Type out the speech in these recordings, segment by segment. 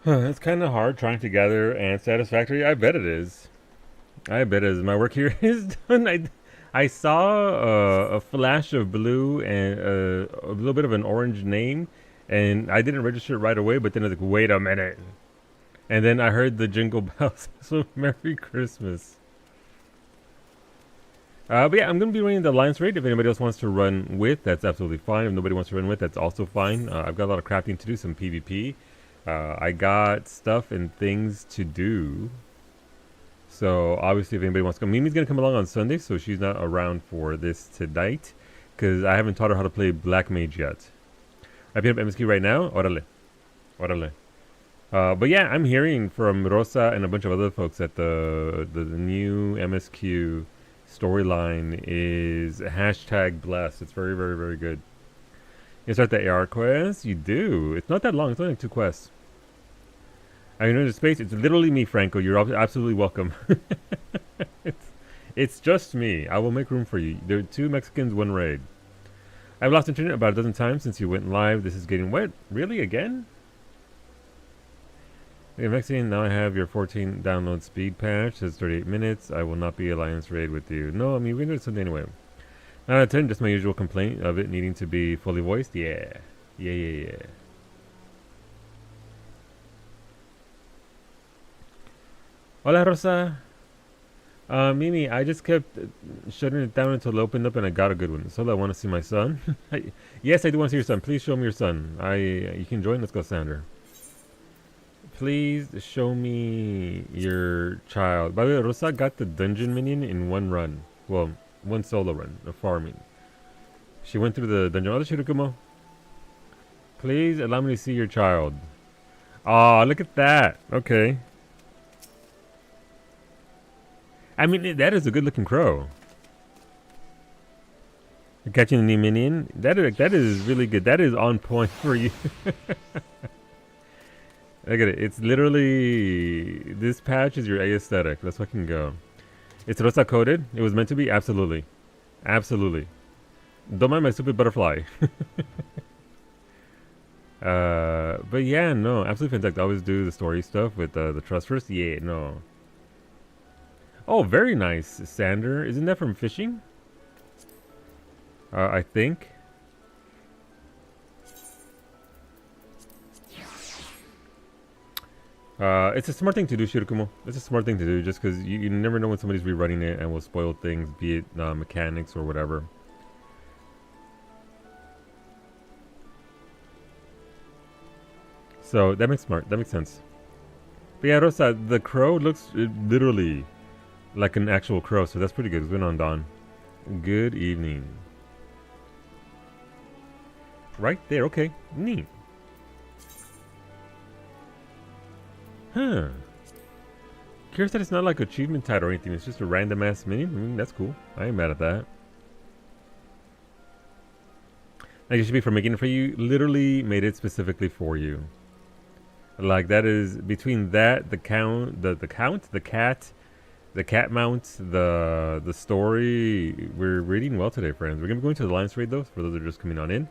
It's kind of hard trying to gather and satisfactory. I bet it is. I bet it is. My work here is done. I saw a flash of blue and a little bit of an orange name, and I didn't register it right away. But then I was like, wait a minute. And then I heard the jingle bells. So Merry Christmas. But yeah, I'm going to be running the Alliance raid. If anybody else wants to run with, that's absolutely fine. If nobody wants to run with, that's also fine. I've got a lot of crafting to do, some PvP. I got stuff and things to do. So obviously if anybody wants to come, Mimi's going to come along on Sunday, so she's not around for this tonight. Because I haven't taught her how to play Black Mage yet. I pick up MSQ right now. Orale. Orale. But yeah, I'm hearing from Rosa and a bunch of other folks that the new MSQ storyline is hashtag blessed. It's very, very, very good. You start the AR quest? You do. It's not that long. It's only like 2 quests. I know the space. It's literally me, Franco. You're absolutely welcome. it's just me. I will make room for you. There are 2 Mexicans, 1 raid. I've lost internet about a dozen times since you went live. This is getting wet. Really? Again? Okay, Mexican, now I have your 14 download speed patch. Says 38 minutes. I will not be Alliance raid with you. No, I mean, we're doing something anyway. 9 out of 10, just my usual complaint of it needing to be fully voiced. Yeah. Yeah. Hola, Rosa. Mimi, I just kept shutting it down until it opened up and I got a good one. So I want to see my son. Yes, I do want to see your son. Please show me your son. You can join. Let's go, Sander. Please show me your child. By the way, Rosa got the dungeon minion in 1 run. Well, 1 solo run of farming. She went through the dungeon. Oh, Shirokumo. Please allow me to see your child. Aw, look at that. Okay. I mean, that is a good looking crow. You're catching a new minion? That is really good. That is on point for you. Look at it. It's literally... This patch is your aesthetic. Let's fucking go. It's Rosa coded. It was meant to be. Absolutely. Absolutely. Don't mind my stupid butterfly. But yeah, no. Absolutely fantastic. I always do the story stuff with the trust first. Yeah, no. Oh, very nice, Sander. Isn't that from fishing? I think. It's a smart thing to do, Shirokumo. It's a smart thing to do, just because you never know when somebody's rerunning it and will spoil things, be it mechanics or whatever. So that makes sense. But yeah, Rosa, the crow looks literally like an actual crow, so that's pretty good. What's going on, Don? Good evening. Right there, okay. Neat. Huh. Curious that it's not like achievement title or anything. It's just a random ass minion. I mean, that's cool. I ain't mad at that. Like, it should be for making it for you. Literally made it specifically for you. Like, that is between that, the cat mount, the story. We're reading well today, friends. We're gonna be going to the Alliance raid though, for those that are just coming on in.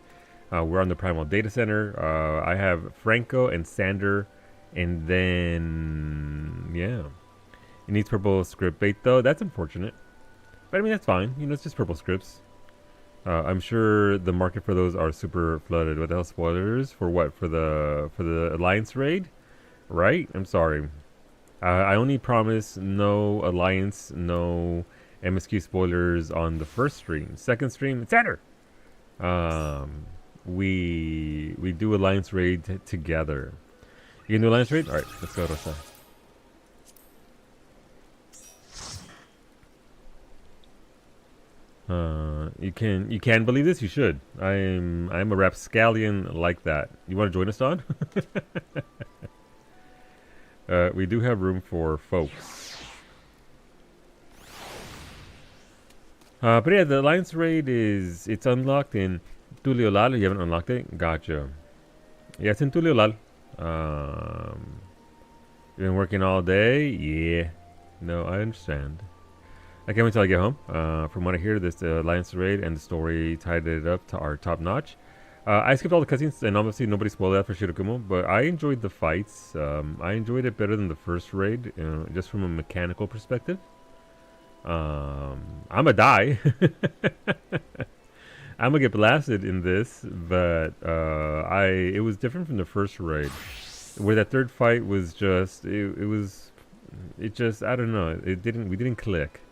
We're on the Primal Data Center. I have Franco and Sander. And then, yeah. It needs purple script bait, though. That's unfortunate. But, I mean, that's fine. You know, it's just purple scripts. I'm sure the market for those are super flooded. What the hell, spoilers? For what? For the Alliance raid? Right? I'm sorry. I only promise no Alliance, no MSQ spoilers on the first stream. Second stream, it's Sander! We do Alliance raid together. You can do Alliance raid? Alright, let's go, Rosa. You can believe this? You should. I'm a rapscallion like that. You want to join us, Don? We do have room for folks. But yeah, the Alliance raid it's unlocked in Tuliolal. You haven't unlocked it? Gotcha. Yeah, it's in Tuliolal. You've been working all day? Yeah. No, I understand. I can't wait till I get home. From what I hear, this Alliance raid and the story tied it up to our top notch. I skipped all the cutscenes, and obviously nobody spoiled that for Shirakumo, but I enjoyed the fights. I enjoyed it better than the first raid, just from a mechanical perspective. I'ma die. I'm gonna get blasted in this, but it was different from the first raid, where that third fight was just it just I don't know, we didn't click.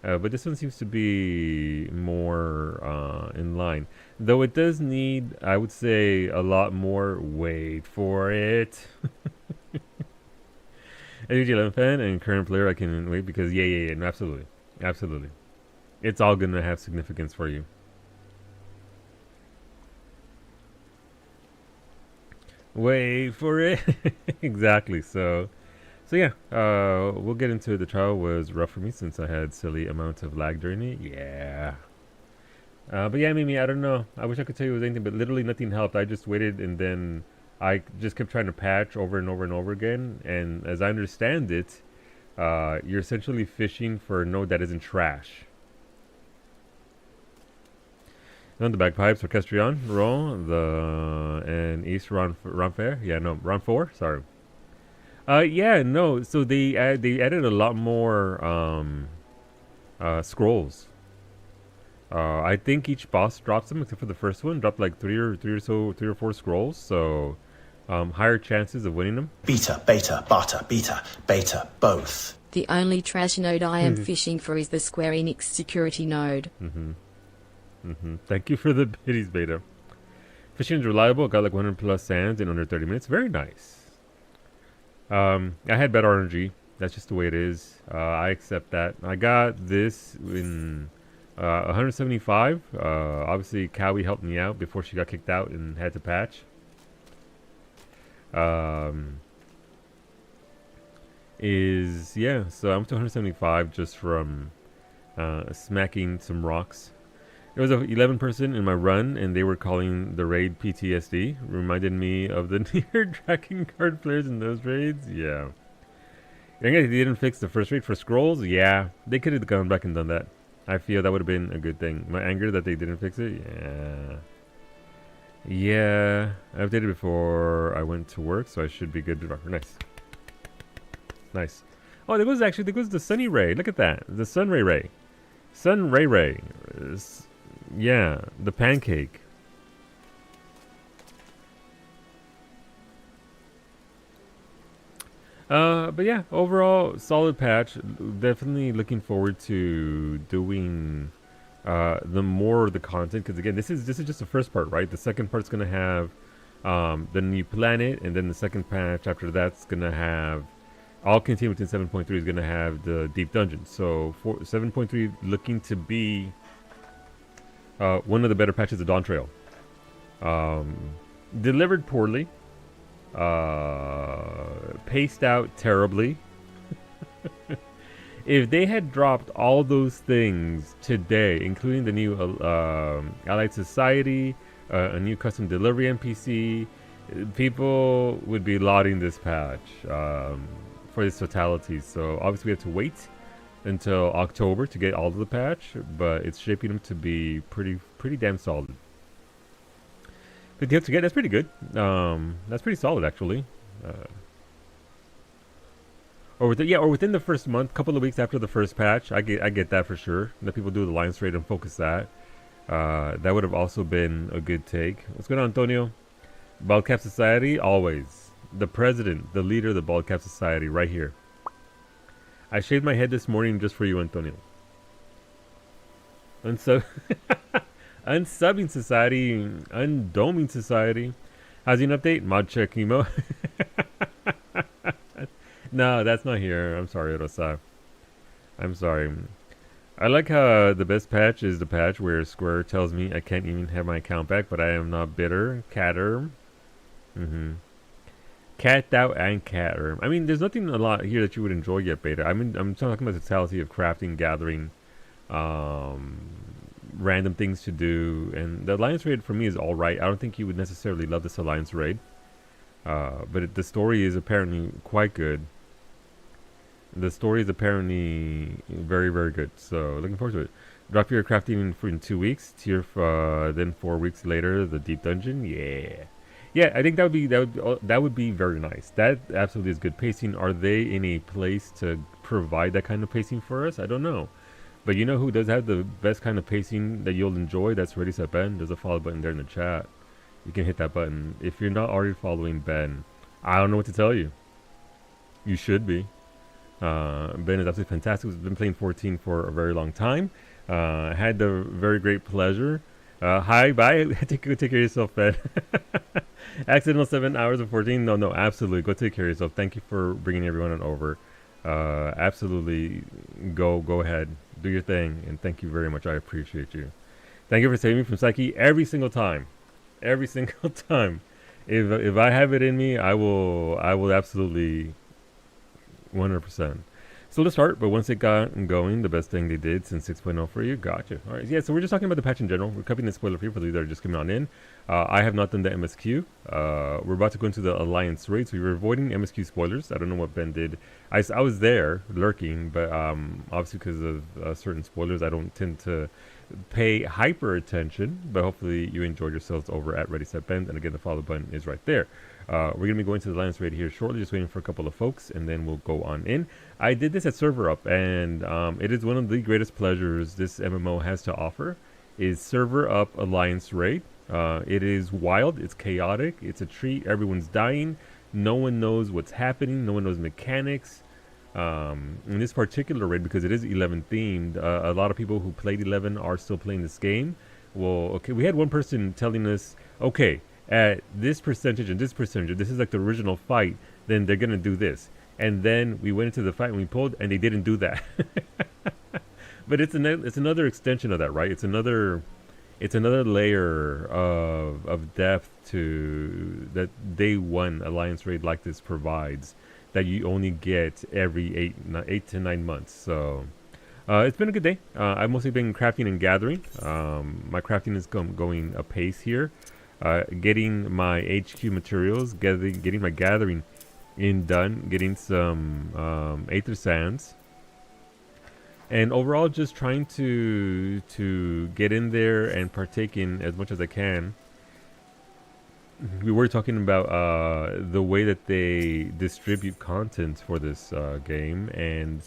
But this one seems to be more in line. Though it does need, I would say, a lot more. Wait for it. As a UG11 fan and current player, I can wait because, yeah, no, absolutely. Absolutely. It's all going to have significance for you. Wait for it. Exactly, so yeah, we'll get into it. The trial was rough for me since I had silly amount of lag during it. Yeah. But yeah, Mimi, I don't know. I wish I could tell you it was anything, but literally nothing helped. I just waited and then I just kept trying to patch over and over and over again. And as I understand it, you're essentially fishing for a node that isn't trash. On the bagpipes, orchestrion, roll, and East Ron Fair. Yeah, no, Ron 4, sorry. Yeah, no. So they added a lot more scrolls. I think each boss drops them, except for the first one, dropped like three or four scrolls. So higher chances of winning them. Beta, beta, beta, both. The only trash node I am fishing for is the Square Enix security node. Thank you for the biddies, beta. Fishing is reliable. Got like 100 plus sands in under 30 minutes. Very nice. I had better RNG. That's just the way it is. I accept that. I got this in 175. Obviously, Cowie helped me out before she got kicked out and had to patch. So I'm to 175 just from smacking some rocks. There was a 11 person in my run, and they were calling the raid PTSD. Reminded me of the near tracking card players in those raids. Yeah. They didn't fix the first raid for scrolls. Yeah, they could have gone back and done that. I feel that would have been a good thing. My anger that they didn't fix it. Yeah. I updated before I went to work, so I should be good to rock. Nice. Oh, there goes the sunny ray. Look at that. The sun ray. Sun ray. Yeah, the pancake. But yeah, overall solid patch. Definitely looking forward to doing the more of the content, because again, this is just the first part, right? The second part's gonna have the new planet, and then the second patch after that's gonna have all contained within 7.3 is gonna have the deep dungeon. So for 7.3 looking to be one of the better patches of Dawn Trail. Delivered poorly. Paced out terribly. If they had dropped all those things today, including the new Allied Society, a new custom delivery NPC, people would be lauding this patch for its totality. So obviously we have to wait until October to get all of the patch, but it's shaping up to be pretty damn solid. 50 hits to get, that's pretty good. That's pretty solid actually. Or within the first month, couple of weeks after the first patch, I get that for sure. Let people do the Lions Raid and focus that. That would have also been a good take. What's going on, Antonio? Baldcap Society, always. The president, the leader of the Baldcap Society, right here. I shaved my head this morning just for you, Antonio. Unsubbing Society, Undoming Society. Housing update, mod check emo. No, that's not here. I'm sorry, Rosa. I'm sorry. I like how the best patch is the patch where Square tells me I can't even have my account back, but I am not bitter. Caterm. Cat out and Caterm. I mean, there's nothing a lot here that you would enjoy yet, Beta. I mean, I'm talking about the totality of crafting, gathering, random things to do, and the Alliance Raid for me is alright. I don't think you would necessarily love this Alliance Raid, but the story is apparently quite good. The story is apparently very, very good, so looking forward to it. Drop your crafting in 2 weeks. Tier then 4 weeks later the deep dungeon. Yeah, yeah. I think that would be very nice. That absolutely is good pacing. Are they in a place to provide that kind of pacing for us? I don't know. But you know who does have the best kind of pacing that you'll enjoy? That's Ready Set Ben. There's a follow button there in the chat. You can hit that button. If you're not already following Ben, I don't know what to tell you. You should be. Ben is absolutely fantastic. He's been playing 14 for a very long time. Had the very great pleasure. Hi, bye. Take care of yourself, Ben. Accidental 7 hours of 14. No, absolutely. Go take care of yourself. Thank you for bringing everyone on over. Absolutely. Go ahead. Do your thing. And thank you very much. I appreciate you. Thank you for saving me from Psyche every single time. Every single time. If I have it in me, I will absolutely 100%. So let's start, but once it got going, the best thing they did since 6.0 for you. Gotcha. All right. Yeah, so we're just talking about the patch in general. We're covering the spoiler free for those that are just coming on in. I have not done the MSQ. We're about to go into the Alliance raid, so we were avoiding MSQ spoilers. I don't know what Ben did. I was there lurking, but obviously because of certain spoilers, I don't tend to pay hyper attention, but hopefully you enjoyed yourselves over at Ready Set Ben. And again, the follow button is right there. We're going to be going to the Alliance raid here shortly, just waiting for a couple of folks, and then we'll go on in. I did this at Server Up, and it is one of the greatest pleasures this MMO has to offer, is Server Up Alliance raid. It is wild, it's chaotic, it's a treat, everyone's dying, no one knows what's happening, no one knows mechanics. In this particular raid, because it is 11 themed, a lot of people who played 11 are still playing this game. Well, okay, we had one person telling us, okay, at this percentage and this percentage, this is like the original fight, then they're gonna do this. And then we went into the fight and we pulled, and they didn't do that. But it's another extension of that, right? It's another layer of depth to that day one Alliance raid like this provides, that you only get every 8 to 9 months. So it's been a good day. I've mostly been crafting and gathering. My crafting is going apace here. Getting my HQ materials, getting my gathering done, getting some Aether Sands, and overall just trying to get in there and partake in as much as I can. We were talking about the way that they distribute content for this game, and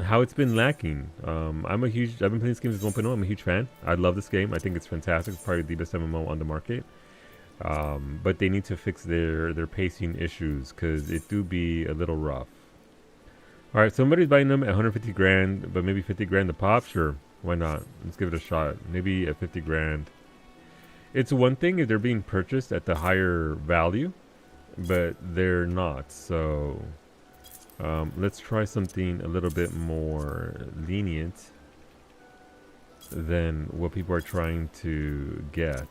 how it's been lacking. I've been playing this game since 1.0. I'm a huge fan. I love this game. I think it's fantastic. It's probably the best MMO on the market. But they need to fix their pacing issues, because it do be a little rough. All right, somebody's buying them at 150 grand, but maybe 50 grand to pop. Sure, why not? Let's give it a shot. Maybe at 50 grand. It's one thing if they're being purchased at the higher value, but they're not. So let's try something a little bit more lenient than what people are trying to get.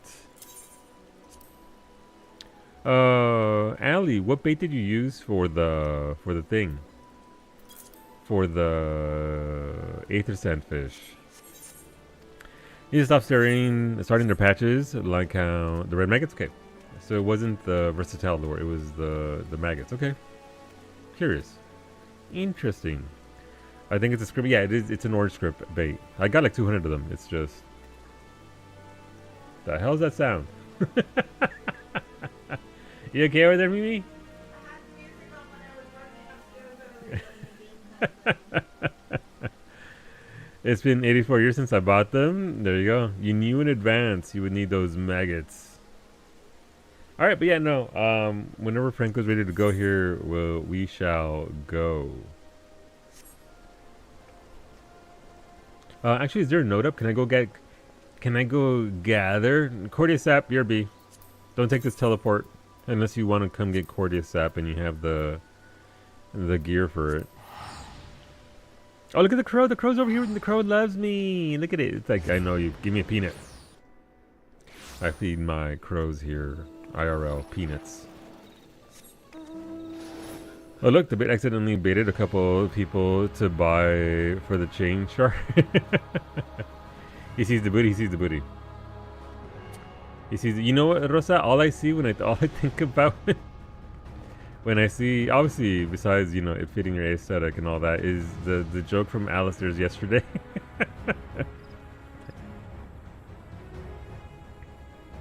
Ali, what bait did you use for the thing? For the Aether Sandfish? You just stopped starting their patches like how the red maggots. Okay, so it wasn't the versatile lure; it was the maggots. Okay, curious, interesting. I think it's a script. Yeah, it is. It's an orange script bait. I got like 200 of them. It's just the hell's that sound? You okay over there, Mimi? It's been 84 years since I bought them. There you go. You knew in advance you would need those maggots. Alright, but yeah, no. Whenever Franco's ready to go here, we shall go. Actually, is there a note up? Can I go gather? Cordia Sap, BRB. Don't take this teleport unless you want to come get Cordia Sap and you have the gear for it. Oh, look at the crow. The crow's over here. The crow loves me. Look at it. It's like, I know you. Give me a peanut. I feed my crows here. IRL. Peanuts. Oh, look. The bait accidentally baited a couple people to buy for the chain shark. He sees the booty. He sees the booty. He sees. You know what, Rosa? All I think about when I see, obviously, besides, you know, it fitting your aesthetic and all that, is the joke from Alistair's yesterday.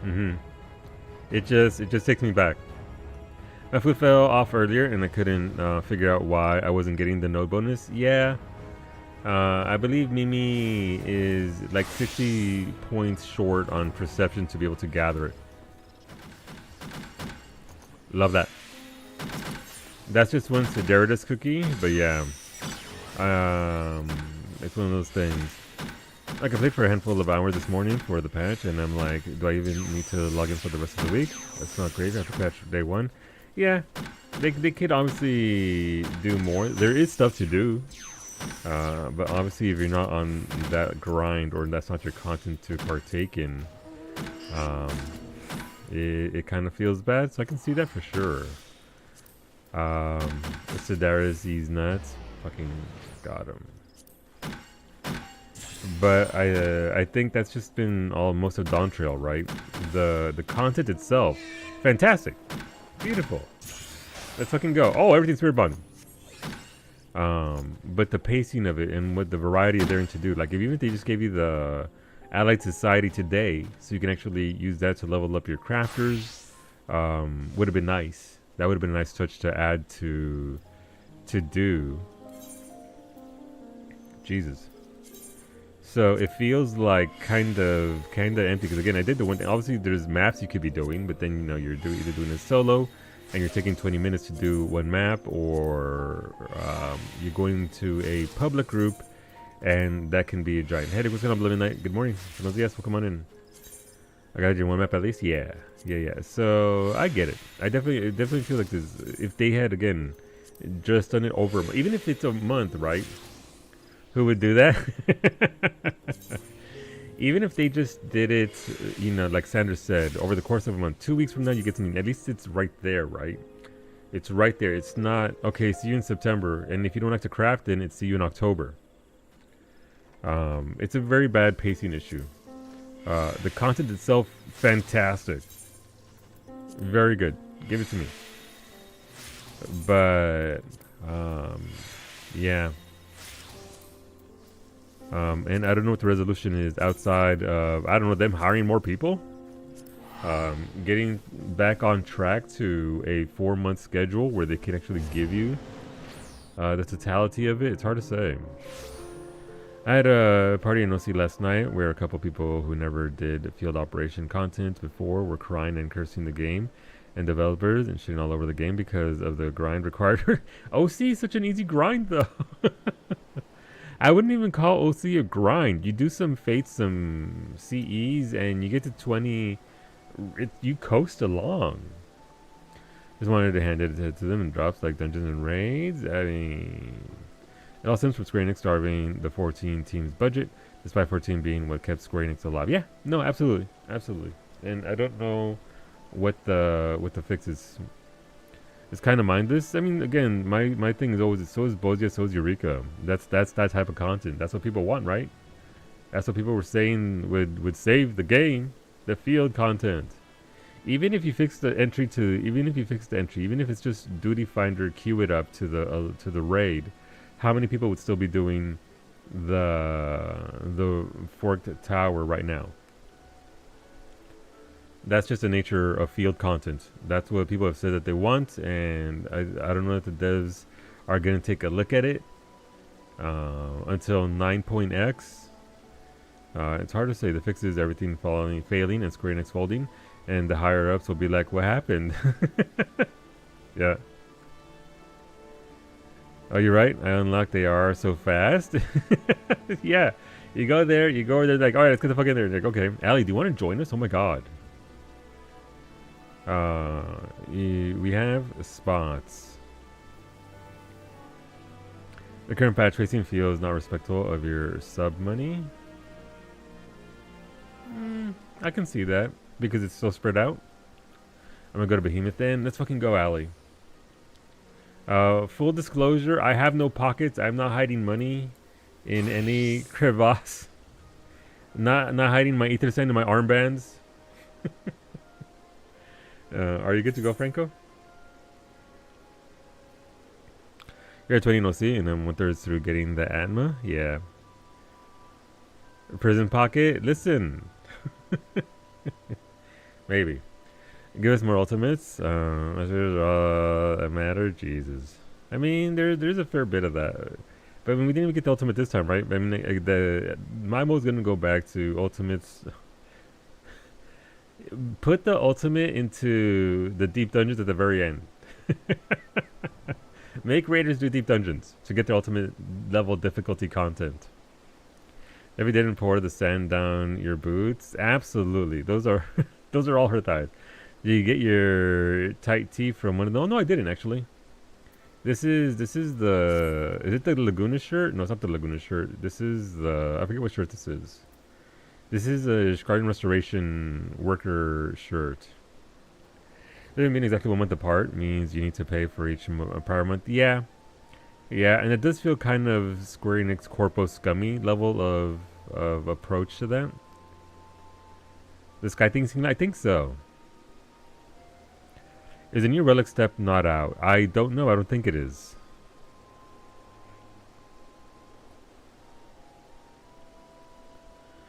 Mm-hmm. It just takes me back. My foot fell off earlier, and I couldn't figure out why I wasn't getting the node bonus. Yeah, I believe Mimi is like 60 points short on perception to be able to gather it. Love that. That's just one Sideritas cookie, but yeah, it's one of those things. Like I played for a handful of hours this morning for the patch, and I'm like, do I even need to log in for the rest of the week? That's not great. I have to patch day one. Yeah, they could obviously do more. There is stuff to do, but obviously if you're not on that grind or that's not your content to partake in, it kind of feels bad. So I can see that for sure. Sedaris, he's nuts. Fucking got him. But I think that's just been all most of Dawn Trail, right? The content itself, fantastic, beautiful. Let's fucking go. Oh, everything's Spirit Bond. But the pacing of it and what the variety of there to do, like even if they just gave you the Allied Society today, so you can actually use that to level up your crafters, would have been nice. That would have been a nice touch to add to do. Jesus. So it feels like kind of empty because again I did the one thing. Obviously there's maps you could be doing, but then you know you're either doing it solo and you're taking 20 minutes to do one map, or you're going to a public group and that can be a giant headache. What's going on, Living Night? Good morning. Buenos dias, welcome on in. I gotta do one map at least. Yeah. So I get it. I definitely feel like this. If they had again just done it over, even if it's a month, right? Who would do that? Even if they just did it, you know, like Sandra said, over the course of a month, 2 weeks from now, you get something. At least it's right there, right? It's right there. It's not, okay, see you in September. And if you don't like to craft, then it's see you in October. It's a very bad pacing issue. The content itself, fantastic. Very good. Give it to me. But, yeah. And I don't know what the resolution is outside of, I don't know, them hiring more people. Getting back on track to a 4-month schedule where they can actually give you the totality of it. It's hard to say. I had a party in OC last night where a couple people who never did field operation content before were crying and cursing the game and developers and shitting all over the game because of the grind required. OC is such an easy grind though. I wouldn't even call OC a grind. You do some fates, some CEs, and you get to 20. You coast along. Just wanted to hand it to them and drops like Dungeons and Raids. I mean, it all stems from Square Enix starving the 14 team's budget, despite 14 being what kept Square Enix alive. Yeah, no, absolutely. And I don't know what the fix is. It's kind of mindless. I mean, again, my thing is always, so is Bozia, so is Eureka. That's that type of content. That's what people want, right? That's what people were saying would save the game, the field content. Even if you fix the entry even if it's just Duty Finder, queue it up to the raid, how many people would still be doing the forked tower right now? That's just the nature of field content. That's what people have said that they want, and I don't know if the devs are going to take a look at it until 9.x. It's hard to say. The fix is everything failing and Square Enix folding, and the higher ups will be like, what happened? Yeah. Oh, you're right. I unlocked they are so fast. Yeah. You go there, they're like, alright, let's get the fuck in there. Like, okay. Allie, do you want to join us? Oh my god. We have spots. The current patch facing feels not respectful of your sub money. I can see that because it's so spread out. I'm gonna go to Behemoth then. Let's fucking go, Allie. Full disclosure, I have no pockets. I'm not hiding money in any crevasse. Not hiding my ether sand in my armbands. Are you good to go, Franco? You're at 20 in OC, and then 1/3 through getting the Atma. Yeah. Prison Pocket, listen. Maybe. Give us more ultimates. A matter, Jesus. I mean, there's a fair bit of that. But I mean, we didn't even get the ultimate this time, right? I mean, my mode's gonna go back to ultimates. Put the ultimate into the deep dungeons at the very end. Make raiders do deep dungeons to get the ultimate level difficulty content. If you didn't pour the sand down your boots, absolutely. Those are those are all her thighs. Did you get your tight tee from one of them? No, I didn't actually. This is the, is it the Laguna shirt? No, it's not the Laguna shirt. This is the, I forget what shirt this is. This is a garden restoration worker shirt. Doesn't mean exactly 1 month apart. Means you need to pay for each prior month. Yeah, yeah, and it does feel kind of Square Enix Corpo scummy level of approach to that. This guy thinks, I think so. Is the new relic step not out? I don't know. I don't think it is.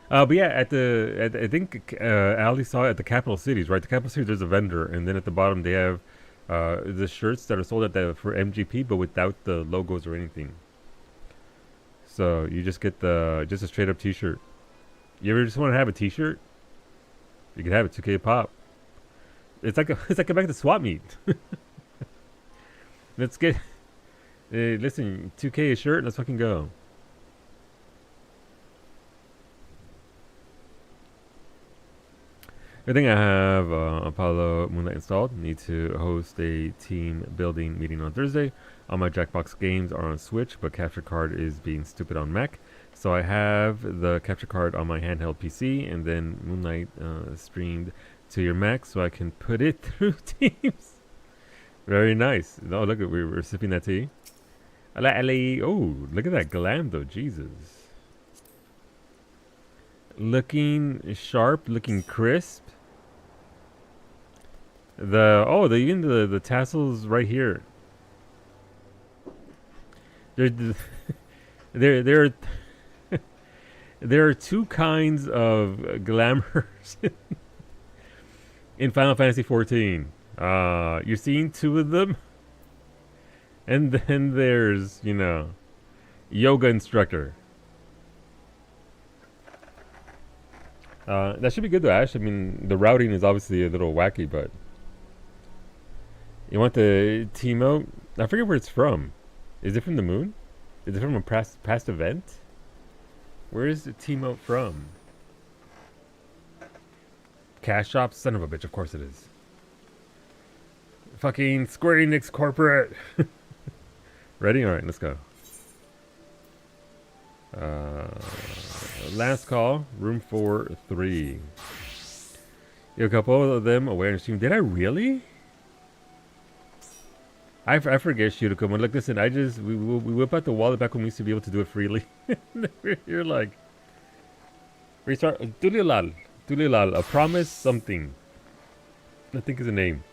But yeah, I think Ali saw it at the capital cities, right? The capital cities, there's a vendor, and then at the bottom they have the shirts that are sold at the for MGP, but without the logos or anything. So you just get just a straight up T-shirt. You ever just want to have a T-shirt? You can have it 2K pop. It's like a back to swap meet. Let's get listen, 2K a shirt. Let's fucking go. I think I have Apollo Moonlight installed. Need to host a team building meeting on Thursday. All my Jackbox games are on Switch, but capture card is being stupid on Mac. So I have the capture card on my handheld PC, and then Moonlight streamed to your Mac, so I can put it through Teams. Very nice. Oh, look, we were sipping that tea. Oh, look at that glam, though. Jesus. Looking sharp, looking crisp. Even the tassels right here. There are two kinds of glamours in Final Fantasy XIV. You're seeing two of them, and then there's, yoga instructor. That should be good though, Ash. I mean, the routing is obviously a little wacky, but you want the Teemo? I forget where it's from. Is it from the moon? Is it from a past event? Where is the Teemo from? Cash shop? Son of a bitch, of course it is. Fucking Square Enix corporate. Ready? Alright, let's go. Last call, room 4-3. You have a couple of them away on stream. Did I really? I forget you to come on. Look, listen, we whip out the wallet back when we used to be able to do it freely. You're like, restart. Tulilal, a promise something. I think is a name.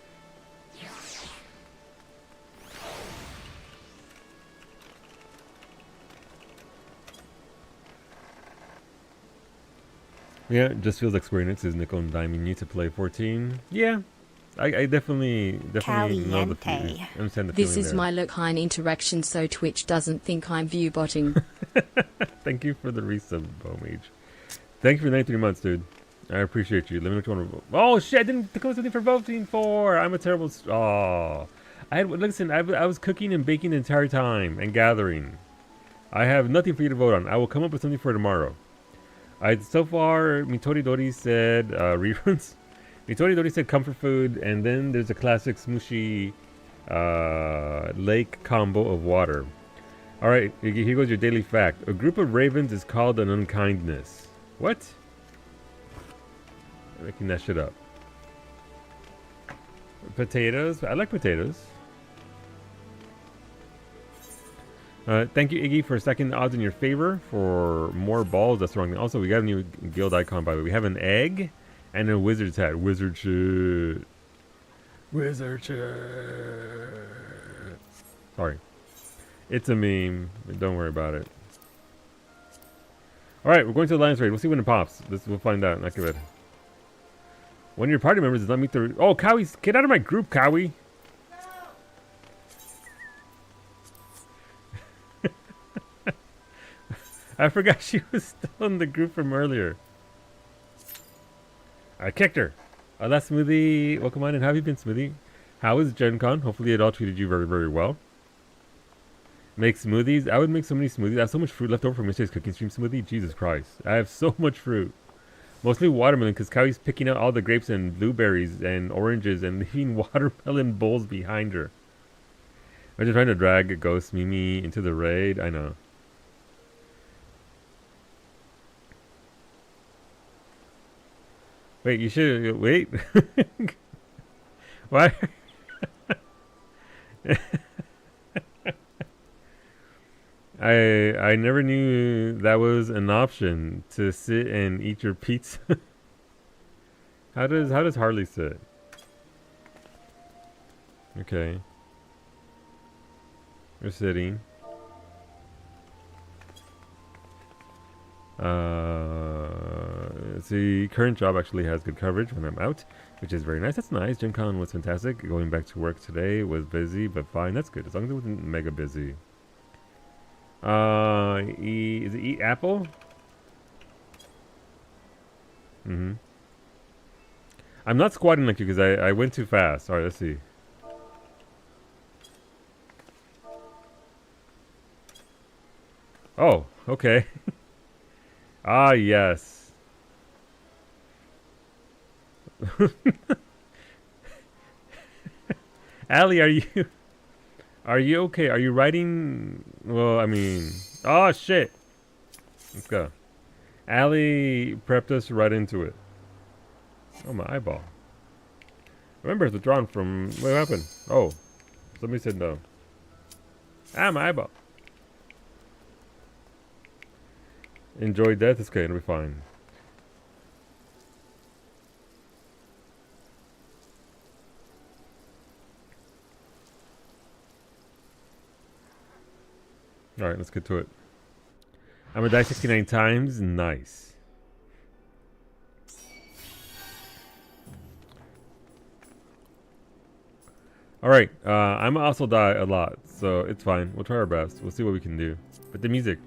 Yeah, it just feels like Square Enix is nickel and diming you to play 14. Yeah, I definitely know the feeling. Understand the This feeling is there. my Lurkine interaction so Twitch doesn't think I'm view botting. Thank you for the resub, Bomage. Thank you for 93 months, dude. I appreciate you. Let me know what you want to vote. Oh shit! I didn't come something for voting for. I'm a terrible. Listen. I was cooking and baking the entire time and gathering. I have nothing for you to vote on. I will come up with something for tomorrow. So far, Mitori Dori said reruns. Mitori Dori said comfort food, and then there's a classic smooshy lake combo of water. All right, here goes your daily fact. A group of ravens is called an unkindness. What? I'm making that shit up. Potatoes. I like potatoes. Thank you, Iggy, for stacking the odds in your favor for more balls. That's wrong. Also, we got a new guild icon, by the way. We have an egg and a wizard's hat. Wizard shit. Wizard shit. Sorry. It's a meme. Don't worry about it. All right, we're going to the Alliance raid. We'll see when it pops. We'll find out. Not good. One of your party members does not meet the... Oh, Cowie, get out of my group, Cowie. I forgot she was still in the group from earlier. I kicked her. That's Smoothie. Welcome on in. How have you been, Smoothie? How is Gen Con? Hopefully it all treated you very, very well. Make smoothies. I would make so many smoothies. I have so much fruit left over from yesterday's cooking stream smoothie. Jesus Christ. I have so much fruit. Mostly watermelon because Kylie's picking out all the grapes and blueberries and oranges and leaving watermelon bowls behind her. I'm just trying to drag a ghost Mimi into the raid. I know. Wait, you should... Wait. Why? I never knew that was an option to sit and eat your pizza. How does Harley sit? Okay. We're sitting. See, current job actually has good coverage when I'm out, which is very nice. That's nice. Gen Con was fantastic. Going back to work today was busy, but fine. That's good. As long as it wasn't mega busy. Is it eat apple? Mm-hmm. I'm not squatting like you because I went too fast. Alright, let's see. Oh, okay. Ah, yes. Allie, are you okay? Are you writing? Well, I mean... Oh, shit! Let's go. Allie prepped us right into it. Oh, my eyeball. Remember, it's withdrawn from... What happened? Oh. Somebody said no. Ah, my eyeball. Enjoy death? It's okay, it'll be fine. Alright, let's get to it. I'm gonna die 69 times. Nice. Alright, I'm gonna also die a lot, so it's fine. We'll try our best. We'll see what we can do. But the music.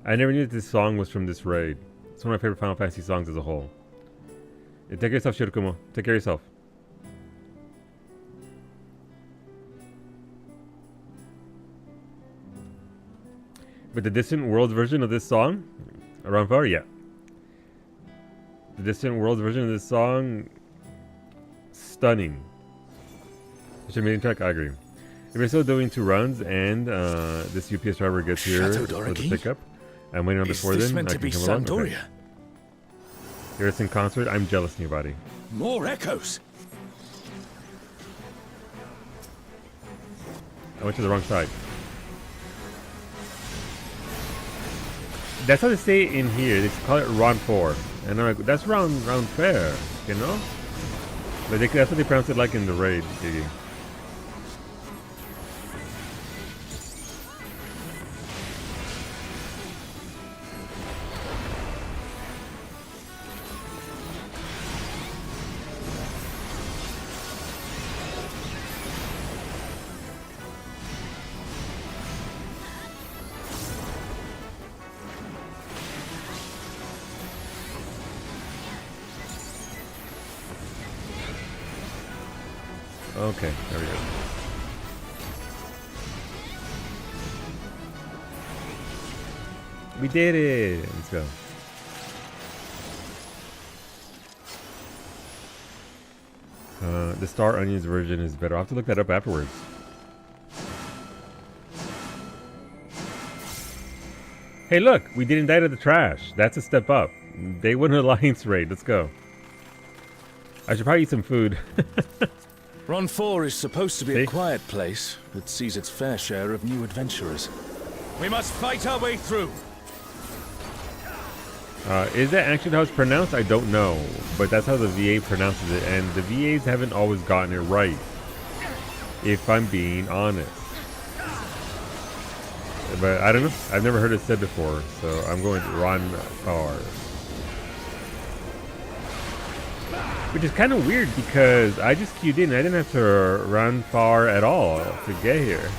I never knew that this song was from this raid. It's one of my favorite Final Fantasy songs as a whole. Yeah, take care of yourself, Shirokumo. Take care of yourself. But the Distant Worlds version of this song, around 4, yeah. The Distant Worlds version of this song, stunning. Should be track. I agree. If you're still doing 2 runs and this UPS driver gets here for the pickup, I'm waiting on before then. Meant I to can be come along. Santoria? Okay. You're in concert. I'm jealous, anybody. More echoes. I went to the wrong side. That's how they say it in here. They call it round 4, and I'm like, that's round fair, you know. But that's what they pronounce it like in the raid. Gigi. Okay, there we go. We did it! Let's go. The Star Onions version is better. I'll have to look that up afterwards. Hey look! We didn't die to the trash. That's a step up. Day 1 Alliance raid. Let's go. I should probably eat some food. Ron 4 is supposed to be See? a quiet place, but sees its fair share of new adventurers. We must fight our way through. Is that actually how it's pronounced? I don't know, but that's how the VA pronounces it, and the VAs haven't always gotten it right, if I'm being honest. But I don't know. I've never heard it said before, so I'm going to run far. Which is kind of weird because I just queued in. I didn't have to run far at all to get here.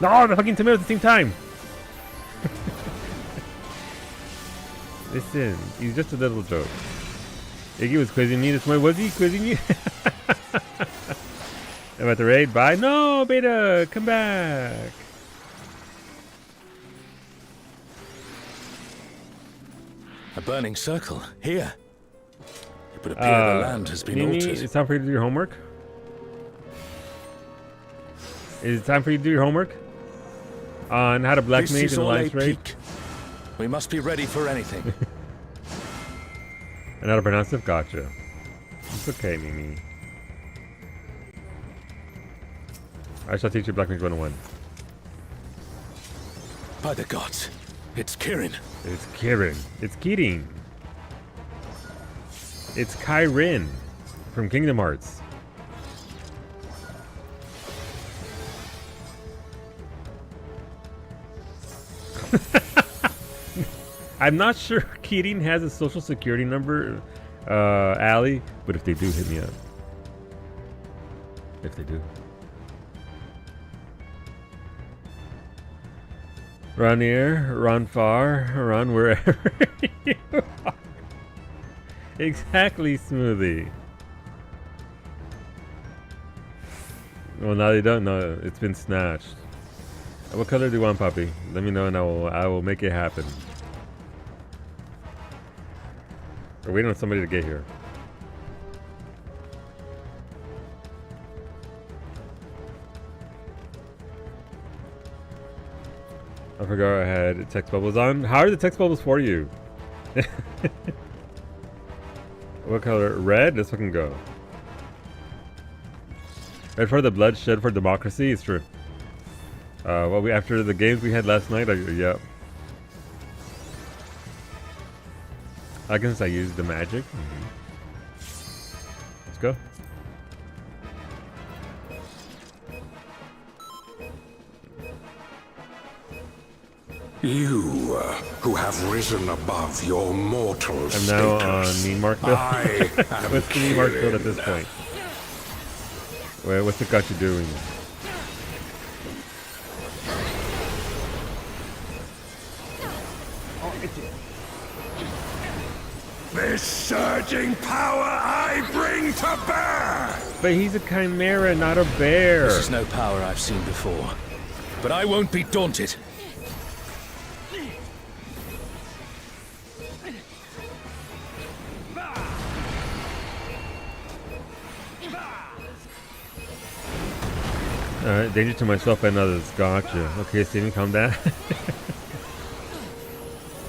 No, the fucking tomato at the same time. Listen, he's just a little joke. Iggy was quizzing me this morning. Was he quizzing you? About the raid? Bye. No, Beta, come back. A burning circle here. It would appear the land has been Mimi, altered. it's time for you to do your homework. Is it time for you to do your homework on how to black This mage is in the all a Alliance raid? peak. We must be ready for anything. And how to pronounce it? Gotcha. It's okay, Mimi. I shall teach you Black Mage 101. By the gods, it's Kirin. It's Kirin. It's Keating. It's Kyrin from Kingdom Hearts. I'm not sure Keating has a social security number, Allie, but if they do, hit me up. If they do. Run near, run far, run wherever you are. Exactly, Smoothie. Well, now they don't know. It's been snatched. What color do you want, Poppy? Let me know and I will make it happen. We're waiting on somebody to get here. I forgot I had text bubbles on. How are the text bubbles for you? What color? Red? Let's fucking go. Red for the blood, shed for democracy. It's true. Well, after the games we had last night, yeah. I guess I used the magic. Let's go. You, who have risen above your mortal I'm now on status. mean mark build. I am What's the mean mark build at this Kirin. point? Wait, what's the got you doing? This surging power I bring to bear! But he's a chimera, not a bear. This is no power I've seen before. But I won't be daunted. Alright, danger to myself and others. Gotcha. Okay, Steven, calm down.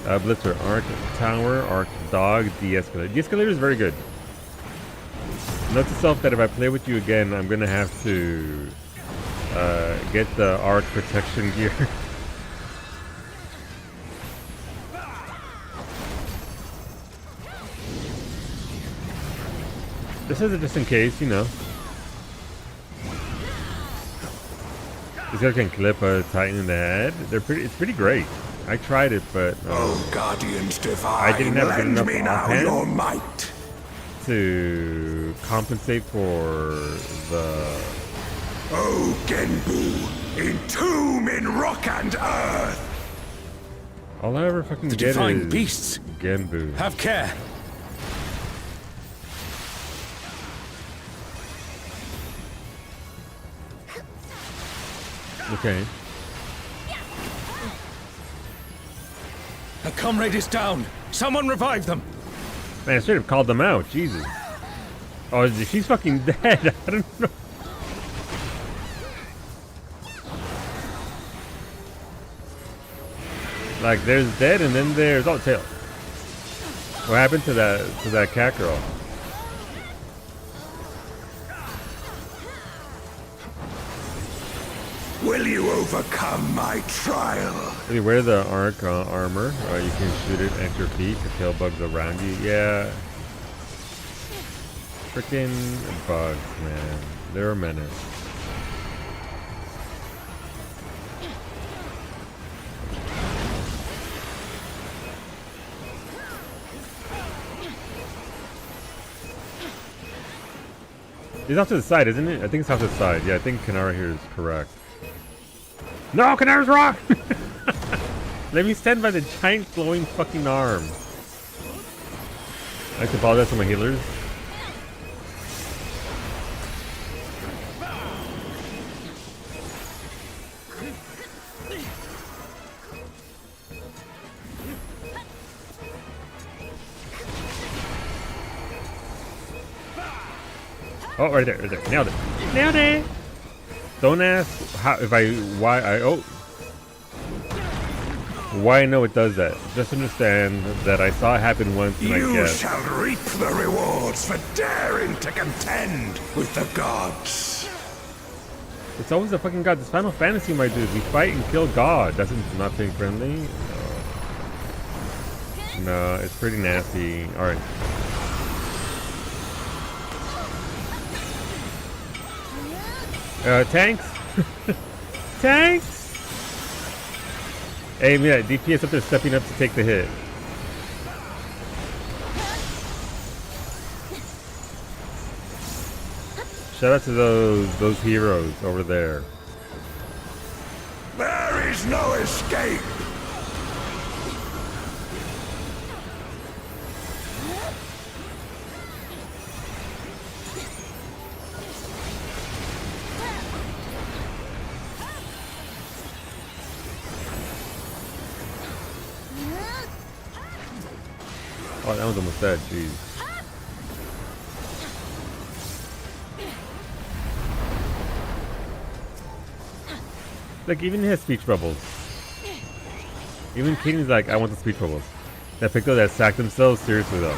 Blitzer, Arc Tower, Arc Dog, De-Escalator. De-Escalator is very good. Note to self that if I play with you again, I'm gonna have to get the Arc Protection gear. This is just in case, you know. This guy can clip a Titan in the head. It's pretty great. I tried it, but Oh, guardians divine, I didn't have good lend enough me now offhand. your might. to compensate for the. Oh, Genbu, entomb in rock and earth. All I ever fucking The get divine is beasts. Genbu. Have care. Okay. A comrade is down. Someone revive them. Man, I should have called them out. Jesus. Oh, she's fucking dead. I don't know. Like, there's dead, and then there's tail. What happened to that cat girl? Will you overcome my trial? If you wear the arc armor, you can shoot it at your feet to kill bugs around you. Yeah. Freaking bugs, man. They're a menace. It's off to the side, isn't it? I think it's off to the side. Yeah, I think Kanara here is correct. No, Kanara's wrong! Let me stand by the giant glowing fucking arm. I have to apologize to my healers. Oh, right there, right there. Nailed it. Nailed it! Don't ask how, why I know it does that. Just understand that I saw it happen once and I You guessed. shall reap the rewards for daring to contend with the gods. It's always the fucking god. This Final Fantasy, my dude. We fight and kill God. That's not being friendly. No, it's pretty nasty. Alright. Tanks? Tanks? Hey, yeah, DPS up there stepping up to take the hit. Shout out to those heroes over there. There is no escape. Oh, that was almost dead, jeez. Like, even his speech bubbles. Even King's like, I want the speech bubbles. That picked up that sacked themselves, seriously though.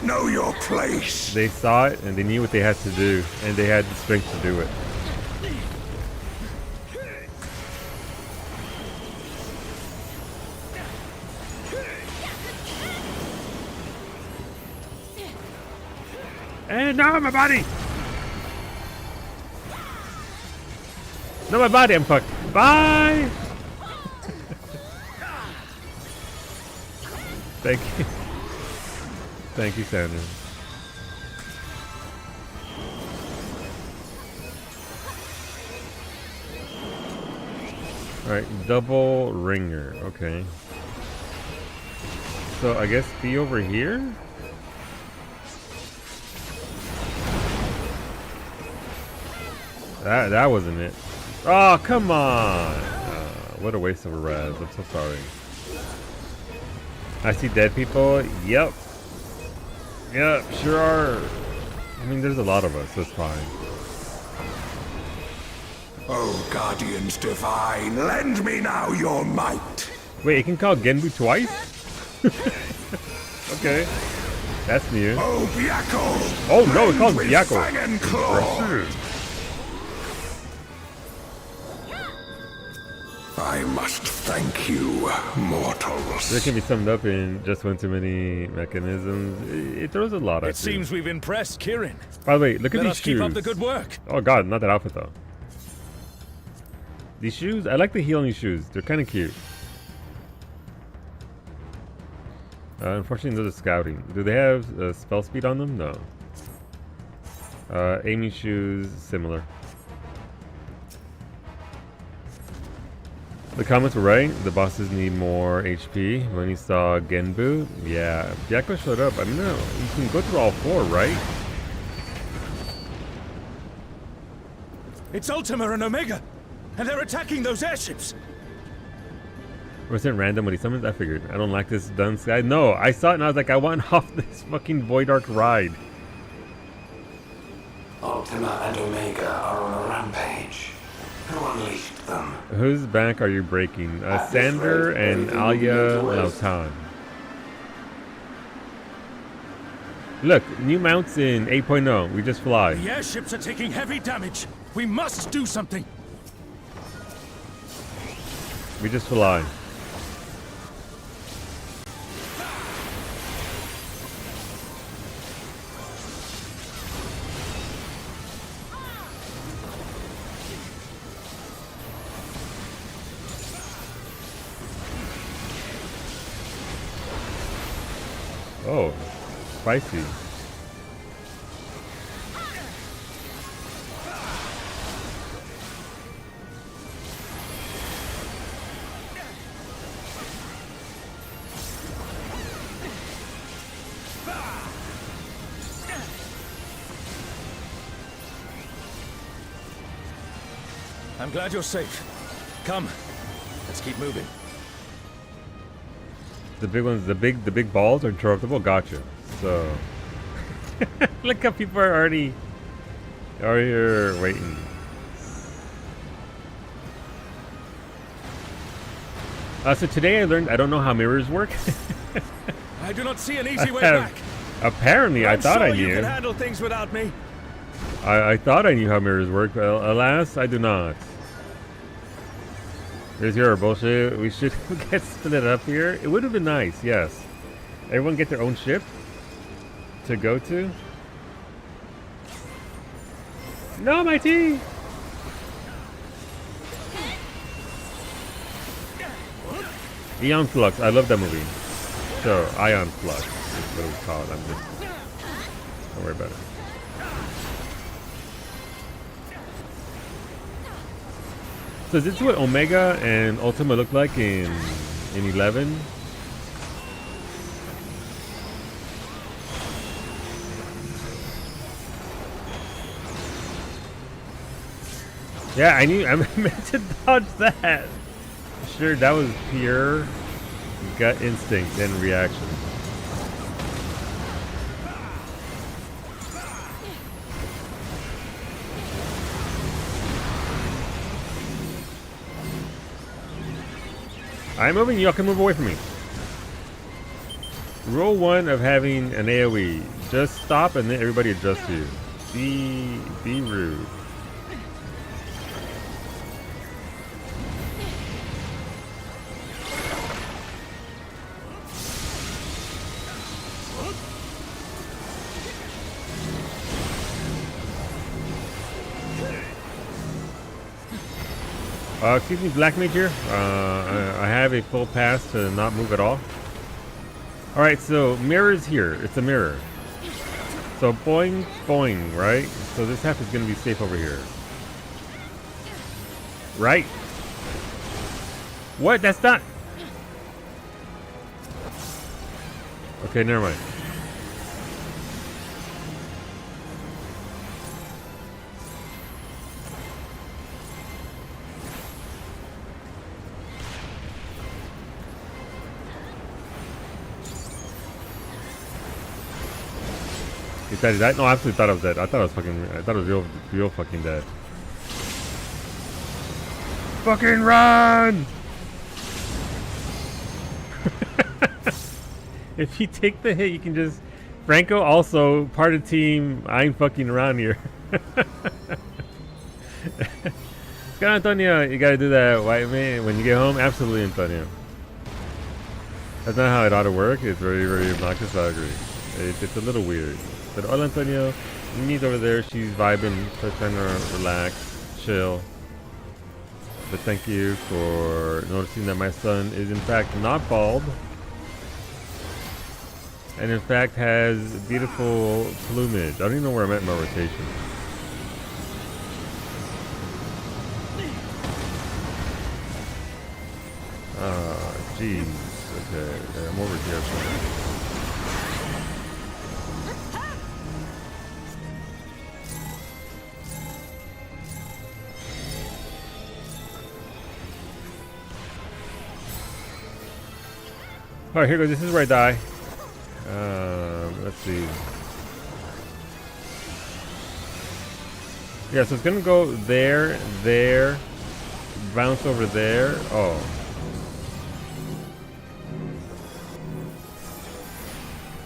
Know your place. They saw it and they knew what they had to do, and they had the strength to do it. And no, my body! No, my body, I'm fucked. Bye! Thank you. Thank you, Sandra. Alright, double ringer. Okay. So I guess be over here? That wasn't it. Oh, come on! What a waste of a res. I'm so sorry. I see dead people. Yep. Yep, sure are. I mean, there's a lot of us, so it's fine. Oh, guardians divine, lend me now your might. Wait, it can call Genbu twice? Okay. That's new. Oh, Byakko! Oh no, it calls with Byakko. fang and claw. I must thank you, mortals. This can be summed up in just one too many mechanisms. It throws a lot at It seems we've impressed Kirin. By the way, look at Let these us keep shoes. up the good work. Oh god, not that outfit though. These shoes, I like the healing shoes. They're kind of cute. Unfortunately, those are scouting. Do they have spell speed on them? No. Aiming shoes, similar. The comments were right. The bosses need more HP. When he saw Genbu, yeah, Byakko showed up. I mean, no, you can go through all four, right? It's Ultima and Omega, and they're attacking those airships. Was it random when he summons? I figured. I don't like this done sky. No, I saw it and I was like, I want off this fucking Void Ark ride. Ultima and Omega are on a rampage. Who unleashed them? Whose back are you breaking? At this Sander rate, and everything will be Alia made to waste. Lautan. Look, new mounts in 8.0. We just fly. The airships are taking heavy damage. We must do something. We just fly. spicy. I'm glad you're safe. Come, let's keep moving. The big ones, the big balls are interruptible. Gotcha. So look how people are already here waiting. So today I learned I don't know how mirrors work. I do not see an easy way back. Apparently, I thought I knew. You can handle things without me. I thought I knew how mirrors work, but alas, I do not. Here's your bullshit. We should get split up here. It would have been nice, yes. Everyone get their own ship to go to. No, my tea! Eon Flux. I love that movie. So, Ion Flux is what it was called. I'm just... Don't worry about it. So is this what Omega and Ultima look like in 11? Yeah, I knew I meant to dodge that. Sure, that was pure gut instinct and reaction. I'm moving, y'all can move away from me. Rule 1 of having an AoE. Just stop and then everybody adjusts to you. Be rude. Excuse me, Black Mage here. I have a full pass to not move at all. Alright, so mirror's here. It's a mirror. So boing, boing, right? So this half is going to be safe over here. Right? What? That's not... Okay, never mind. Is that dead? No, I absolutely thought I was dead. I thought I was real fucking dead. Fucking run! If you take the hit, you can just... Franco also part of team. I ain't fucking around here. Scott Antonio, you gotta do that, white man. When you get home, absolutely, Antonio. That's not how it ought to work. It's very, very obnoxious. I agree. It's a little weird. But hola, Antonio. Mimi's over there. She's vibing, trying to relax, chill. But thank you for noticing that my son is in fact not bald. And in fact has beautiful plumage. I don't even know where I'm at in my rotation. Ah, jeez. Okay, I'm over here somewhere. Alright, here goes. This is where I die. Let's see. Yeah, so it's gonna go there, there, bounce over there. Oh.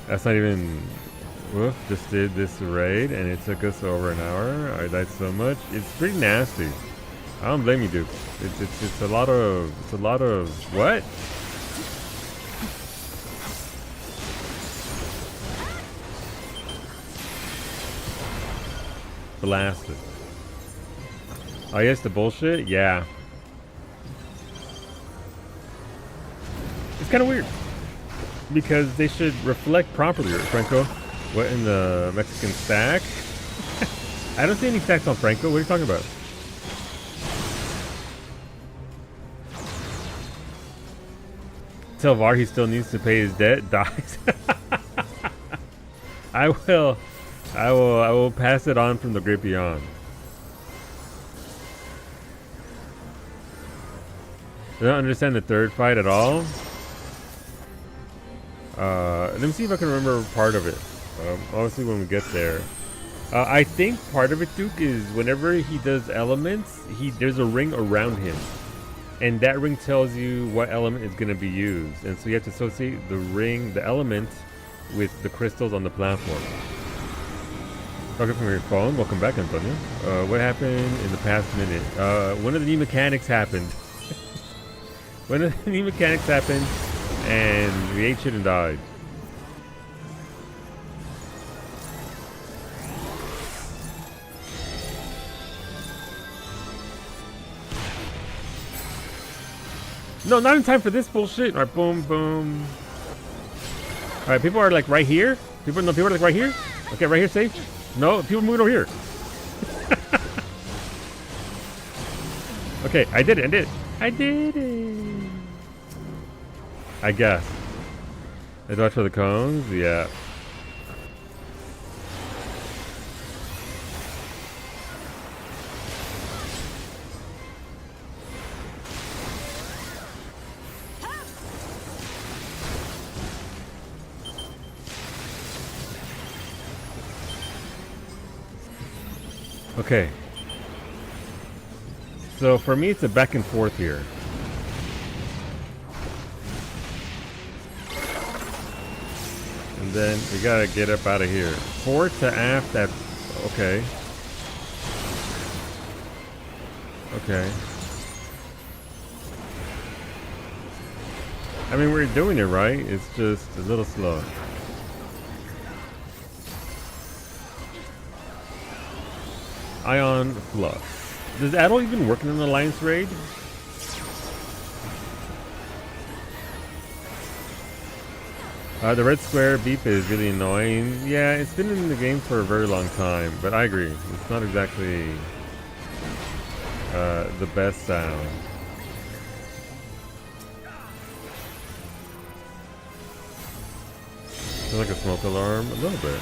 That's not even... Woof, just did this raid and it took us over an hour. I died so much. It's pretty nasty. I don't blame you, Duke. It's a lot of... What? Blasted. Oh yes, the bullshit? Yeah. It's kind of weird. Because they should reflect properly, Franco. What in the Mexican stack? I don't see any stacks on Franco. What are you talking about? Tell Var he still needs to pay his debt. Dies. I will pass it on from the great beyond. I don't understand the third fight at all. Let me see if I can remember part of it. Obviously when we get there. I think part of it, Duke, is whenever he does elements, there's a ring around him. And that ring tells you what element is going to be used. And so you have to associate the ring, the element, with the crystals on the platform. Talking from your phone. Welcome back, Antonio. What happened in the past minute? One of the new mechanics happened. One of the new mechanics happened, and we ate shit and died. No, not in time for this bullshit. All right, boom, boom. All right, people are like right here. People are like right here. Okay, right here, safe. No, people moving over here. Okay, I did it. I did it. I guess. I watch for the cones. Yeah. Okay. So for me, it's a back and forth here. And then we gotta get up out of here. Forward to aft. That. Okay. Okay. I mean, we're doing it right. It's just a little slow. Ion Flux. Does Adol even work in an Alliance raid? The red square beep is really annoying. Yeah, it's been in the game for a very long time, but I agree. It's not exactly the best sound. Feels like a smoke alarm, a little bit.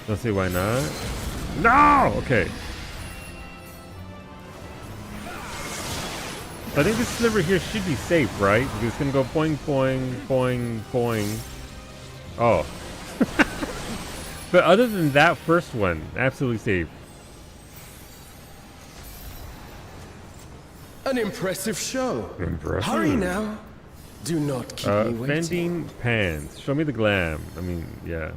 Don't see why not. No! Okay. I think this sliver here should be safe, right? Because it's gonna go boing, boing, boing, boing. Oh. But other than that first one, absolutely safe. An impressive show. Impressive. Hurry now. Do not keep me waiting. Fending pants. Show me the glam. I mean, yeah.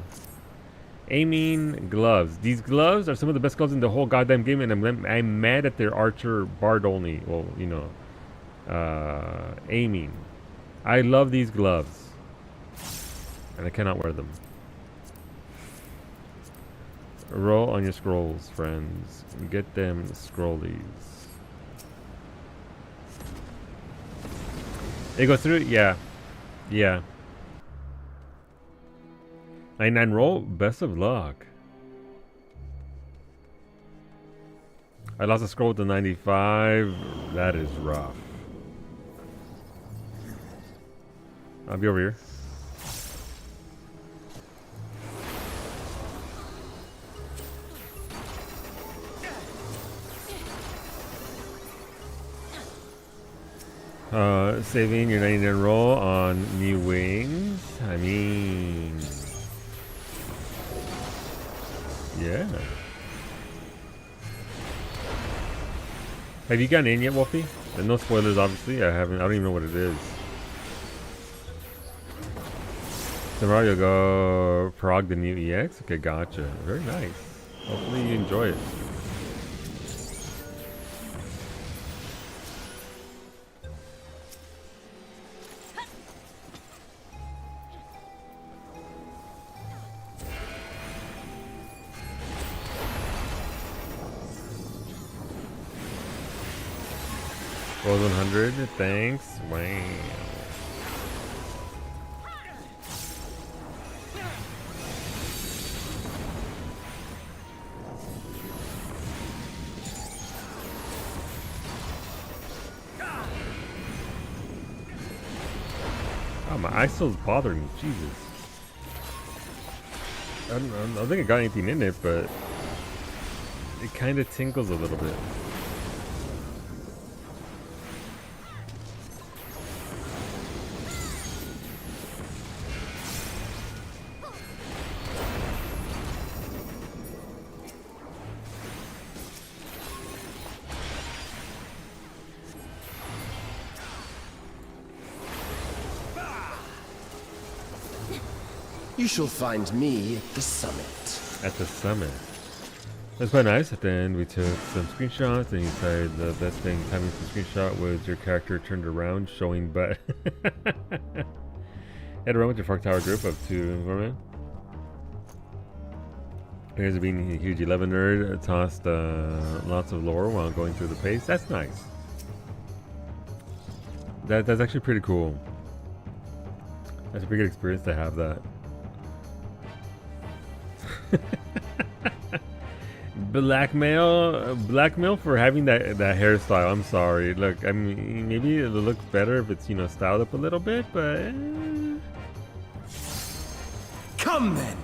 Aiming gloves. These gloves are some of the best gloves in the whole goddamn game, and I'm mad at their archer bard only. Well, you know, aiming. I love these gloves, and I cannot wear them. Roll on your scrolls, friends. Get them scrollies. It goes through. Yeah, yeah. 99 roll, best of luck. I lost a scroll with the 95. That is rough. I'll be over here. Saving your 99 roll on new wings. I mean, yeah. Have you gotten in yet, Wolfie? And no spoilers, obviously. I haven't. I don't even know what it is. Tomorrow you'll go prog the new EX. Okay, gotcha. Very nice. Hopefully you enjoy it. Gold 100, thanks. Wow. my eye still's bothering me. Jesus. I don't think I got anything in it, but it kind of tingles a little bit. You shall find me at the summit. At the summit. That's quite nice. At the end, we took some screenshots, and he said the best thing having some screenshot was your character turned around, showing butt. Head around with your Fork Tower group of 2 women. Here's being a huge 11 nerd, tossed lots of lore while going through the pace. That's nice. That's actually pretty cool. That's a pretty good experience to have that. Blackmail for having that hairstyle. I'm sorry. Look, I mean, maybe it'll look better if it's, you know, styled up a little bit, but Come then.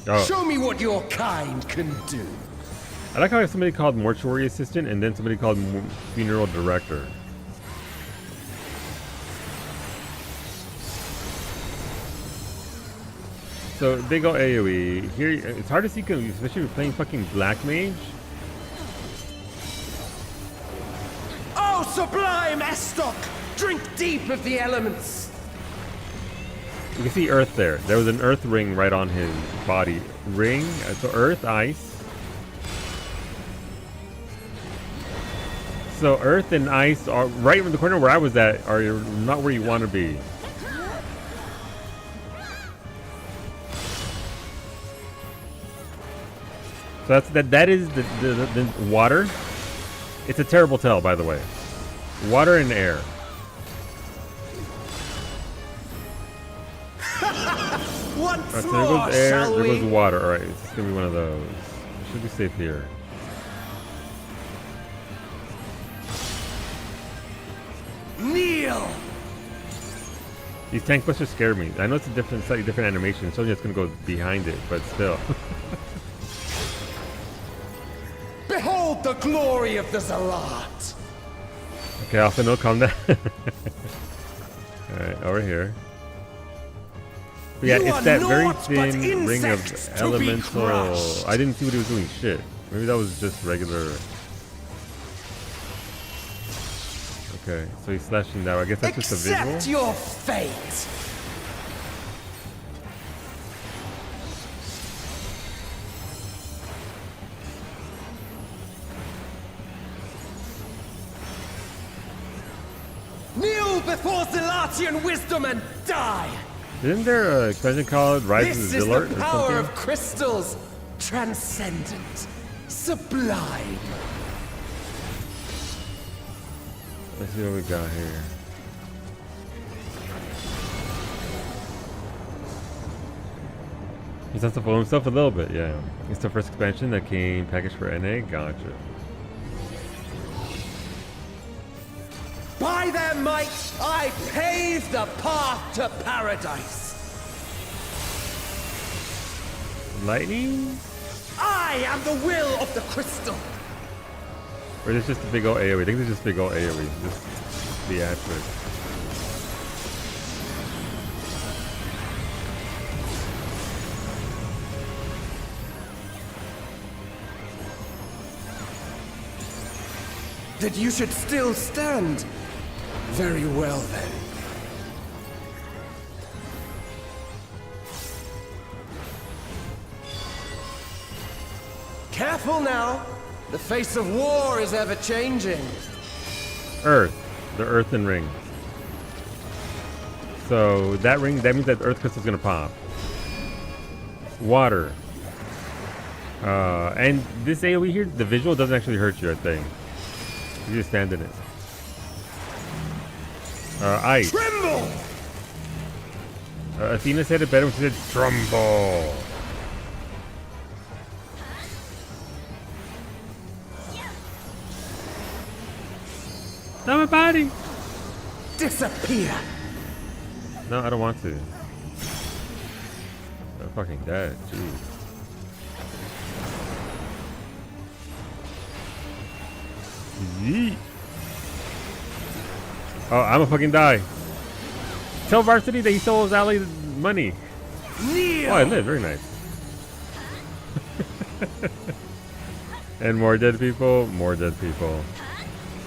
Oh. Show me what your kind can do. I like how somebody called mortuary assistant and then somebody called funeral director. So big ol' AoE here. It's hard to see, especially if you're playing fucking Black Mage. Oh, sublime Estok! Drink deep of the elements. You can see Earth there. There was an Earth ring right on his body. Ring. So Earth, Ice. So Earth and Ice are right in the corner where I was at. Are not where you want to be. So that is the water. It's a terrible tell, by the way. Water and air. Once Alright, so more, there goes air, shall there we? goes water. Alright, it's gonna be one of those. Should be safe here. Kneel! These tank busters scare me. I know it's a slightly different animation. It's only that's gonna go behind it, but still. Behold the glory of the Zalat! Okay, Alpha, no, calm down. Alright, over here. But yeah, You it's are that very naught but thin ring of insects to be elemental. crushed. I didn't see what he was doing. Shit. Maybe that was just regular. Okay, so he's slashing that. I guess that's just a visual. Accept your fate! Kneel before Zalatian wisdom and die! Isn't there an expansion called Rise of This the is Zillart the or power something? of crystals, transcendent, sublime. Let's see what we got here. He's has to follow himself a little bit, yeah. It's the first expansion that came packaged for NA. Gotcha. By their might, I pave the path to paradise. Lightning? I am the will of the crystal. Or is it just a big old AoE? I think it's just big old AoE. Just theatric. That you should still stand. Very well then. Careful now. The face of war is ever changing. Earth. The earthen ring. So that ring, that means that the earth crystal is going to pop. Water. And this AoE here, the visual doesn't actually hurt you, I think. You just stand in it. Ice. Tremble! Athena said it better when she said trumble. Not my body. Disappear. No, I don't want to. I'm fucking dead. Jeez. Yeet. Oh, I'm a fucking die. Tell Varsity that he stole his ally money. Oh, I lived. Very nice. And more dead people. More dead people.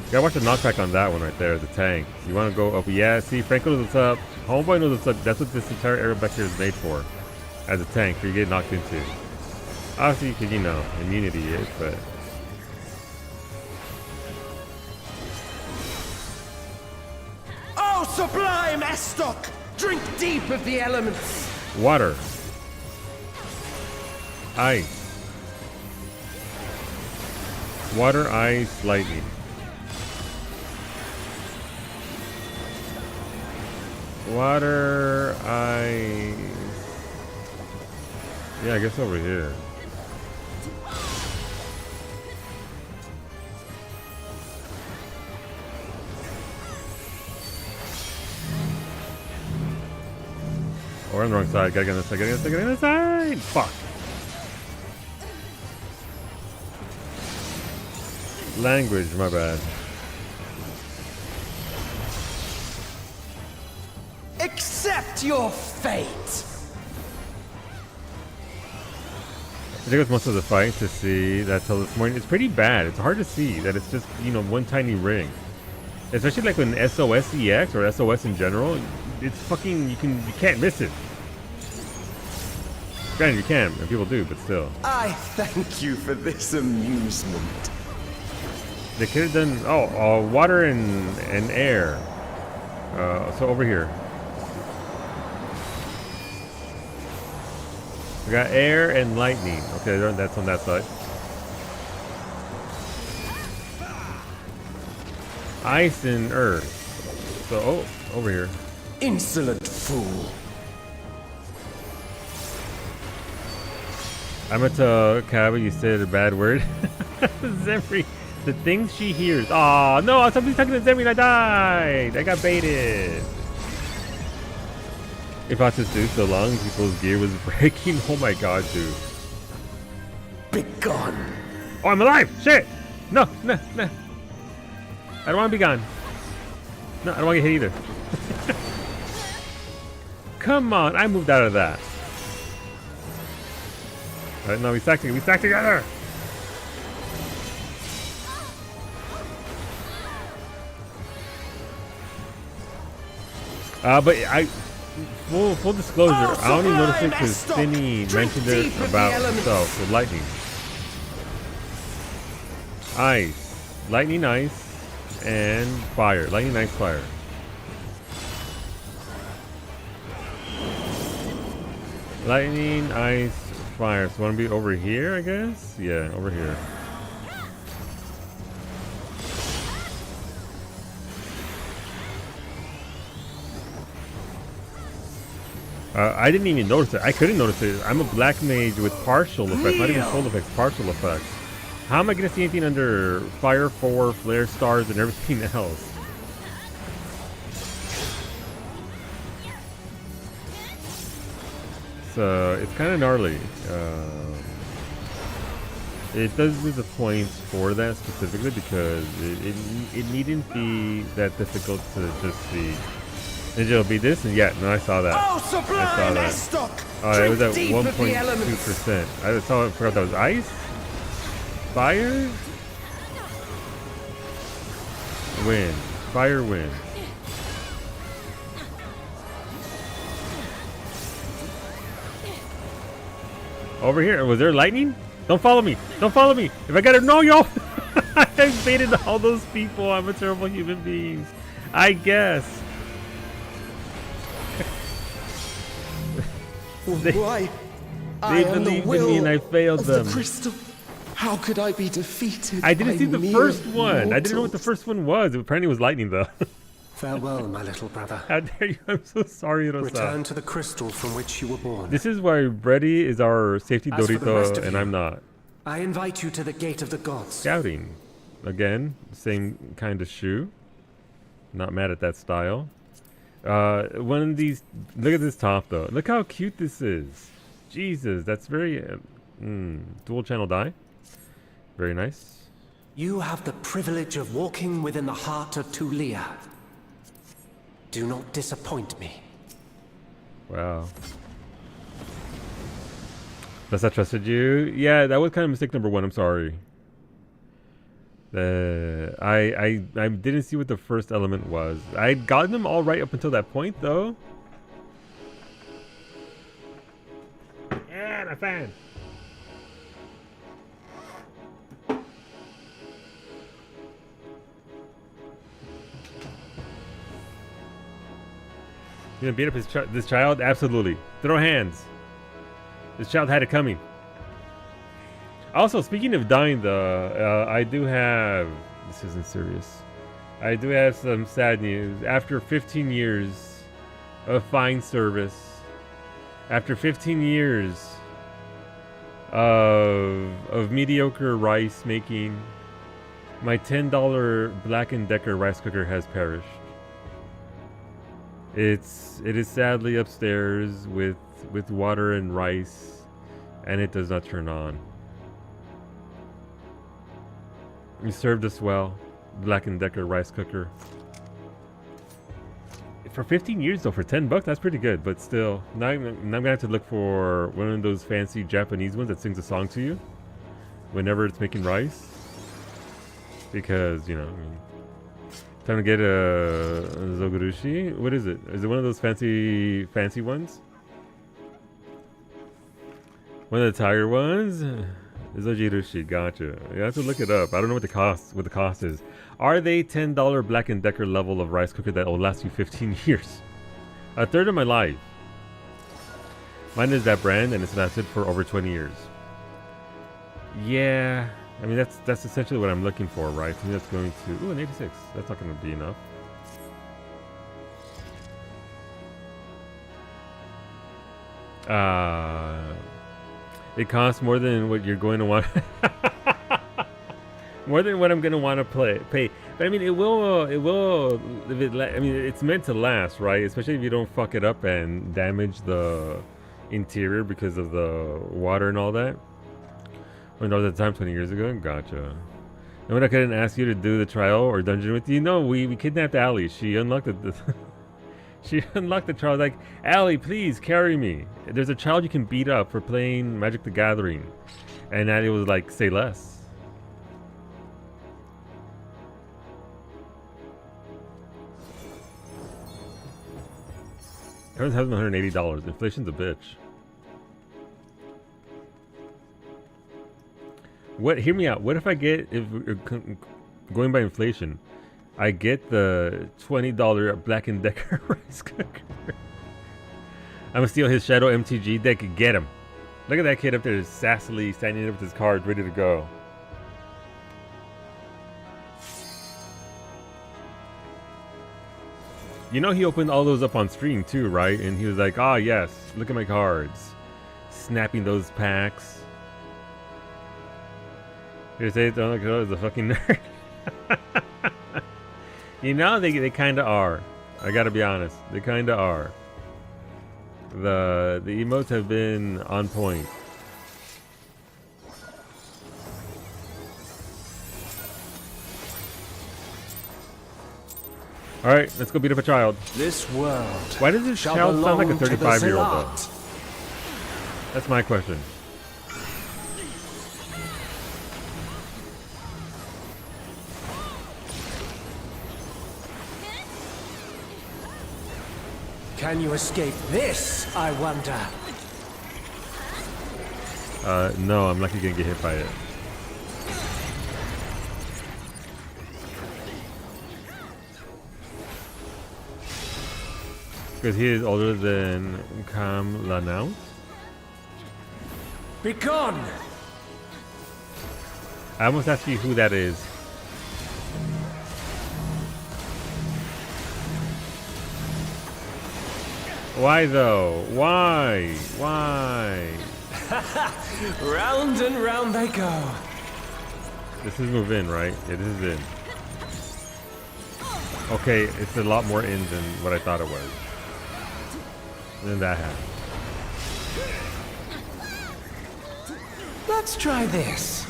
You gotta watch the knockback on that one right there, the tank. You wanna go up? Yeah, see, Franco knows what's up. Homeboy knows what's up. That's what this entire area back here is made for. As a tank, for you get knocked into. Obviously, because, you know, immunity is, but... Oh, sublime Estoc! Drink deep of the elements! Water. Ice. Water, ice, lightning. Water, ice. Yeah, I guess over here. Oh, we're on the wrong side. Gotta get on this side. Gotta get on this side. Gotta get on this side. Fuck. Language, my bad. Accept your fate! I think it was most of the fight to see that till this morning. It's pretty bad. It's hard to see that it's just, you know, one tiny ring. Especially like when SOS EX or SOS in general, it's fucking, you can't miss it. Granted, you can, and people do, but still. I thank you for this amusement. They could have done, water and air. So over here. We got air and lightning. Okay, that's on that side. Ice and earth. So, oh, over here. Insolent fool. I'm gonna tell Cabba you said a bad word. Zephyr, the things she hears. Oh no, somebody's talking to Zephyr and I died. I got baited. If I just do so long, people's gear was breaking. Oh my god, dude. Be gone. Oh, I'm alive! Shit! No, no, no. I don't want to be gone. No, I don't want to get hit either. Come on, I moved out of that. Alright, no, we stack together. We stack together! But full disclosure, I only noticed it because Cindy mentioned it about himself with lightning. Ice. Lightning, ice, and fire. Lightning, ice, fire. Lightning, ice, fire. So want to be over here, I guess? Yeah, over here. I didn't even notice it. I couldn't notice it. I'm a black mage with partial effects, not even full effects, partial effects. How am I going to see anything under Fire 4, Flare Stars, and everything else? So, it's kind of gnarly. It does disappoint for that specifically because it needn't be that difficult to just see. Ninja will be this, and yeah, no, I saw that. Oh, sublime I saw that. Estoc! Oh, it was at Drink deep of the 1.2%. I saw it, forgot that was ice? Fire? Wind. Fire, wind. Over here. Was there lightning? Don't follow me. Don't follow me. If I gotta know y'all. I baited all those people. I'm a terrible human being. I guess. Why? They believed in me and I failed them. The crystal. How could I be defeated? I didn't see the first one. I didn't know what the first one was. Apparently it was lightning though. Farewell, my little brother. How dare you? I'm so sorry, Rosa. Return to the crystal from which you were born. This is why Brady is our safety As for the rest Dorito of and you, I'm not. I invite you to the gate of the gods. Scouting. Again, same kind of shoe. Not mad at that style. One of these. Look at this top though. Look how cute this is. Jesus, that's very dual channel die. Very nice. You have the privilege of walking within the heart of Tulia. Do not disappoint me. Wow. Plus I trusted you. Yeah, that was kind of mistake number one. I'm sorry. I didn't see what the first element was. I'd gotten them all right up until that point, though. Yeah, my fan. You gonna beat up this child? Absolutely. Throw hands. This child had it coming. Also, speaking of dying, though, I do have... This isn't serious. I do have some sad news. After 15 years of fine service, after 15 years of mediocre rice making, my $10 Black & Decker rice cooker has perished. It is sadly upstairs with water and rice, and it does not turn on. You served us well, Black & Decker rice cooker. For 15 years though, for 10 bucks, that's pretty good, but still. Now I'm gonna have to look for one of those fancy Japanese ones that sings a song to you whenever it's making rice. Because, you know, I mean, time to get a Zogurushi. What is it? Is it one of those fancy ones? One of the tiger ones? Zojirushi, gotcha. You have to look it up. I don't know what the cost is. Are they $10 Black & Decker level of rice cooker that will last you 15 years? A third of my life. Mine is that brand and it's lasted for over 20 years. Yeah, I mean that's essentially what I'm looking for, right? To me that's going to... Ooh, an 86. That's not going to be enough. It costs more than what you're going to want. More than what I'm going to want to pay. But I mean, it will. If it, I mean, it's meant to last, right? Especially if you don't fuck it up and damage the interior because of the water and all that. When all the time 20 years ago, gotcha. And when I couldn't ask you to do the trial or dungeon with you, no, we kidnapped Allie. She unlocked the she unlocked the trial. Like, Allie, please carry me. There's a child you can beat up for playing Magic the Gathering, and Allie was like, say less. Everyone's having $180. Inflation's a bitch. What? Hear me out. What if I get, if going by inflation, I get the $20 Black & Decker rice cooker? I'm gonna steal his Shadow MTG deck and get him. Look at that kid up there, sassily standing there with his cards ready to go. You know he opened all those up on stream too, right? And he was like, "Ah, yes, look at my cards." Snapping those packs. You say don't look at the fucking nerd. You know they kind of are. I gotta be honest, they kind of are. The emotes have been on point. All right, let's go beat up a child. This world. Why does this child sound like a 35-year-old though? That's my question. Can you escape this, I wonder? No, I'm lucky gonna get hit by it. Because he is older than Cam Lanaut. Be gone! I almost asked you who that is. Why though? Why? Why? Round and round they go. This is move in, right? Yeah, this is in. Okay, it's a lot more in than what I thought it was. And then that happened. Let's try this.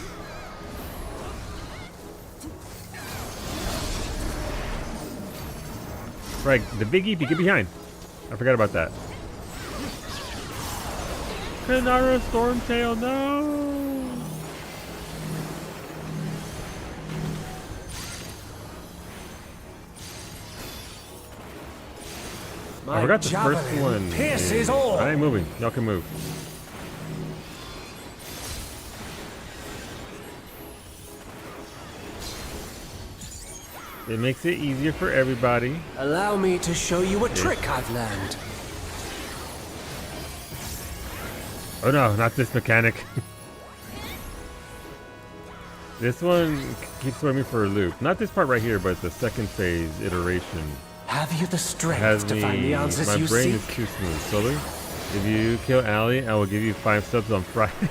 Right, the Big EP, get behind. I forgot about that. Kanara Stormtail, no! I forgot the first one. Pierces all. I ain't moving. Y'all can move. It makes it easier for everybody. Allow me to show you a trick I've learned. Oh no, not this mechanic. This one keeps throwing me for a loop. Not this part right here, but the second phase iteration. Have you the strength Has to me, find the answers my you brain seek? is too smooth. Sully, if you kill Allie, I will give you 5 subs on Friday.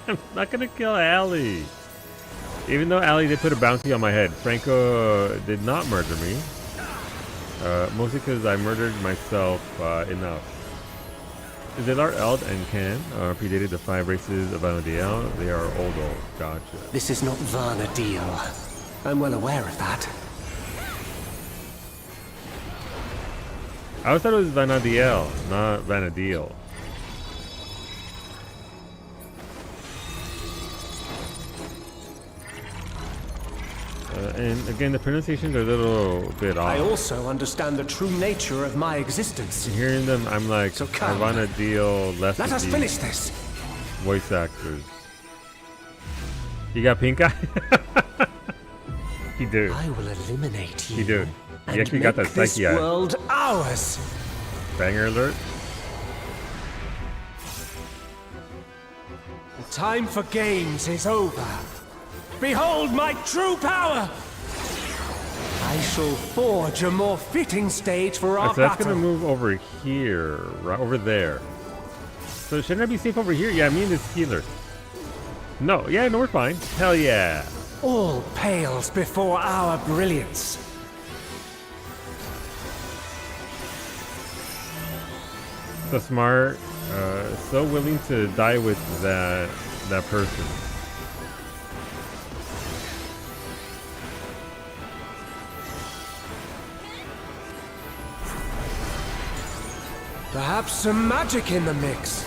I'm not gonna kill Allie. Even though Allie did put a bounty on my head, Franco did not murder me. Mostly because I murdered myself enough. The Art Eld and Can predated the 5 races of Vanadiel. They are old. Gotcha. This is not Vanadiel. I'm well aware of that. I always thought it was Vanadiel, not Vanadiel. And again, the pronunciations are a little bit off. I also understand the true nature of my existence. Hearing them, I'm like, So I come. want to deal less Let with us these finish this. voice actors. You got pink eye? He do. I will eliminate you. He do. He and actually got make that this psyche eye. world ours. Banger alert. The time for games is over. Behold my true power! I shall forge a more fitting stage for our So that's battle. gonna move over here, right over there. So shouldn't I be safe over here? Yeah, me and this healer. No, yeah, no, we're fine. Hell yeah. All pales before our brilliance. So smart, so willing to die with that person. Perhaps some magic in the mix.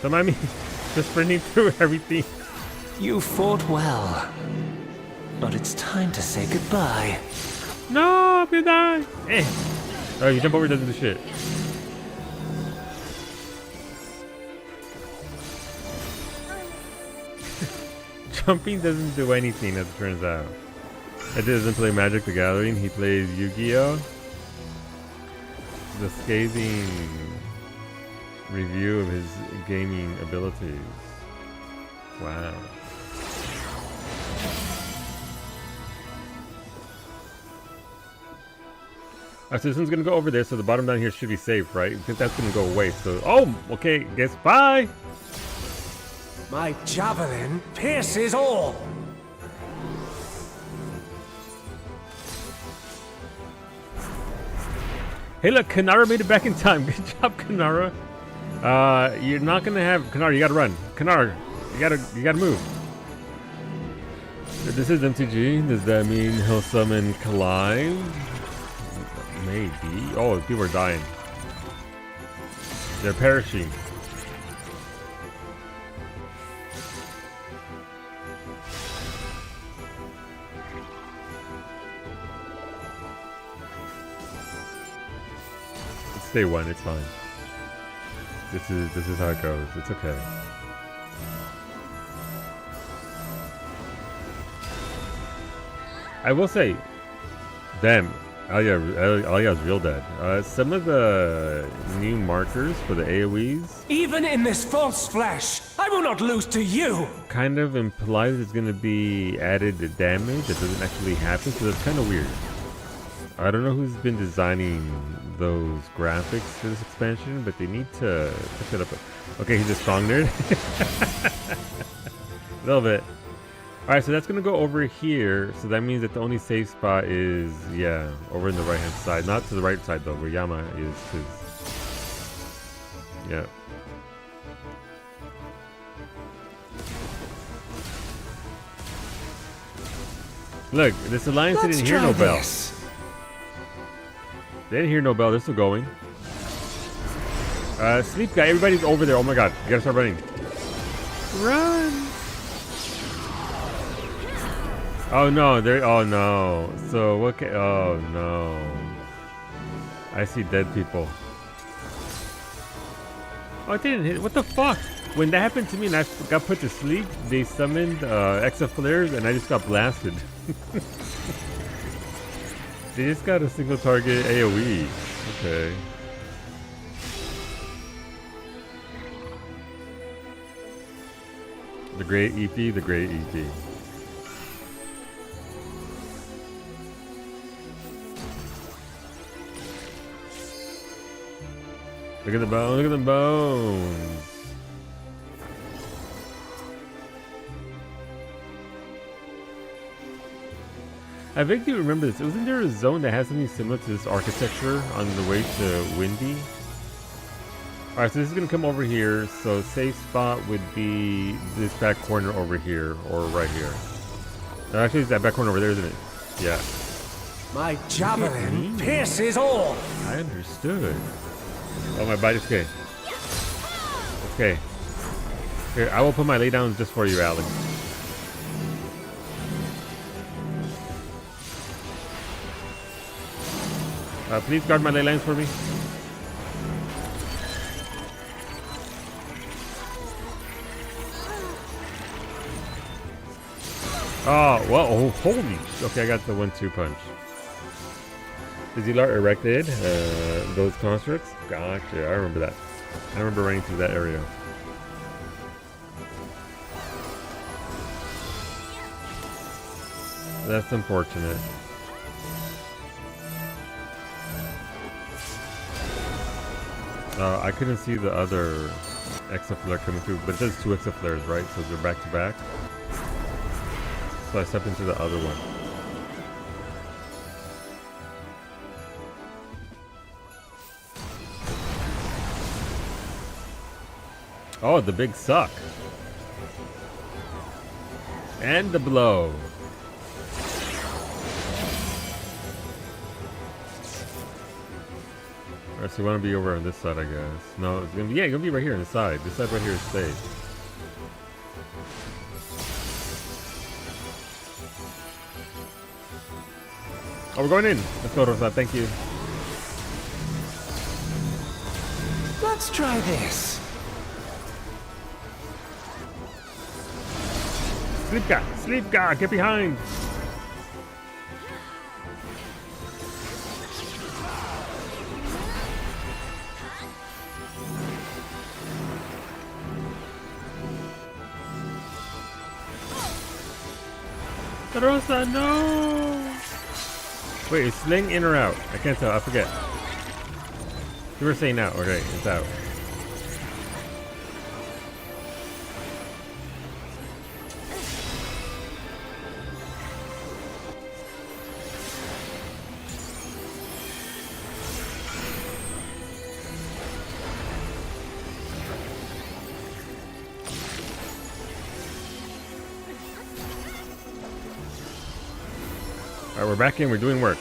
Don't mind me just sprinting through everything. You fought well. But it's time to say goodbye. No, I'm gonna die. Eh. Oh, you jump over, doesn't do shit. Jumping doesn't do anything, as it turns out. Ed doesn't play Magic the Gathering, he plays Yu-Gi-Oh! The scathing review of his gaming abilities. Wow. Alright, so this one's gonna go over there, so the bottom down here should be safe, right? Because that's gonna go away, so... Oh! Okay, guess bye! My javelin pierces all. Hey look, Kanara made it back in time. Good job, Kanara. You're not gonna have... Kanara, you gotta run. Kanara, you gotta move. This is MTG. Does that mean he'll summon Clive? Maybe. Oh, people are dying. They're perishing. It's day one, it's fine. This is how it goes. It's okay. I will say, damn, Alia's real dead. Some of the new markers for the AoEs Even in this false flesh, I will not lose to you. kind of implies it's going to be added damage that doesn't actually happen, so that's kind of weird. I don't know who's been designing those graphics for this expansion, but they need to push it up. Okay, he's a strong nerd. A little bit. Alright, so that's going to go over here. So that means that the only safe spot is, yeah, over in the right-hand side. Not to the right side, though, where Yama is. Yeah. Look, this alliance didn't hear no bell. They didn't hear no bell. They're still going. Sleep guy. Everybody's over there. Oh my god. You gotta start running. Run. Oh no. Oh no. So what? Oh no. I see dead people. Oh, it didn't hit. What the fuck? When that happened to me and I got put to sleep, they summoned Exa flares and I just got blasted. They just got a single target AoE. Okay. The great EP, the great EP. Look at the bone, look at the bones. I vaguely remember this. Wasn't there a zone that has something similar to this architecture on the way to Windy? Alright, so this is going to come over here. So safe spot would be this back corner over here, or right here. No, actually, it's that back corner over there, isn't it? Yeah. My javelin pierces all. I understood. Oh, my body's okay. Okay. Here, I will put my laydowns just for you, Alex. Please guard my ley lines for me. Oh, well, oh, holy. Okay, I got the 1-2 punch. Zilar erected those constructs. Gotcha, I remember that. I remember running through that area. That's unfortunate. I couldn't see the other Exa flare coming through, but it says 2 Exa flares, right? So they're back to back. So I stepped into the other one. Oh, the big suck. And the blow. Alright, so we want to be over on this side, I guess. No, it's gonna be, yeah, it's gonna be right here on the side. This side right here is safe. Oh, we're going in. Let's go, Rosa. Thank you. Let's try this. Sleep guy, get behind. Rosa, no! Wait, is Sling in or out? I can't tell, I forget. You were saying out, okay, it's out. Alright, we're back in, we're doing work.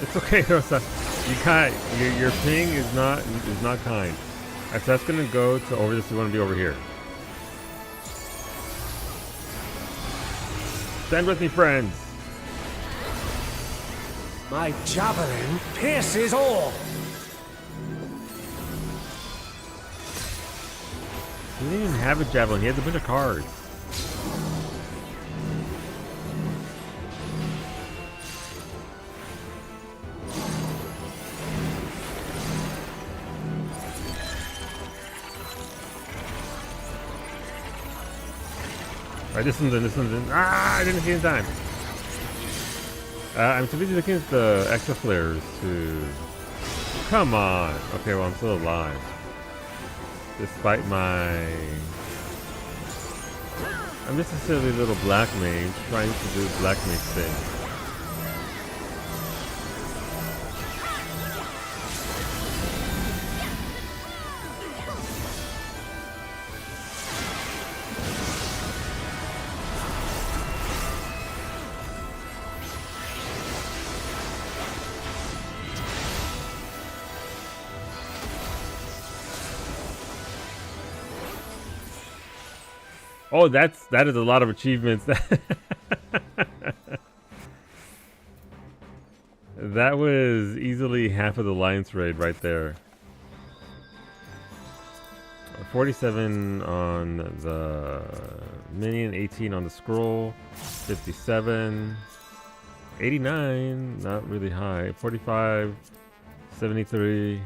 It's okay, Rosa. You can't, your ping is not kind. Alright, so that's gonna go to over this, we wanna be over here. Stand with me, friends. My javelin pierces all. He didn't even have a javelin, he had a bunch of cards. Alright, Alright, this one's in. Ah, I didn't see in time. I'm too busy looking at the extra flares to... Come on! Okay, well, I'm still alive. Despite my... I'm just a silly little black mage trying to do black mage thing. Oh, that is a lot of achievements. That was easily half of the Alliance raid right there. 47 on the minion, 18 on the scroll, 57, 89, not really high, 45, 73,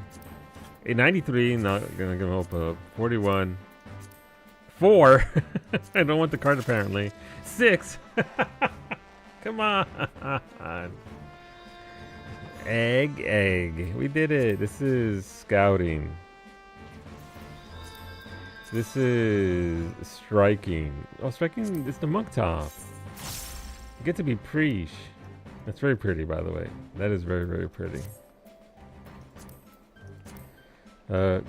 93, not gonna give hope up, 41. 4. I don't want the card apparently. 6. Come on. Egg. We did it. This is scouting. This is striking. Oh, striking is the monk top. You get to be preach. That's very pretty, by the way. That is very, very pretty.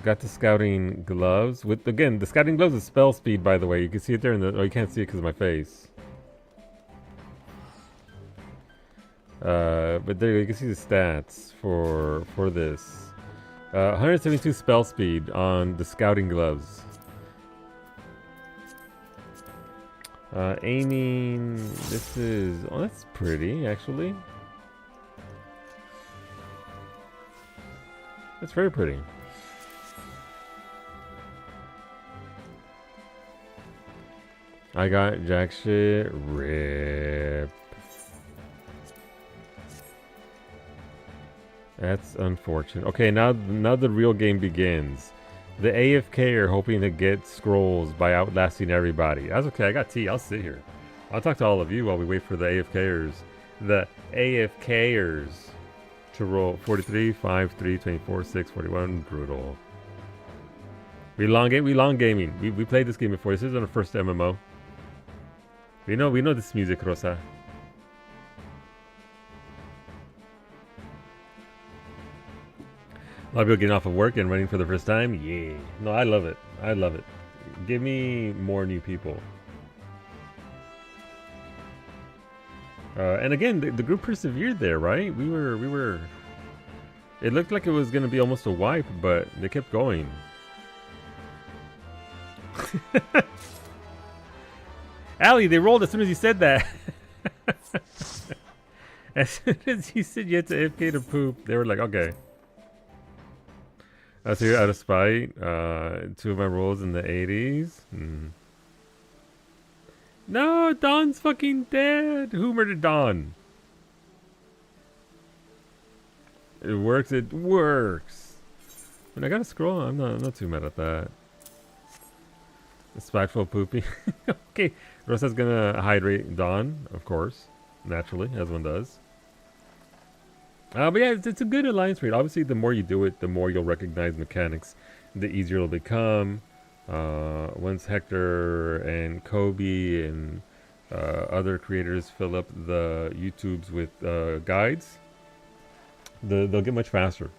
Got the scouting gloves with, again, the scouting gloves is spell speed, by the way. You can see it there in the, oh, you can't see it because of my face. But there you can see the stats for this. 172 spell speed on the scouting gloves. Aiming, this is, oh, that's pretty, actually. That's very pretty. I got jack shit. Rip. That's unfortunate. Okay, now the real game begins. The AFK are hoping to get scrolls by outlasting everybody. That's okay. I got tea. I'll sit here. I'll talk to all of you while we wait for the AFKers. The AFKers to roll 43, 5, 3, 24, 6, 41. Brutal. We long gaming. We played this game before. This isn't our first MMO. We know this music, Rosa. A lot of people getting off of work and running for the first time. Yeah. No, I love it. I love it. Give me more new people. And again, the group persevered there, right? We were. It looked like it was going to be almost a wipe, but they kept going. Allie, they rolled as soon as you said that. As soon as you said you had to AFK to poop, they were like, okay. So you're out of spite. 2 of my rolls in the 80s. No, Don's fucking dead. Who murdered Don? It works. It works. When I got a scroll, I'm not too mad at that. Spiteful poopy. Okay, Rosa's gonna hydrate Dawn, of course, naturally, as one does. But yeah, it's a good alliance raid. Obviously, the more you do it, the more you'll recognize mechanics, the easier it'll become. Once Hector and Kobe and other creators fill up the YouTubes with guides, they'll get much faster.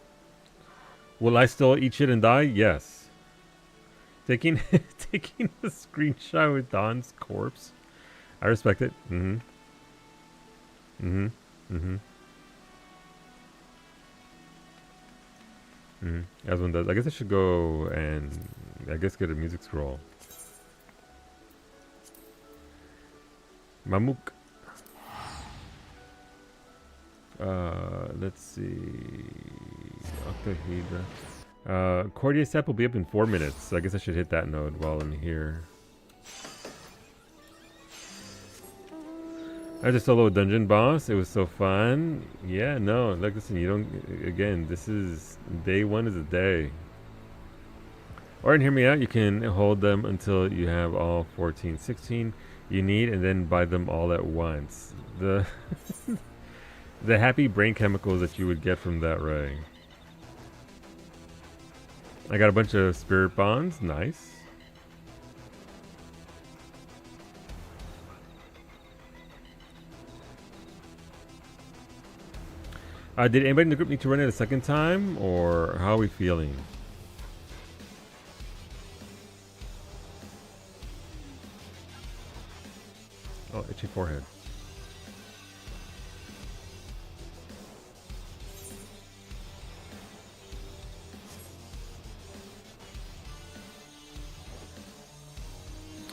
Will I still eat shit and die? Yes. Taking a screenshot with Don's corpse. I respect it. As one does. I guess I should go and get a music scroll. Mamuk. Let's see. Octahedra. Cordyceps will be up in 4 minutes. So I guess I should hit that node while I'm here. I just solo a dungeon boss. It was so fun. Yeah, no, like, listen, you don't, again, this is, day 1 is a day. Or, and hear me out, you can hold them until you have all 14, 16. you need, and then buy them all at once. The the happy brain chemicals that you would get from that ray. I got a bunch of spirit bonds. Nice. Did anybody in the group need to run it a second time, or how are we feeling? Oh, itchy forehead.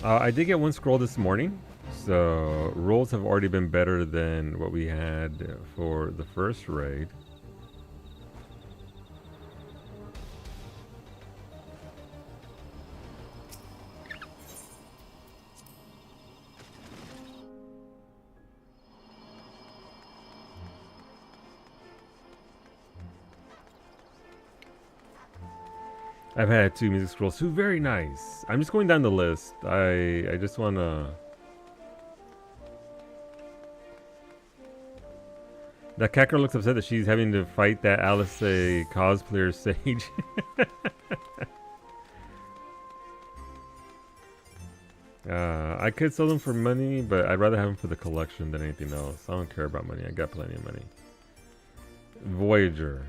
I did get one scroll this morning, so rolls have already been better than what we had for the first raid. I've had 2 music scrolls too. Very nice. I'm just going down the list. I just want to... That cat girl looks upset that she's having to fight that Alice cosplayer Sage. I could sell them for money, but I'd rather have them for the collection than anything else. I don't care about money. I got plenty of money. Voyager.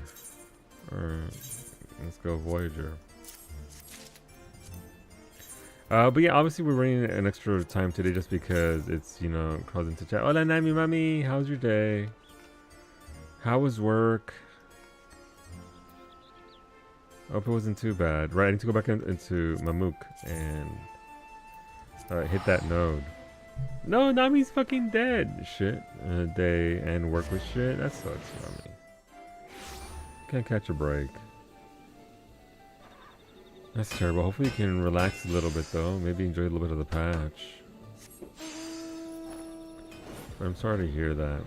Let's go Voyager. But yeah, obviously we're running an extra time today just because it's, you know, calls into chat. Hola, Nami Mami. How's your day? How was work? Hope it wasn't too bad. Right, I need to go back into Mamook and hit that node. No, Nami's fucking dead. Shit. Day and work with shit. That sucks, Nami. Can't catch a break. That's terrible. Hopefully you can relax a little bit though. Maybe enjoy a little bit of the patch. I'm sorry to hear that.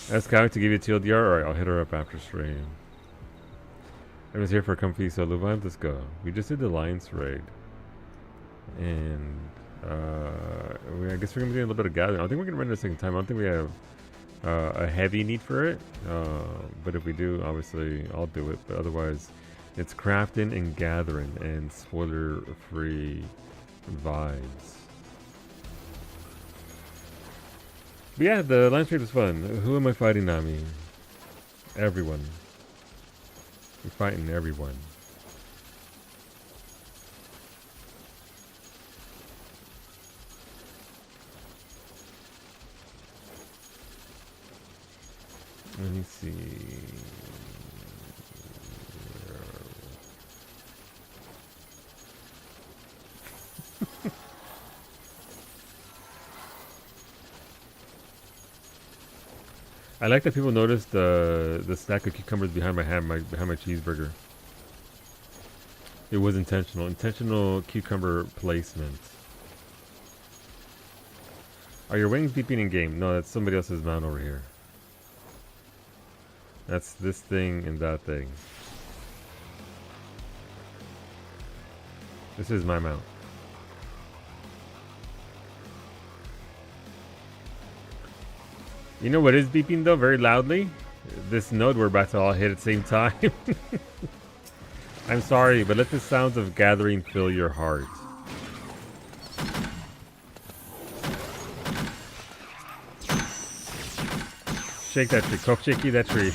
Ask Sky to give you a TLDR. Alright, I'll hit her up after stream. I was here for a comfy solo vibe. Let's go. We just did the Alliance raid. And I guess we're going to be doing a little bit of gathering. I think we're going to run it a second time. I don't think we have a heavy need for it, but if we do, obviously I'll do it. But otherwise it's crafting and gathering and spoiler free vibes. But yeah, the Alliance raid was fun. Who am I fighting, Nami? Everyone. We're fighting everyone. Let me see. I like that people noticed the stack of cucumbers behind my ham, behind my cheeseburger. It was intentional. Intentional cucumber placement. Are your wings beeping in game? No, that's somebody else's mount over here. That's this thing and that thing. This is my mount. You know what is beeping though, very loudly? This node we're about to all hit at the same time. I'm sorry, but let the sounds of gathering fill your heart. Shake that tree. Coke shaky that tree.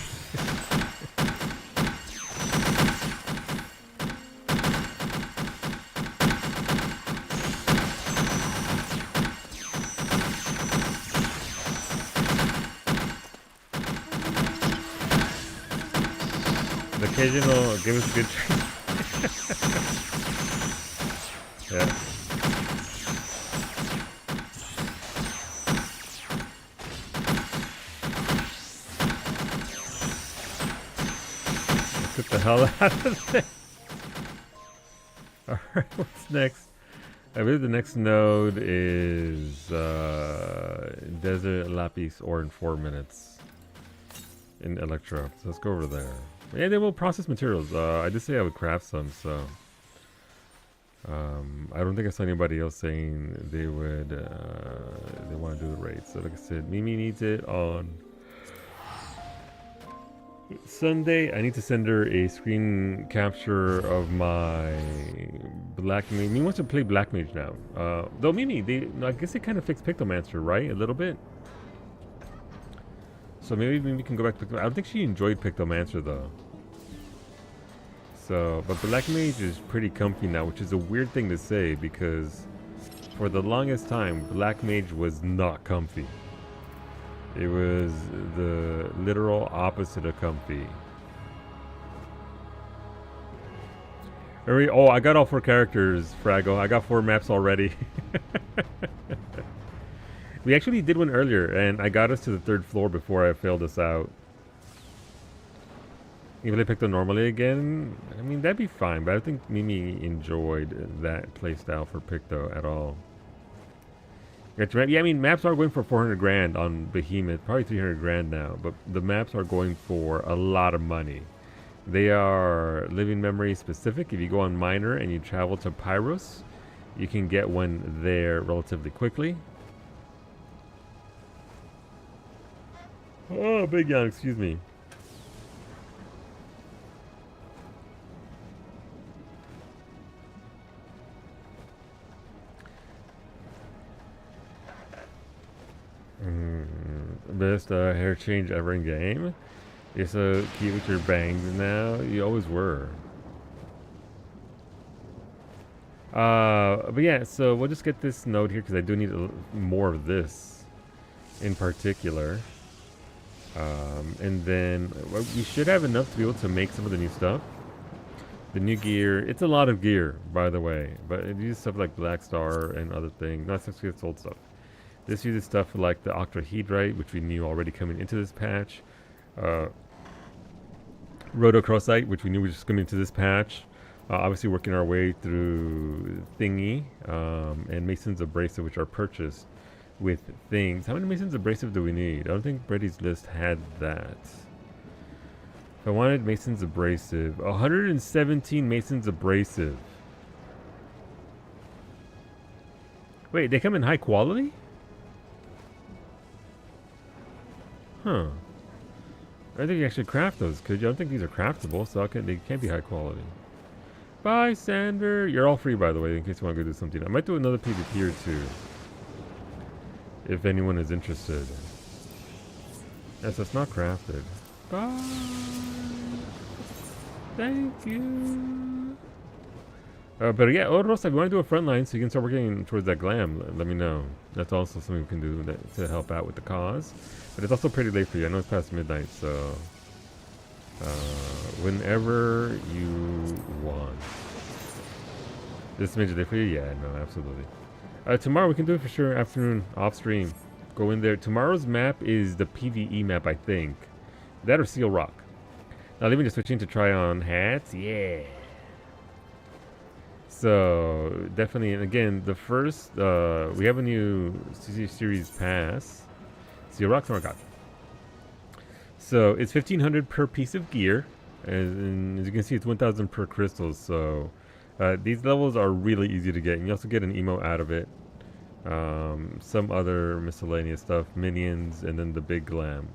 The occasional give us a good tree. Yeah. Get the hell out of there. Alright, what's next? I believe the next node is Desert Lapis ore in 4 minutes in Electro. So let's go over there. And then we'll process materials. I did say I would craft some, so I don't think I saw anybody else saying they would they want to do the raid. So like I said, Mimi needs it on Sunday. I need to send her a screen capture of my Black Mage. Mimi wants to play Black Mage now. Though Mimi, I guess they kind of fixed Pictomancer, right? A little bit. So maybe Mimi can go back to Pictomancer. I don't think she enjoyed Pictomancer though. So, but Black Mage is pretty comfy now, which is a weird thing to say because for the longest time, Black Mage was not comfy. It was the literal opposite of comfy. Oh, I got all 4 characters, Fraggle. I got 4 maps already. We actually did one earlier, and I got us to the 3rd floor before I failed us out. Even if I picked it normally again, I mean, that'd be fine, but I don't think Mimi enjoyed that playstyle for Picto at all. Yeah, I mean, maps are going for 400 grand on Behemoth, probably 300 grand now, but the maps are going for a lot of money. They are living memory specific. If you go on Minor and you travel to Pyros, you can get one there relatively quickly. Oh, big yawn, excuse me. Best hair change ever in game. You're so cute with your bangs now. You always were. But yeah, so we'll just get this node here because I do need more of this in particular. And then we should have enough to be able to make some of the new stuff. The new gear, it's a lot of gear, by the way, but it uses stuff like Black Star and other things. Not just it's old stuff. This uses stuff like the Octahedrite, which we knew already coming into this patch. Rhodochrosite, which we knew was just coming into this patch. Obviously working our way through Thingy, and Mason's Abrasive, which are purchased with things. How many Mason's Abrasive do we need? I don't think Brady's list had that. If I wanted Mason's Abrasive, 117 Mason's Abrasive. Wait, they come in high quality? Huh. I think you actually craft those, because I don't think these are craftable, so they can't be high quality. Bye, Sander. You're all free, by the way, in case you want to go do something. I might do another PvP or two, if anyone is interested. Yes, it's not crafted. Bye. Thank you. But yeah, Rosa, if you want to do a front line so you can start working towards that glam, let me know. That's also something we can do to help out with the cause. But it's also pretty late for you. I know it's past midnight, so whenever you want. This made a day for you? Yeah, no, absolutely. Tomorrow we can do it for sure. Afternoon, off stream. Go in there. Tomorrow's map is the PvE map, I think. That or Seal Rock. Now, let me just switching to try on hats. Yeah. So definitely, and again, the first we have a new CC series pass. Seal Rock, no, God. So it's 1,500 per piece of gear, and as you can see, it's 1,000 per crystals. So these levels are really easy to get, and you also get an emo out of it. Some other miscellaneous stuff, minions, and then the big glam.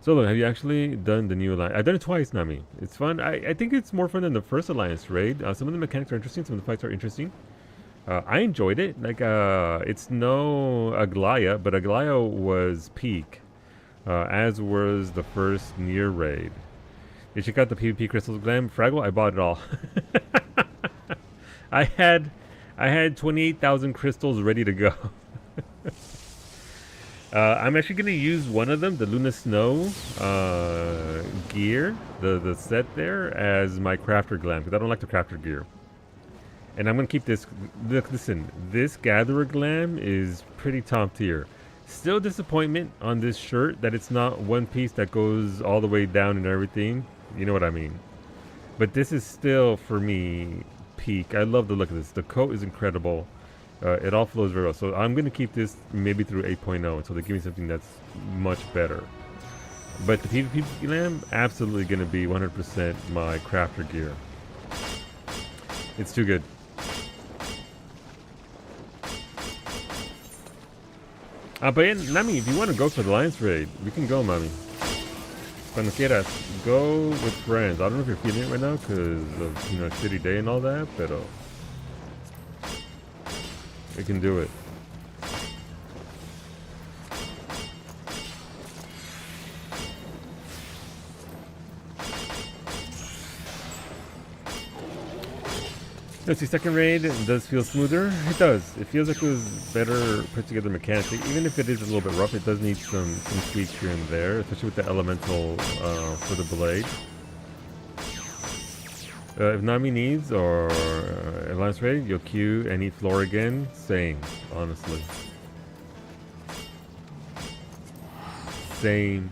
So look, have you actually done the new alliance? I've done it twice, Nami. It's fun. I think it's more fun than the first alliance raid. Some of the mechanics are interesting. Some of the fights are interesting. I enjoyed it. Like, it's no Aglaya, but Aglaya was peak, as was the first near raid. You check out the PvP crystals glam. Fraggle, I bought it all. I had 28,000 crystals ready to go. I'm actually going to use one of them, the Luna Snow gear, the set there, as my crafter glam, because I don't like the crafter gear. And I'm going to keep this. Listen, this Gatherer glam is pretty top tier. Still disappointment on this shirt that it's not one piece that goes all the way down and everything. You know what I mean. But this is still, for me, peak. I love the look of this. The coat is incredible. It all flows very well. So I'm going to keep this maybe through 8.0 until they give me something that's much better. But the PvP glam, absolutely going to be 100% my crafter gear. It's too good. But yeah, Nami, if you want to go for the Alliance raid, we can go, Mami. Cuando quieras, go with friends. I don't know if you're feeling it right now because of, you know, shitty day and all that, pero we can do it. Let's see, second raid does feel smoother. It does. It feels like it was better put together mechanically. Even if it is a little bit rough, it does need some tweaks here and there, especially with the elemental for the blade. If Nami needs or Alliance raid, you'll queue and eat floor again. Same, honestly. Same.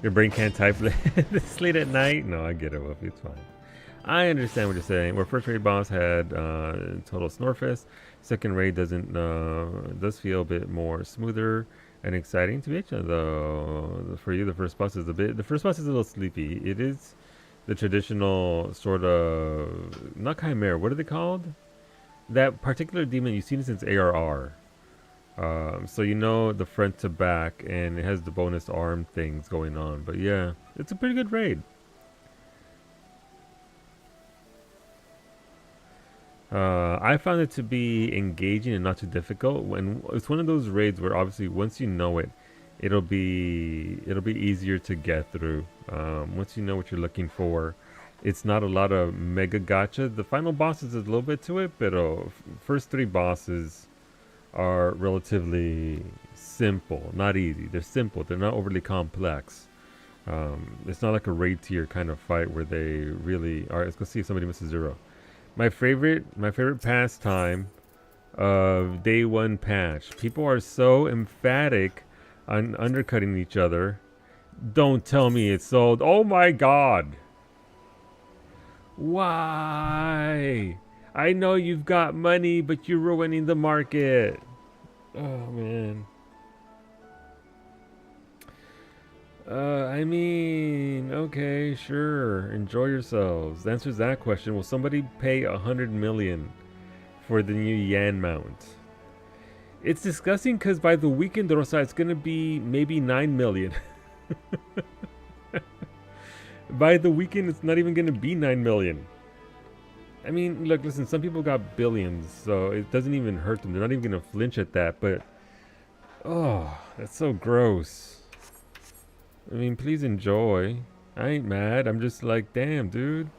Your brain can't type this late at night? No, I get it, Wolfie. It's fine. I understand what you're saying. Where first raid boss had total Snorfest, second raid does feel a bit more smoother and exciting. To be honest, though, for you the first boss is a little sleepy. It is the traditional sort of not chimera. What are they called? That particular demon you've seen it since ARR. So you know the front to back, and it has the bonus arm things going on. But yeah, it's a pretty good raid. I found it to be engaging and not too difficult. When it's one of those raids where obviously once you know it, it'll be easier to get through. Once you know what you're looking for, it's not a lot of mega gacha. The final boss is a little bit to it, but first three bosses are relatively simple, not easy. They're simple. They're not overly complex. It's not like a raid tier kind of fight where they really. All right, let's go see if somebody misses zero. My favorite pastime of day one patch. People are so emphatic on undercutting each other. Don't tell me it's sold. Oh my god. Why? I know you've got money, but you're ruining the market. Oh man. I mean, okay, sure. Enjoy yourselves. The answer to that question, will somebody pay 100 million for the new Yan mount? It's disgusting because by the weekend, Rosa, it's going to be maybe 9 million. By the weekend, it's not even going to be 9 million. I mean, look, listen, some people got billions, so it doesn't even hurt them. They're not even going to flinch at that, but oh, that's so gross. I mean, please enjoy. I ain't mad. I'm just like, damn, dude.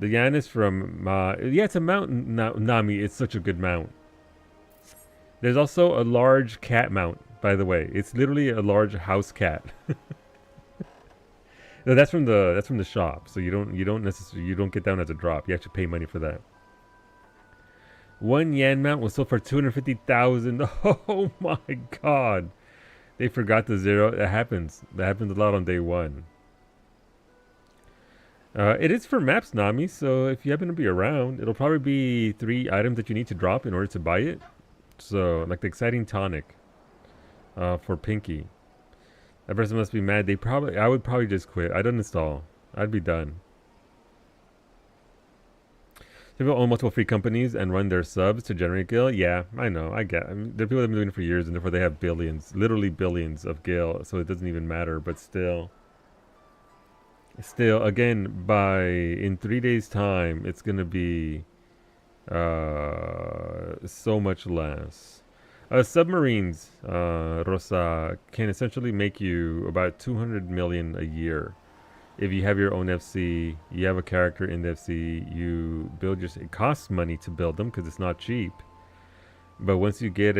The Yan is from, yeah, it's a mountain. Nami, it's such a good mount. There's also a large cat mount, by the way. It's literally a large house cat. No, that's from the shop. So you don't necessarily get down as a drop. You actually pay money for that. One Yan mount was sold for 250,000. Oh my god. They forgot the zero. That happens. That happens a lot on day one. It is for maps, Nami, so if you happen to be around, it'll probably be 3 items that you need to drop in order to buy it. So, like the exciting tonic for Pinky. That person must be mad. I would probably just quit. I'd uninstall. I'd be done. People own multiple free companies and run their subs to generate gil. Yeah, I know. I get. I mean, there are people that have been doing it for years, and therefore they have billions, literally billions of gil. So it doesn't even matter. But still, again, in 3 days' time, it's gonna be so much less. Submarines, Rosa, can essentially make you about 200 million a year. If you have your own FC, you have a character in the FC, you build your. It costs money to build them because it's not cheap. But once you get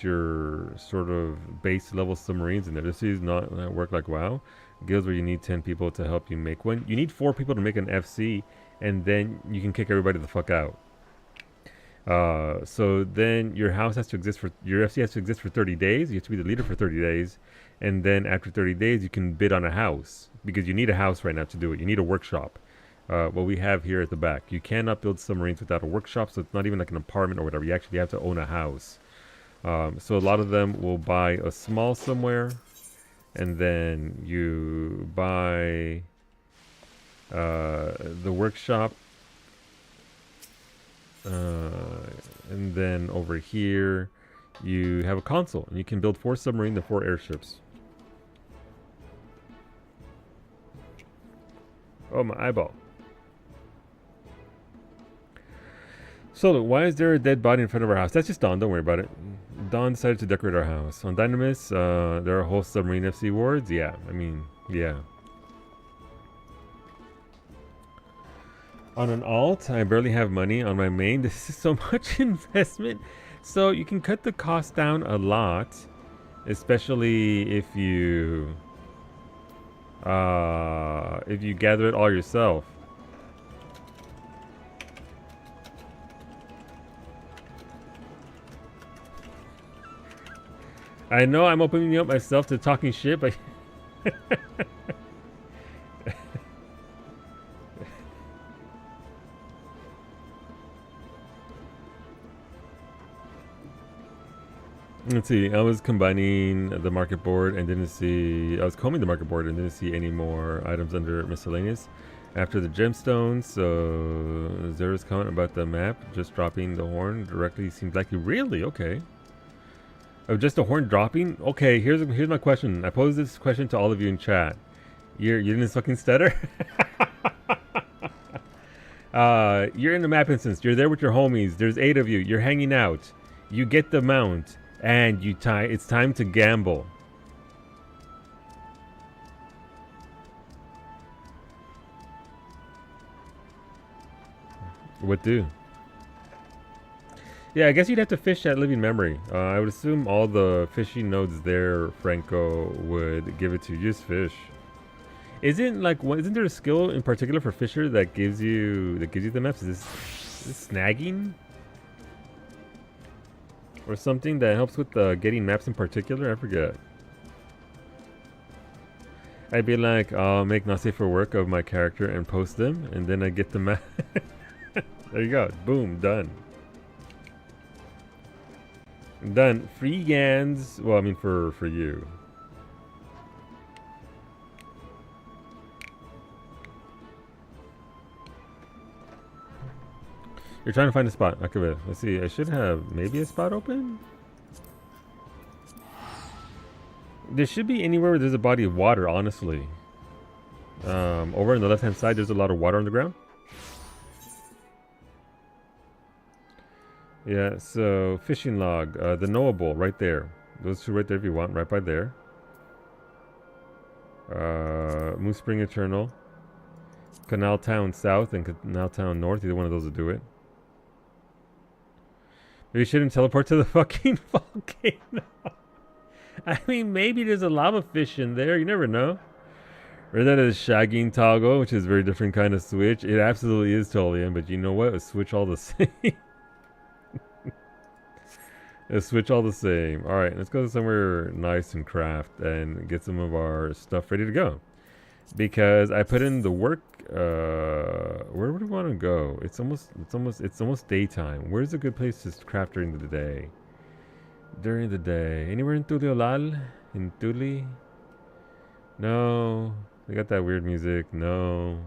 your sort of base level submarines in there, this is not work like WoW. Guilds where you need 10 people to help you make one. You need 4 people to make an FC, and then you can kick everybody the fuck out. So then your FC has to exist for 30 days. You have to be the leader for 30 days. And then after 30 days, you can bid on a house. Because you need a house right now to do it. You need a workshop. What we have here at the back. You cannot build submarines without a workshop. So it's not even like an apartment or whatever. You actually have to own a house. So a lot of them will buy a small somewhere. And then you buy the workshop, and then over here you have a console, and you can build 4 submarines and 4 airships. Oh, my eyeball. So, look, why is there a dead body in front of our house? That's just Dawn, don't worry about it. Dawn decided to decorate our house. On Dynamis, there are whole submarine FC wards. Yeah, I mean, yeah. On an alt, I barely have money. On my main, this is so much investment. So you can cut the cost down a lot, especially if you gather it all yourself. I know I'm opening up myself to talking shit, but let's see. I was combining the market board and didn't see. I was combing the market board and didn't see any more items under miscellaneous. After the gemstones, so Zera's comment about the map just dropping the horn directly seems likely. Really? Okay. Oh, just a horn dropping? Okay, here's my question. I posed this question to all of you in chat. You didn't fucking stutter? You're in the map instance. You're there with your homies. There's 8 of you. You're hanging out. You get the mount, and it's time to gamble. What do? Yeah, I guess you'd have to fish at living memory. I would assume all the fishing nodes there, Franco, would give it to you. Just fish. Isn't there a skill in particular for Fisher that gives you the maps? Is this snagging? Or something that helps with getting maps in particular? I forget. I'd be like, I'll make not safe for work of my character and post them, and then I get the map. There you go. Boom. Done. Done. Free Gans. Well, I mean for you. You're trying to find a spot. Okay, let's see. I should have maybe a spot open. There should be anywhere where there's a body of water, honestly. Over on the left-hand side, there's a lot of water on the ground. Yeah, so fishing log, the knowable right there. Those 2 right there if you want, right by there. Moose Spring Eternal. Canal Town South and Canal Town North, either one of those will do it. Maybe you shouldn't teleport to the fucking volcano. I mean, maybe there's a lava fish in there, you never know. Or that is shagging toggle, which is a very different kind of switch. It absolutely is totally in, but you know what? A switch all the same. Let's switch all the same. Alright, let's go somewhere nice and craft and get some of our stuff ready to go. Because I put in the work. Where would we want to go? It's almost daytime. Where's a good place to craft during the day? During the day. Anywhere in Tuliolal? In Tuli? No. They got that weird music. No.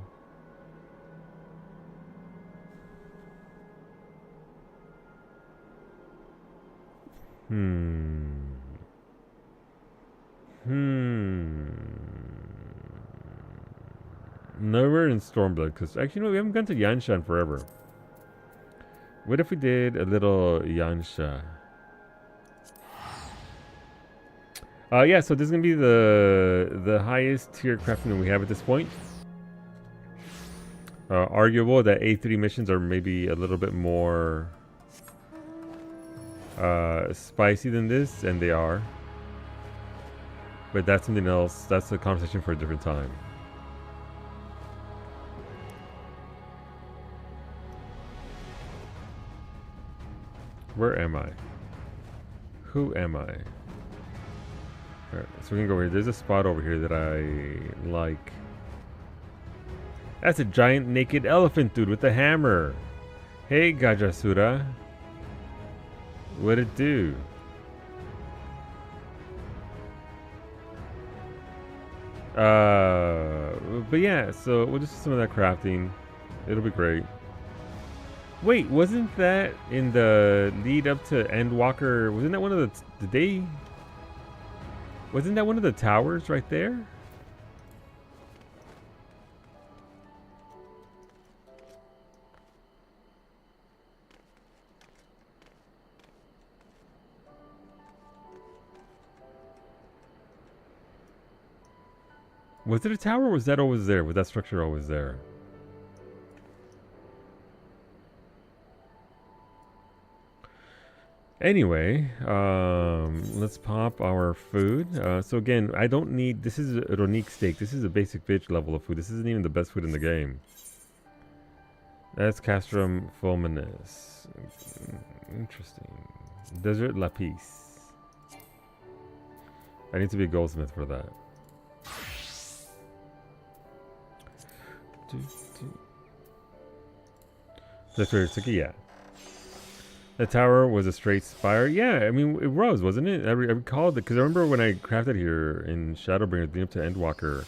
Nowhere in Stormblood, because actually, no, we haven't gone to Yansha in forever. What if we did a little Yansha? Yeah, so this is gonna be the highest tier crafting we have at this point. Arguable that A3 missions are maybe a little bit more spicy than this, and they are. But that's something else. That's a conversation for a different time. Where am I? Who am I? Alright, so we can go over here. There's a spot over here that I like. That's a giant naked elephant dude with a hammer. Hey, Gajasura. What'd it do? But yeah, so we'll just do some of that crafting. It'll be great. Wait, wasn't that in the lead up to Endwalker? Wasn't that one of the day? Wasn't that one of the towers right there? Was it a tower or was that always there? Was that structure always there? Anyway, let's pop our food. So again, I don't need, this is a Ronique steak. This is a basic bitch level of food. This isn't even the best food in the game. That's Castrum fulminus. Interesting. Desert lapis. I need to be a goldsmith for that. That's where it's like, yeah. The tower was a straight spire. Yeah, I mean, it was, wasn't it? I recalled it, because I remember when I crafted here in Shadowbringers, being up to Endwalker,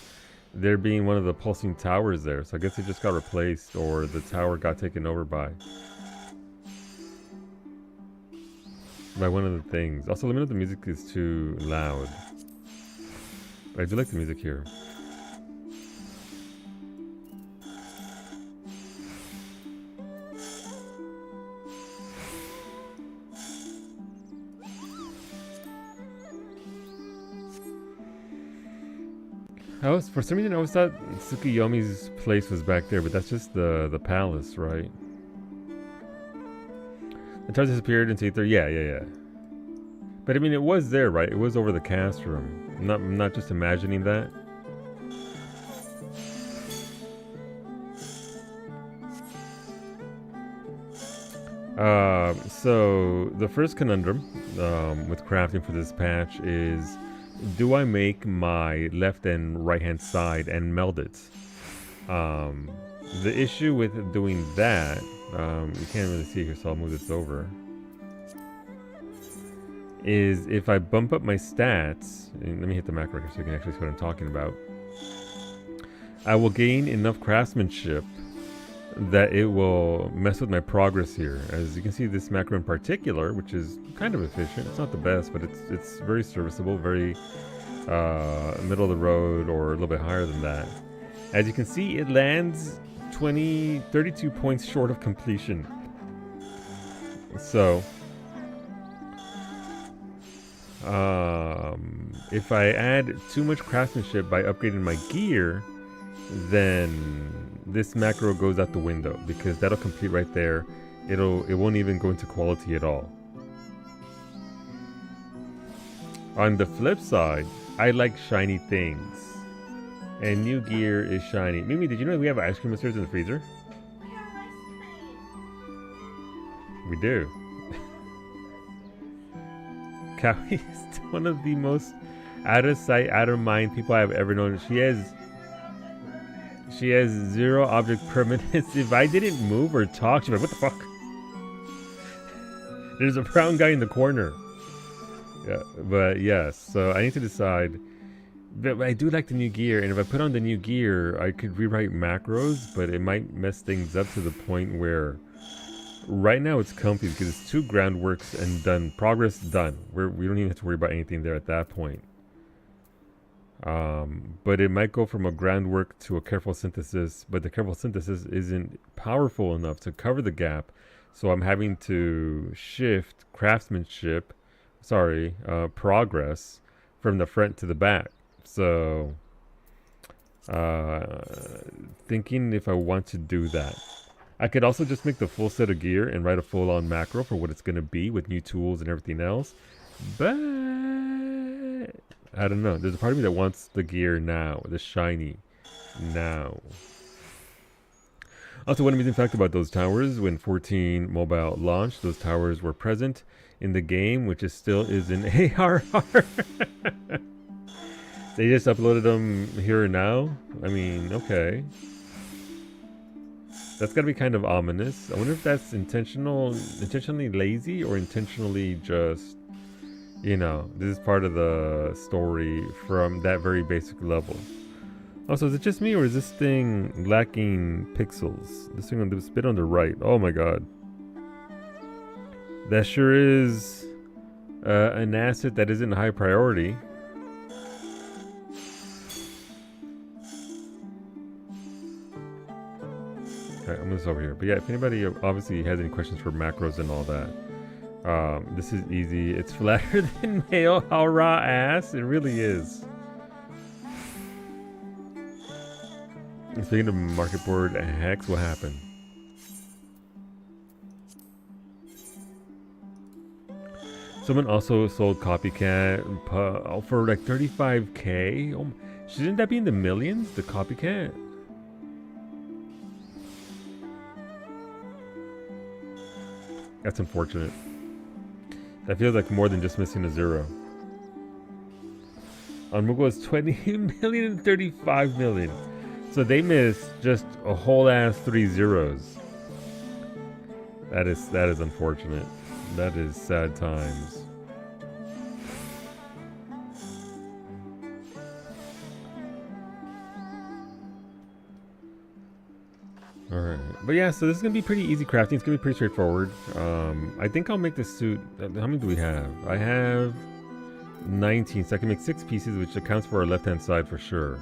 there being one of the pulsing towers there. So I guess it just got replaced, or the tower got taken over by one of the things. Also, let me know if the music is too loud. I do like the music here. For some reason I always thought Tsukuyomi's place was back there, but that's just the palace, right? The tower disappeared into ether. Yeah. But I mean, it was there, right? It was over the cast room. I'm not just imagining that. So the first conundrum with crafting for this patch is, do I make my left and right hand side and meld it? The issue with doing that, you can't really see it here, so I'll move this over, is if I bump up my stats, and let me hit the macro here so you can actually see what I'm talking about, I will gain enough craftsmanship that it will mess with my progress here. As you can see, this macro in particular, which is kind of efficient, it's not the best, but it's very serviceable, very middle of the road, or a little bit higher than that. As you can see, it lands 32 points short of completion. So if I add too much craftsmanship by upgrading my gear, then this macro goes out the window, because that'll complete right there. It won't even go into quality at all. On the flip side, I like shiny things, and new gear is shiny. Mimi, did you know we have ice cream upstairs in the freezer? We do. Kawi is one of the most out of sight, out of mind people I've ever known. She has 0 object permanence. If I didn't move or talk, she'd be like, what the fuck? There's a brown guy in the corner. Yeah, but yes, so I need to decide. But I do like the new gear, and if I put on the new gear, I could rewrite macros, but it might mess things up to the point where right now it's comfy because it's 2 groundworks and done. Progress done. We don't even have to worry about anything there at that point. But it might go from a groundwork to a careful synthesis, but the careful synthesis isn't powerful enough to cover the gap, so I'm having to shift progress from the front to the back. So thinking if I want to do that. I could also just make the full set of gear and write a full-on macro for what it's going to be with new tools and everything else, but I don't know. There's a part of me that wants the gear now, the shiny now. Also, one amazing fact about those towers, when 14 mobile launched, those towers were present in the game, which still is in ARR. They just uploaded them here and now. I mean, okay. That's gotta be kind of ominous. I wonder if that's intentionally lazy, or intentionally just, you know, this is part of the story from that very basic level. Also, is it just me or is this thing lacking pixels? This thing on the bit on the right. Oh my god. That sure is an asset that isn't high priority. Alright, I'm gonna this over here. But yeah, if anybody obviously has any questions for macros and all that, this is easy. It's flatter than male. How raw ass? It really is. Speaking of market board hacks, what happened? Someone also sold Copycat for like 35k. Oh, shouldn't that be in the millions? The Copycat. That's unfortunate. That feels like more than just missing a zero. On Moogle it's 20 million and 35 million. So they missed just a whole ass 3 zeros. That is unfortunate. That is sad times. Alright. But yeah, so this is going to be pretty easy crafting. It's going to be pretty straightforward. I think I'll make this suit. How many do we have? I have 19, so I can make 6 pieces, which accounts for our left-hand side for sure.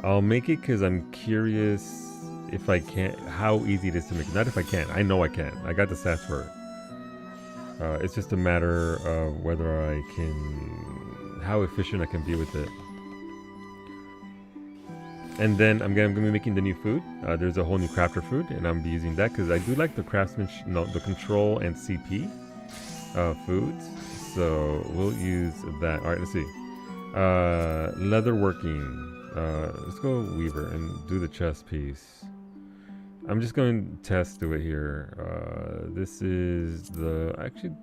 I'll make it because I'm curious if I can, how easy it is to make it. Not if I can. I know I can. I got the stats for it. It's just a matter of whether I can, how efficient I can be with it. And then I'm gonna be making the new food. There's a whole new crafter food, and I'm gonna be using that because I do like the craftsmanship, no, the control and CP foods. So we'll use that. All right, let's see. Leather working. Let's go Weaver and do the chest piece. I'm just going to test do it here. This is the actually.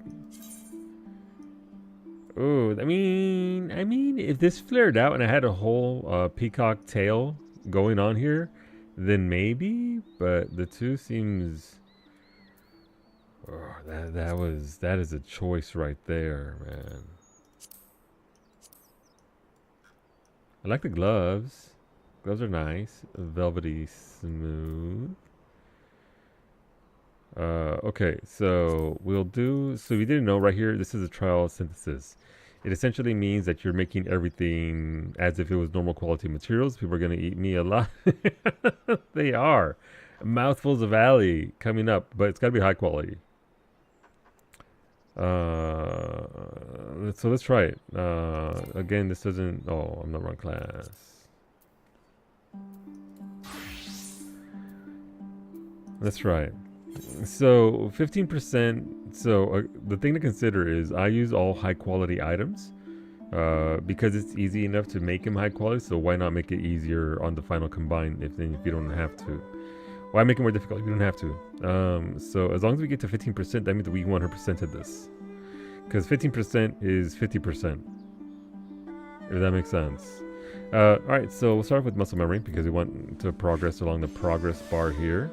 Oh, I mean, if this flared out and I had a whole peacock tail going on here, then maybe. But the two seems. Oh, that is a choice right there, man. I like the gloves. Gloves are nice, velvety smooth. Okay, so we'll do, so we didn't know right here, this is a trial synthesis. It essentially means that you're making everything as if it was normal quality materials. People are going to eat me a lot. They are. Mouthfuls of alley coming up, but it's got to be high quality. So let's try it. Again, this doesn't, oh, I'm not wrong class. Let's try it. So 15%. So the thing to consider is I use all high quality items because it's easy enough to make them high quality. So why not make it easier on the final combine if you don't have to? Why make it more difficult if you don't have to? So as long as we get to 15%, that means we 100%ed this. Because 15% is 50%. If that makes sense. Alright, so we'll start with muscle memory because we want to progress along the progress bar here.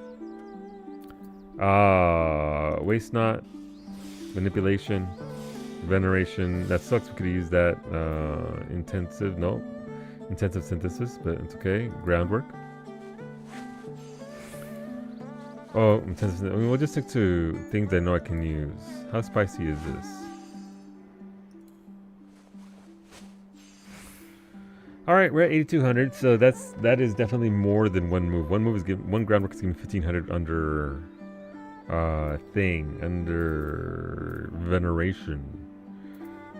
Waste not, manipulation, veneration. That sucks. We could use that. Intensive synthesis, but it's okay. Groundwork. Oh, intensive. I mean, we'll just stick to things I know I can use. How spicy is this? All right, we're at 8,200, so that is definitely more than one move. One groundwork is giving 1,500 under under veneration.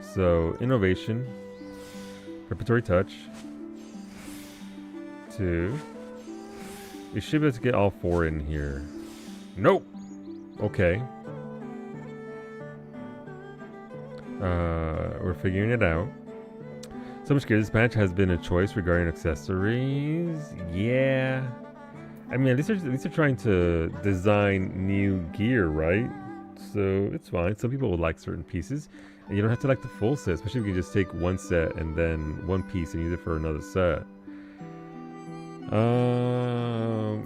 So innovation, preparatory touch. 2. We should be able to get all 4 in here. Nope. Okay. We're figuring it out. So much gear. This patch has been a choice regarding accessories. Yeah. I mean, at least they're trying to design new gear, right? So it's fine. Some people will like certain pieces. And you don't have to like the full set, especially if you can just take one set and then one piece and use it for another set.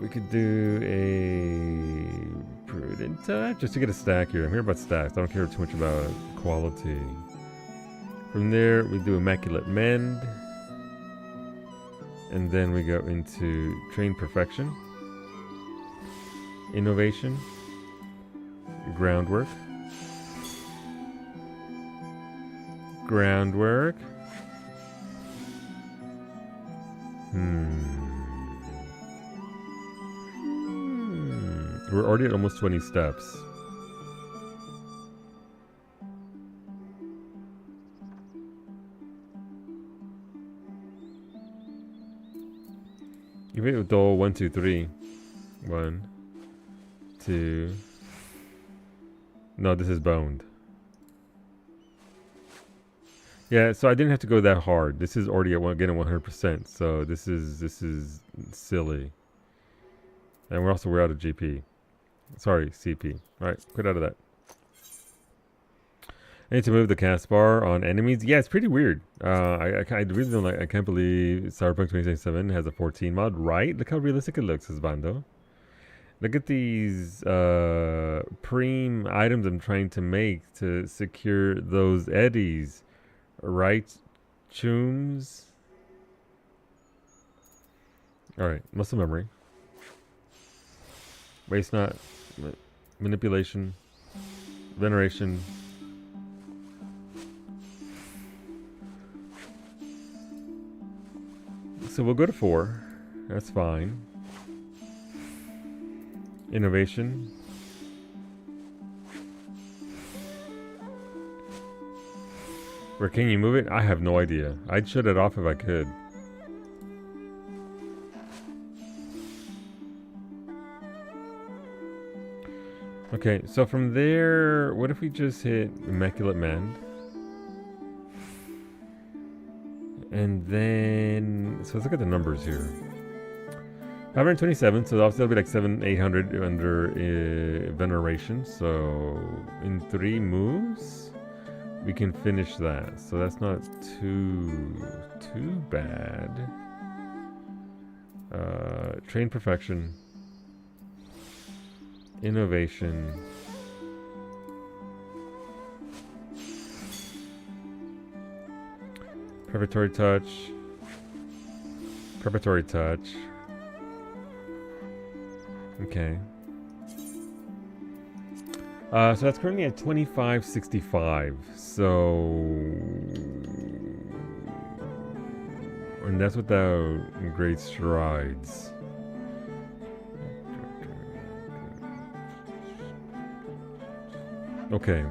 We could do a prudent touch just to get a stack here. I'm here about stacks. I don't care too much about quality. From there, we do immaculate mend. And then we go into train perfection, innovation, groundwork, groundwork. We're already at almost 20 steps. You wait with Dole 1, 2, 3. 1, 2. No, this is boned. Yeah, so I didn't have to go that hard. This is already getting 100%. So this is silly. And we're out of GP. Sorry, CP. All right, quit out of that. I need to move the cast bar on enemies. Yeah, it's pretty weird. I really don't like. I can't believe Cyberpunk 2077 has a 14 mod. Right? Look how realistic it looks, Bando. Look at these preem items I'm trying to make to secure those eddies. Right, Chooms? Alright, muscle memory. Waste not. Manipulation. Veneration. So we'll go to 4. That's fine. Innovation. Where can you move it? I have no idea. I'd shut it off if I could. Okay, so from there, what if we just hit Immaculate Mend? And then, so let's look at the numbers here. 527, so obviously that'll be like 800 under Veneration. So in 3 moves, we can finish that. So that's not too bad. Train Perfection. Innovation. Preparatory Touch. Preparatory Touch. Okay. So that's currently at 2565. So, and that's without great strides. Okay.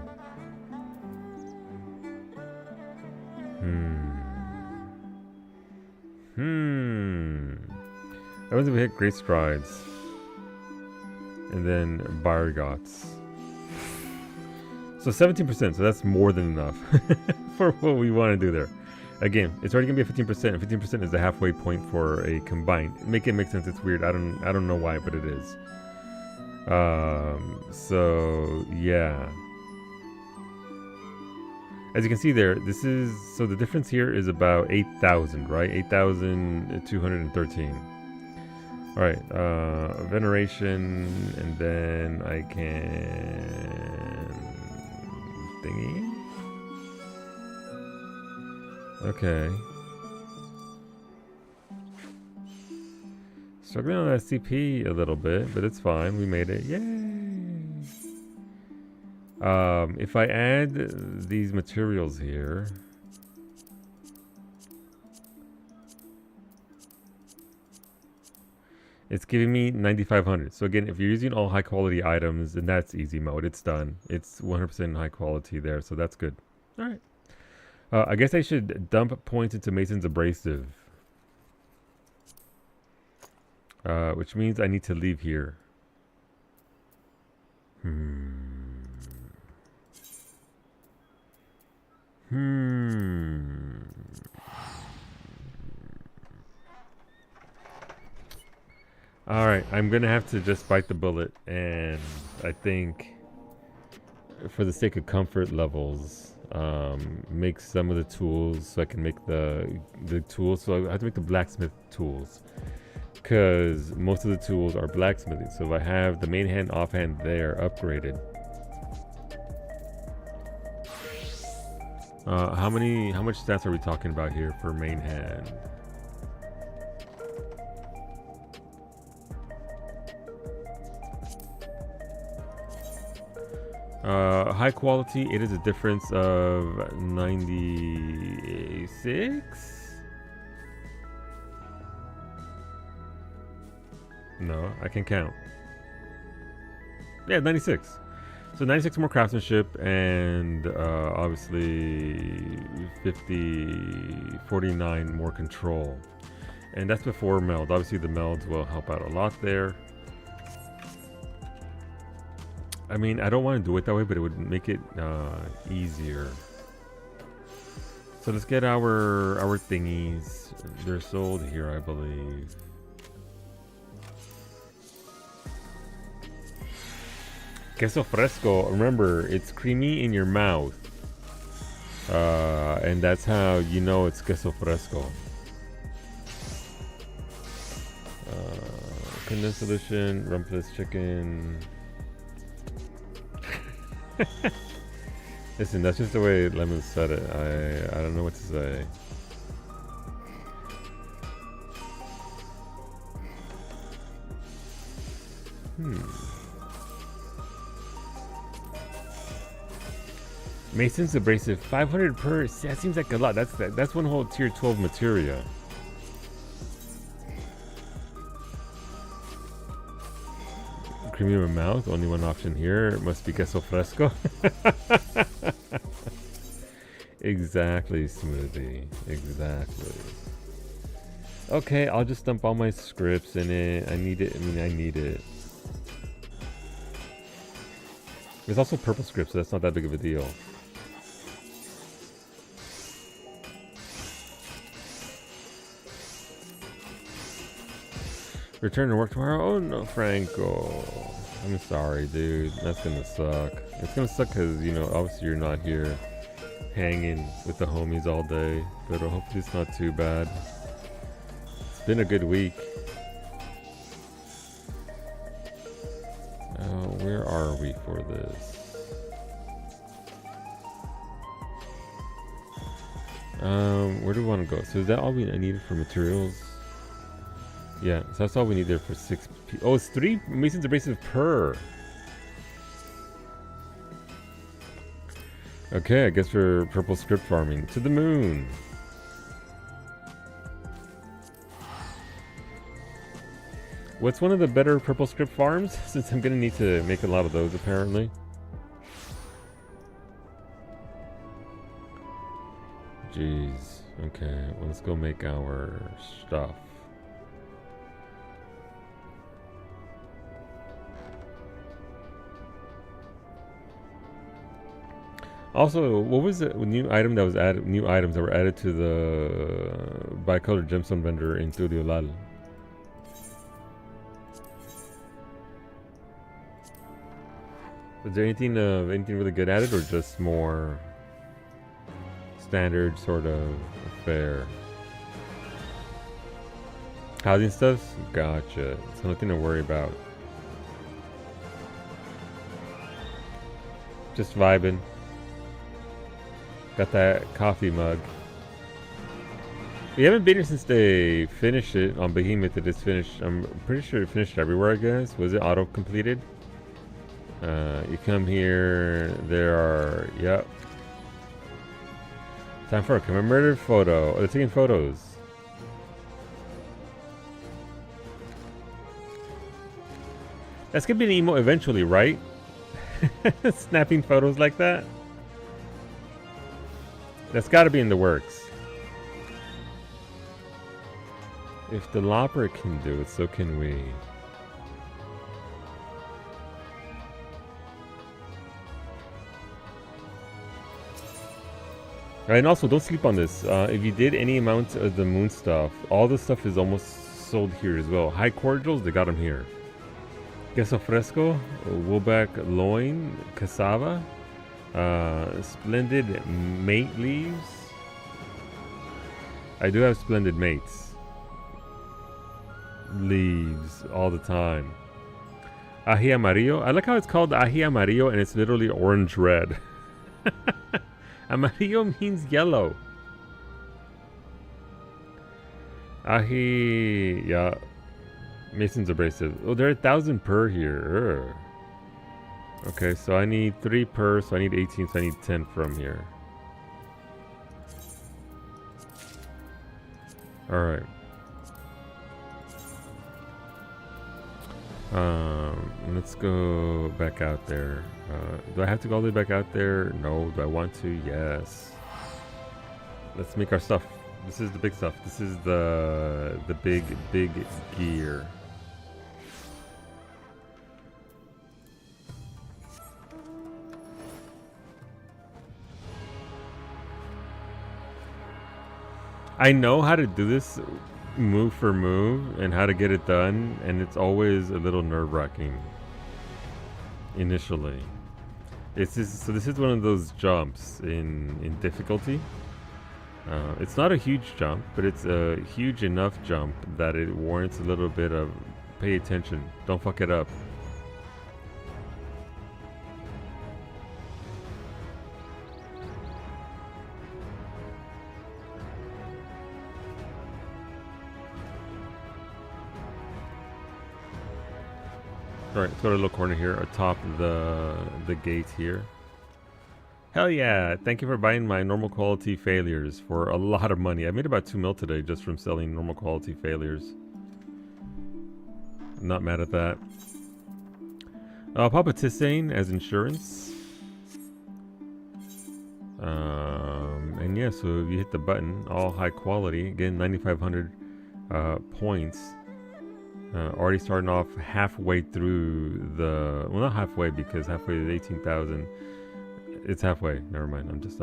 I want to hit great strides. And then Bargots. So 17%, so that's more than enough for what we want to do there. Again, it's already gonna be a 15%, and 15% is the halfway point for a combined. Make it make sense. It's weird. I don't know why, but it is. So yeah. As you can see there, this is so the difference here is about 8,000, right? 8,213. All right, Veneration, and then I can thingy. Okay. Struggling on SCP a little bit, but it's fine. We made it. Yay! If I add these materials here, it's giving me 9,500. So again, if you're using all high quality items, then that's easy mode. It's done. It's 100% high quality there, so that's good. All right. I guess I should dump points into Mason's Abrasive. Which means I need to leave here. Alright, I'm gonna have to just bite the bullet, and I think for the sake of comfort levels, make some of the tools so I can make the tools. So I have to make the blacksmith tools, because most of the tools are blacksmithing. So if I have the main hand, offhand there upgraded, how much stats are we talking about here for main hand? High quality, it is a difference of 96? No, I can count. Yeah, 96. So 96 more craftsmanship and obviously 49 more control. And that's before meld. Obviously the melds will help out a lot there. I mean, I don't want to do it that way, but it would make it easier. So let's get our thingies. They're sold here, I believe. Queso fresco. Remember, it's creamy in your mouth. And that's how you know it's queso fresco. Condensed solution, rumpless chicken. Listen, that's just the way Lemon said it. I don't know what to say. Mason's abrasive, 500 per. That seems like a lot. That's one whole tier 12 materia. Creamy in my mouth. Only one option here. It must be queso fresco. Exactly, Smoothie. Exactly. Okay, I'll just dump all my scripts in it. I need it. I mean, I need it. There's also purple scripts, so that's not that big of a deal. Return to work tomorrow? Oh no, Franco. I'm sorry, dude. That's gonna suck. It's gonna suck because, you know, obviously you're not here hanging with the homies all day. But hopefully it's not too bad. It's been a good week. Where are we for this? Where do we want to go? So is that all we needed for materials? Yeah, so that's all we need there for 6 Oh, it's 3 Mason's abrasive per. Okay, I guess we're purple script farming to the moon. What's one of the better purple script farms? Since I'm gonna need to make a lot of those apparently. Jeez. Okay, well, let's go make our stuff. Also, what was the new item that was added? New items that were added to the bicolor gemstone vendor in Tudiolal. Was there anything really good added, or just more standard sort of fare? Housing stuff? Gotcha. So nothing to worry about. Just vibing. Got that coffee mug. We haven't been here since they finished it on Behemoth. It is finished. I'm pretty sure it finished everywhere, I guess. Was it auto completed? You come here. There are. Yep. Time for a commemorative photo. Oh, they're taking photos. That's gonna be an emo eventually, right? Snapping photos like that. That's got to be in the works. If the Lopper can do it, so can we. Right, and also don't sleep on this. If you did any amount of the moon stuff, all the stuff is almost sold here as well. High cordials, they got them here. Queso fresco, woolback loin, cassava. Splendid mate leaves. I do have splendid mates. Leaves all the time. Ají amarillo. I like how it's called ají amarillo and it's literally orange red. Amarillo means yellow. Ají, yeah. Mason's abrasive. Oh, there are 1,000 per here. Okay, so I need 3 per, so I need 18, so I need 10 from here. Alright. Let's go back out there. Do I have to go all the way back out there? No. Do I want to? Yes. Let's make our stuff. This is the big stuff. This is the big gear. I know how to do this move for move and how to get it done, and it's always a little nerve-wracking initially. It's just, so this is one of those jumps in difficulty. It's not a huge jump, but it's a huge enough jump that it warrants a little bit of pay attention. Don't fuck it up. Alright, let's go to a little corner here atop the gate here. Hell yeah! Thank you for buying my normal quality failures for a lot of money. I made about 2 mil today just from selling normal quality failures. I'm not mad at that. Papa Tissane as insurance. And yeah, so if you hit the button, all high quality, again 9,500 points. Already starting off halfway through the, well, not halfway, because halfway is 18,000. It's halfway. Never mind. I'm just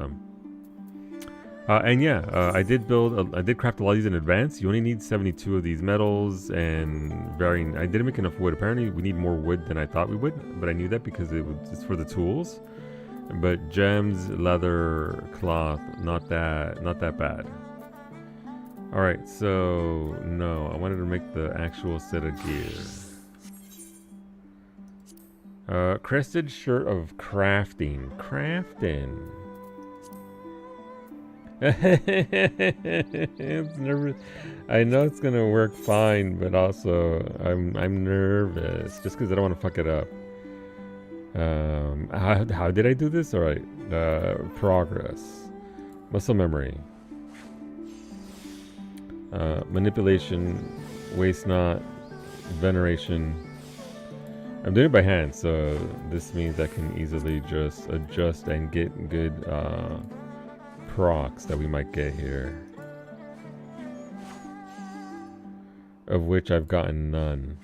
and yeah, I did craft a lot of these in advance. You only need 72 of these metals and varying. I didn't make enough wood. Apparently, we need more wood than I thought we would, but I knew that because it's for the tools. But gems, leather, cloth, not that bad. All right, so no, I wanted to make the actual set of gear. Crested shirt of crafting. It's nervous. I know it's gonna work fine, but also I'm nervous just because I don't want to fuck it up. How did I do this? All right, progress, muscle memory. Manipulation, waste not, veneration. I'm doing it by hand, so this means I can easily just adjust and get good procs that we might get here. Of which I've gotten none.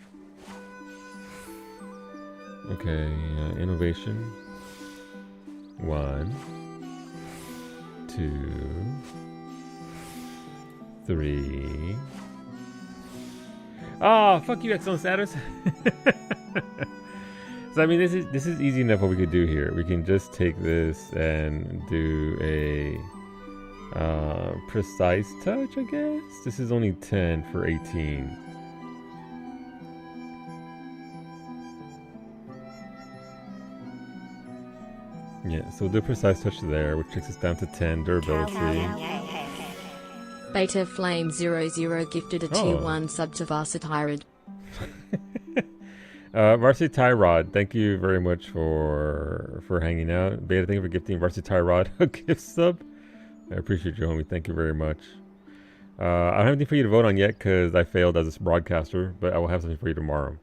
Okay, innovation. 1, 2, 3. Oh, fuck you, excellent status. So I mean, this is easy enough what we could do here. We can just take this and do a precise touch, I guess. This is only 10 for 18. Yeah, so we'll do a precise touch there, which takes us down to 10 durability. Beta Flame 00 gifted a tier 1 sub to Varsity. Varsity Tyrod, thank you very much for hanging out. Beta, thank you for gifting Varsity Tyrod a gift sub. I appreciate you, homie. Thank you very much. I don't have anything for you to vote on yet because I failed as a broadcaster, but I will have something for you tomorrow.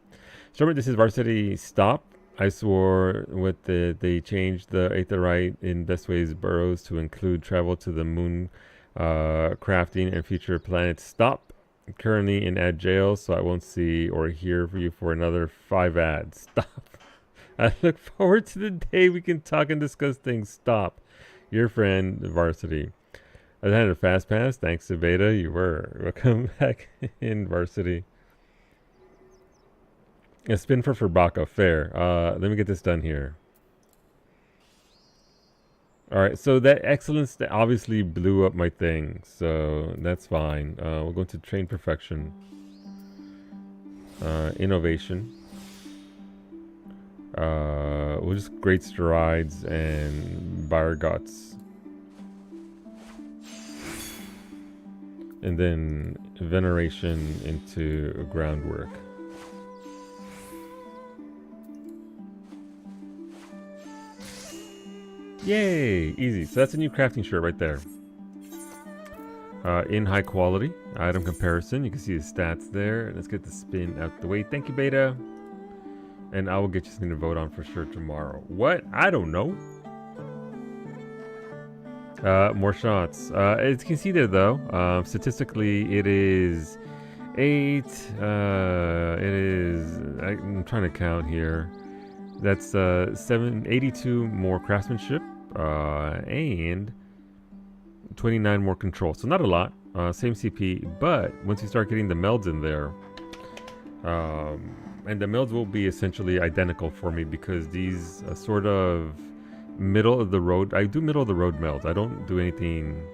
So remember, this is Varsity Stop. I swore with they changed the Aetherite in Best Ways Burrows to include travel to the moon, crafting, and future planet Stop. Currently in ad jail, so I won't see or hear from you for another 5 ads. Stop. I look forward to the day we can talk and discuss things. Stop. Your friend, Varsity. I had a fast pass. Thanks to Beta. You were. Welcome back in Varsity. A spin for Baka. Fair. Let me get this done here. Alright, so that excellence obviously blew up my thing, so that's fine. We'll go to train perfection. Innovation. We'll just great strides and buyer guts. And then veneration into groundwork. Yay! Easy. So that's a new crafting shirt right there. In high quality. Item comparison. You can see the stats there. Let's get the spin out the way. Thank you, Beta. And I will get you something to vote on for sure tomorrow. What? I don't know. More shots. As you can see there, though, statistically, it is 8. I'm trying to count here. That's 82 more craftsmanship and 29 more control. So not a lot. Same CP, but once you start getting the melds in there, and the melds will be essentially identical for me because these sort of middle of the road. I do middle of the road melds. I don't do anything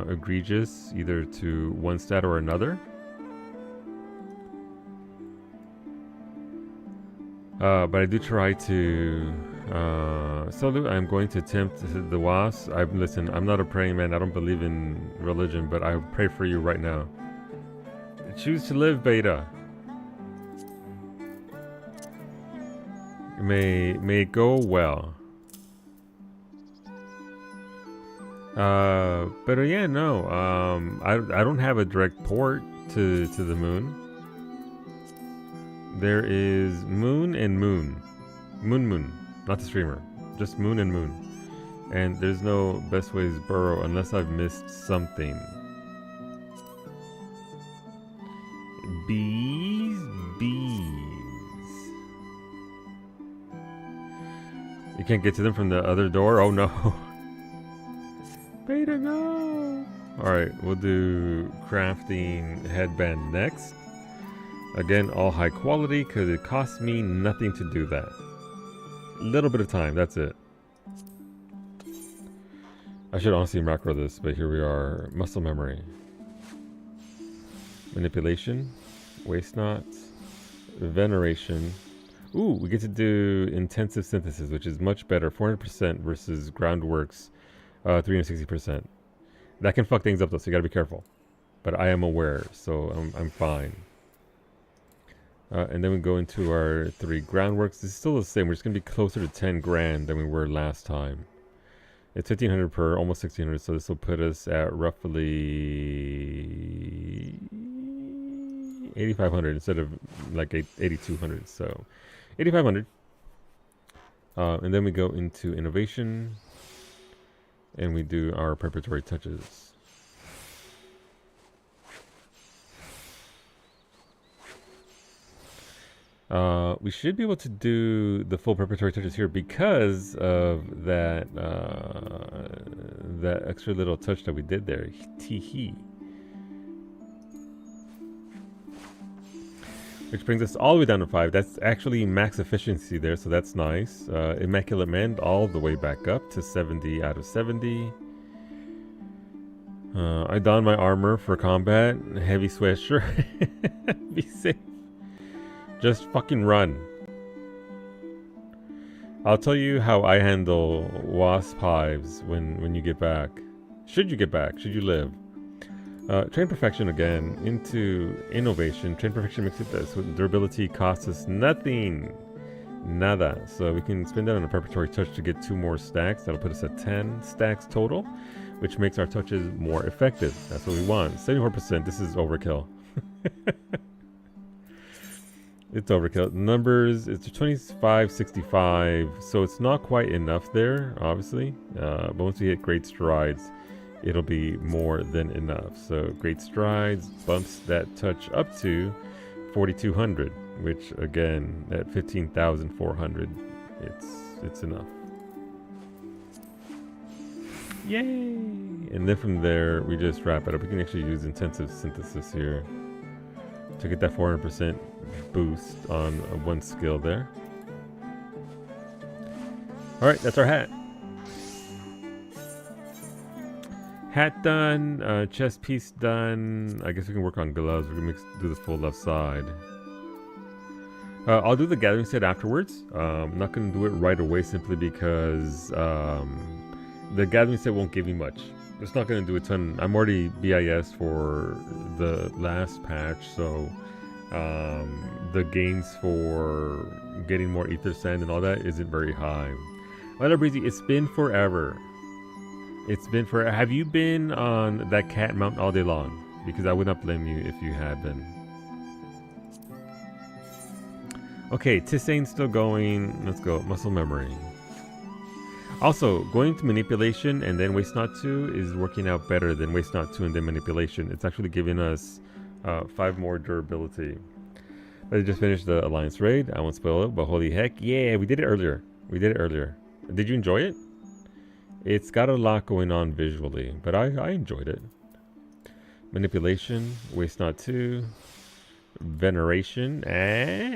egregious either to one stat or another. But I do try to salute. I'm going to attempt the wasp. Listen, I'm not a praying man. I don't believe in religion, but I pray for you right now. Choose to live, Beta. May it go well. But yeah, no. I don't have a direct port to the moon. There is moon and moon. Moon, not the streamer. Just moon and moon. And there's no best ways burrow unless I've missed something. Bees. You can't get to them from the other door? Oh no. Beta, no. Alright, we'll do crafting headband next. Again, all high quality because it costs me nothing to do that. A little bit of time, that's it. I should honestly macro this, but here we are. Muscle memory. Manipulation. Waste not. Veneration. Ooh, we get to do intensive synthesis, which is much better. 400% versus groundworks 360%. That can fuck things up though, so you gotta be careful. But I am aware, so I'm fine. And then we go into our 3 groundworks. This is still the same. We're just gonna be closer to 10 grand than we were last time. It's 1500 per, almost 1600. So this will put us at roughly 8500 instead of like 8200. So 8500. And then we go into innovation, and we do our preparatory touches. We should be able to do the full preparatory touches here because of that that extra little touch that we did there. Tee-hee. Which brings us all the way down to 5. That's actually max efficiency there, so that's nice. Immaculate Mend all the way back up to 70 out of 70. I don my armor for combat. Heavy sweatshirt. Be safe. Just fucking run. I'll tell you how I handle wasp hives when you get back. Should you get back? Should you live? Train Perfection again into Innovation. Train Perfection makes it this. With durability costs us nothing. Nada. So we can spend that on a preparatory touch to get 2 more stacks. That'll put us at 10 stacks total, which makes our touches more effective. That's what we want. 74%. This is overkill. It's overkill. Numbers, it's 2565, so it's not quite enough there, obviously. But once we hit great strides, it'll be more than enough. So great strides bumps that touch up to 4200, which again at 15,400, it's enough. Yay! And then from there we just wrap it up. We can actually use intensive synthesis here to get that 400% boost on one skill there. Alright, that's our hat. Hat done, chest piece done. I guess we can work on gloves. We're gonna do the full left side. I'll do the gathering set afterwards. I'm not gonna do it right away simply because the gathering set won't give me much. It's not gonna do a ton. I'm already BIS for the last patch, so the gains for getting more ether sand and all that isn't very high. Violet Breezy, it's been forever. It's been forever. Have you been on that cat mountain all day long? Because I would not blame you if you had been. Okay, Tissane's still going. Let's go. Muscle memory. Also, going to manipulation and then waste not to is working out better than waste not to and then manipulation. It's actually giving us 5 more durability. I just finished the Alliance raid. I won't spoil it, but holy heck, yeah, we did it earlier. We did it earlier. Did you enjoy it? It's got a lot going on visually, but I enjoyed it. Manipulation, waste not to. Veneration,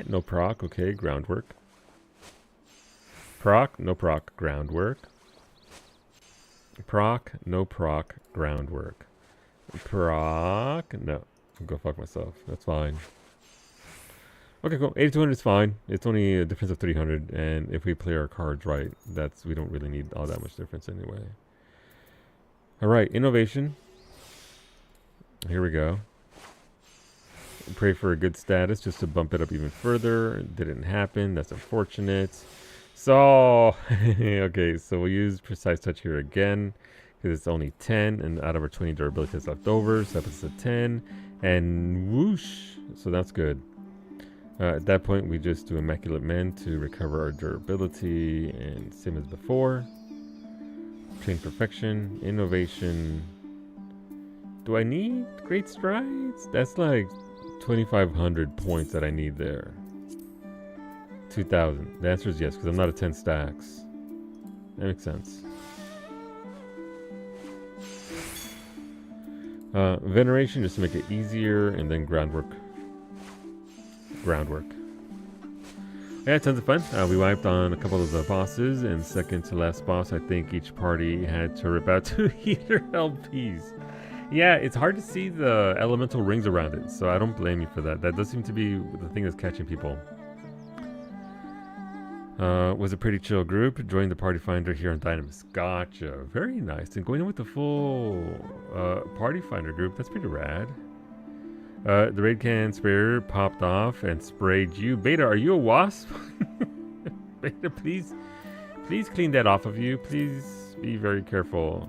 no proc, okay, groundwork. Proc, no proc, groundwork. Proc, no proc, groundwork. Proc, no. I'll go fuck myself. That's fine. Okay, cool. 8200 is fine. It's only a difference of 300, and if we play our cards right, we don't really need all that much difference anyway. Alright, innovation. Here we go. Pray for a good status just to bump it up even further. It didn't happen. That's unfortunate. So, okay, so we'll use Precise Touch here again because it's only 10, and out of our 20 durability that's left over, so that puts us at 10, and whoosh, so that's good. At that point, we just do Immaculate Mend to recover our durability, and same as before. Train Perfection, Innovation. Do I need Great Strides? That's like 2,500 points that I need there. 2,000. The answer is yes, because I'm not at 10 stacks. That makes sense. Veneration, just to make it easier, and then Groundwork. Groundwork. Yeah, tons of fun. We wiped on a couple of the bosses, and second to last boss, I think each party had to rip out 2 healer LPs. Yeah, it's hard to see the elemental rings around it, so I don't blame you for that. That does seem to be the thing that's catching people. Was a pretty chill group. Joined the party finder here on Dynamis. Gotcha. Very nice. And going in with the full party finder group, that's pretty rad. The raid can sprayer popped off and sprayed you. Beta, are you a wasp? Beta, please clean that off of you. Please be very careful.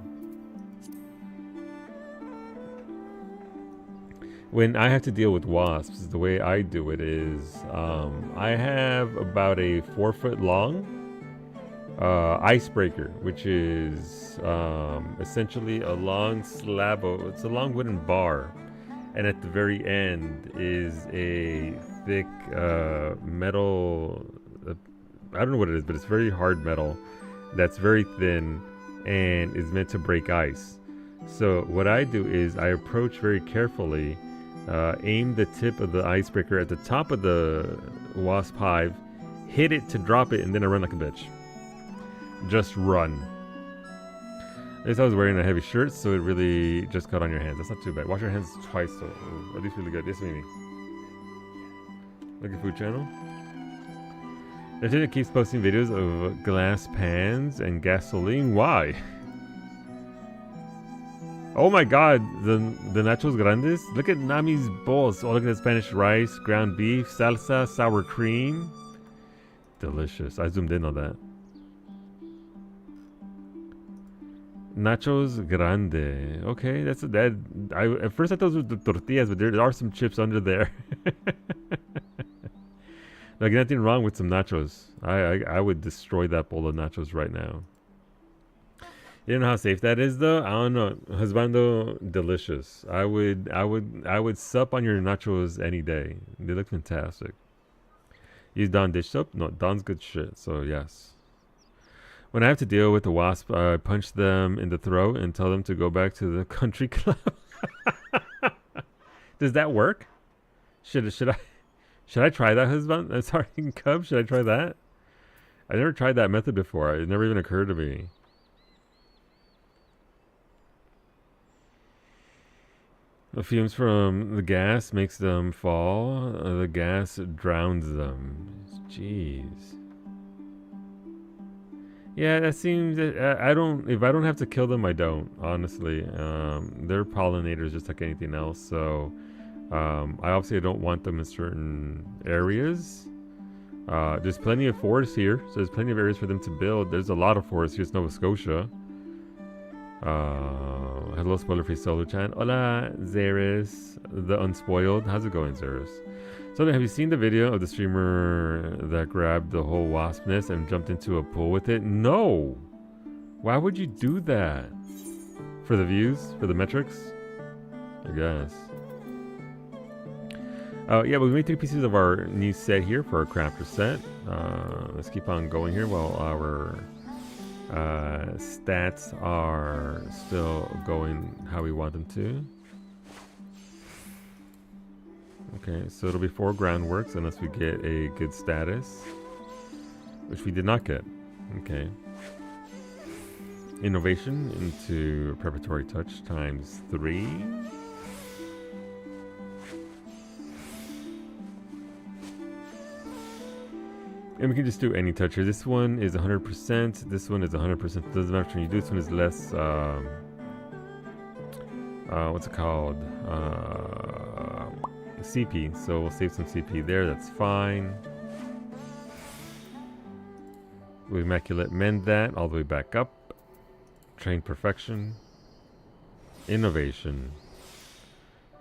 When I have to deal with wasps, the way I do it is I have about a 4-foot long icebreaker, which is essentially a long slab of, it's a long wooden bar, and at the very end is a thick metal, I don't know what it is, but it's very hard metal that's very thin and is meant to break ice. So what I do is I approach very carefully, aim the tip of the icebreaker at the top of the wasp hive, hit it to drop it, and then I run like a bitch. Just run. At least I was wearing a heavy shirt, so it really just got on your hands. That's not too bad. Wash your hands twice, though. Ooh, at least really good. Yes, maybe. Look at Food Channel. Lieutenant keeps posting videos of glass pans and gasoline. Why? Oh my god, the nachos grandes. Look at Nami's bowls. Oh, look at the Spanish rice, ground beef, salsa, sour cream. Delicious. I zoomed in on that. Nachos grande. Okay, that's that. At first I thought those were the tortillas, but there are some chips under there. Like nothing wrong with some nachos. I would destroy that bowl of nachos right now. You know how safe that is, though. I don't know. Husbando, delicious. I would sup on your nachos any day. They look fantastic. Use Dawn dish soap? No, Dawn's good shit. So yes. When I have to deal with the wasp, I punch them in the throat and tell them to go back to the country club. Does that work? Should I try that, husband? Sorry, Cub. Should I try that? I never tried that method before. It never even occurred to me. The fumes from the gas makes them fall. The gas drowns them. Jeez. Yeah, that seems. I don't. If I don't have to kill them, I don't. Honestly, they're pollinators just like anything else. So, I obviously don't want them in certain areas. There's plenty of forests here, so there's plenty of areas for them to build. There's a lot of forests. Here's Nova Scotia. Hello, spoiler-free solo chat. Hola, Zeris, the Unspoiled. How's it going, Zeris? So, have you seen the video of the streamer that grabbed the whole wasp nest and jumped into a pool with it? No! Why would you do that? For the views? For the metrics? I guess. Yeah, but we made 3 pieces of our new set here for our crafter set. Let's keep on going here while our stats are still going how we want them to. Okay, so it'll be 4 groundworks unless we get a good status, which we did not get. Okay. Innovation into preparatory touch times 3. And we can just do any touch here. This one is 100%. This one is 100%. Doesn't matter when you do. This one is less. What's it called? CP. So we'll save some CP there. That's fine. We'll immaculate mend that all the way back up. Train perfection. Innovation.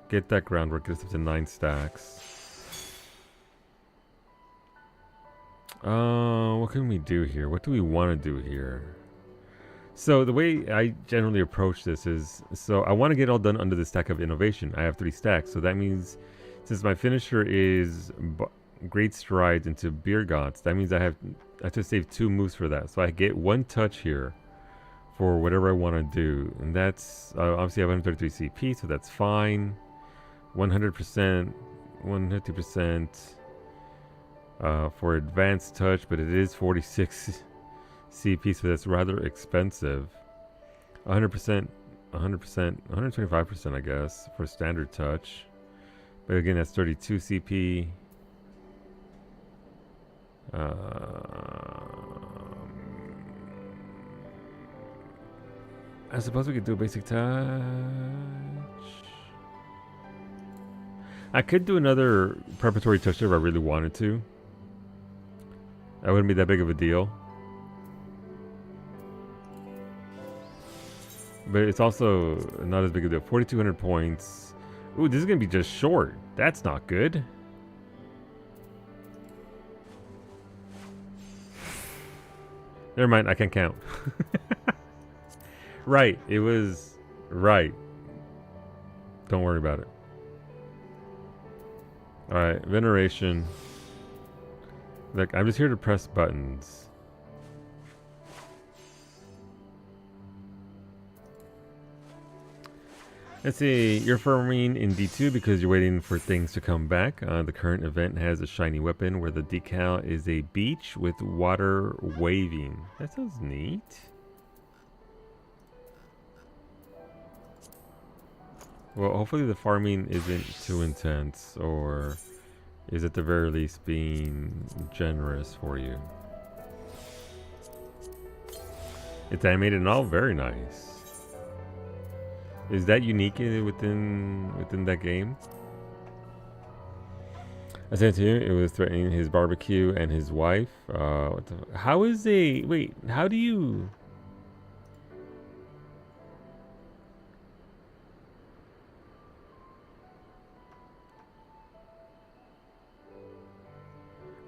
Get that groundwork. Get us up to 9 stacks. What can we do here? What do we want to do here? So the way I generally approach this is, so I want to get it all done under the stack of innovation. I have 3 stacks, so that means since my finisher is great strides into beer gods, that means I have to save 2 moves for that. So I get 1 touch here for whatever I want to do, and that's obviously I have 133 CP, so that's fine. 100%, 150%. For advanced touch, but it is 46 CP, so that's rather expensive. 100%, 100%, 125%, I guess, for standard touch. But again, that's 32 CP. I suppose we could do a basic touch. I could do another preparatory touch if I really wanted to. That wouldn't be that big of a deal. But it's also not as big of a deal. 4,200 points. Ooh, this is going to be just short. That's not good. Never mind, I can't count. Right, it was right. Don't worry about it. Alright, veneration. Look, I'm just here to press buttons. Let's see, you're farming in D2 because you're waiting for things to come back. The current event has a shiny weapon where the decal is a beach with water waving. That sounds neat. Well, hopefully the farming isn't too intense, or is at the very least being generous for you. It's animated and all very nice. Is that unique within that game? I sent it to you. It was threatening his barbecue and his wife. How is a wait? How do you?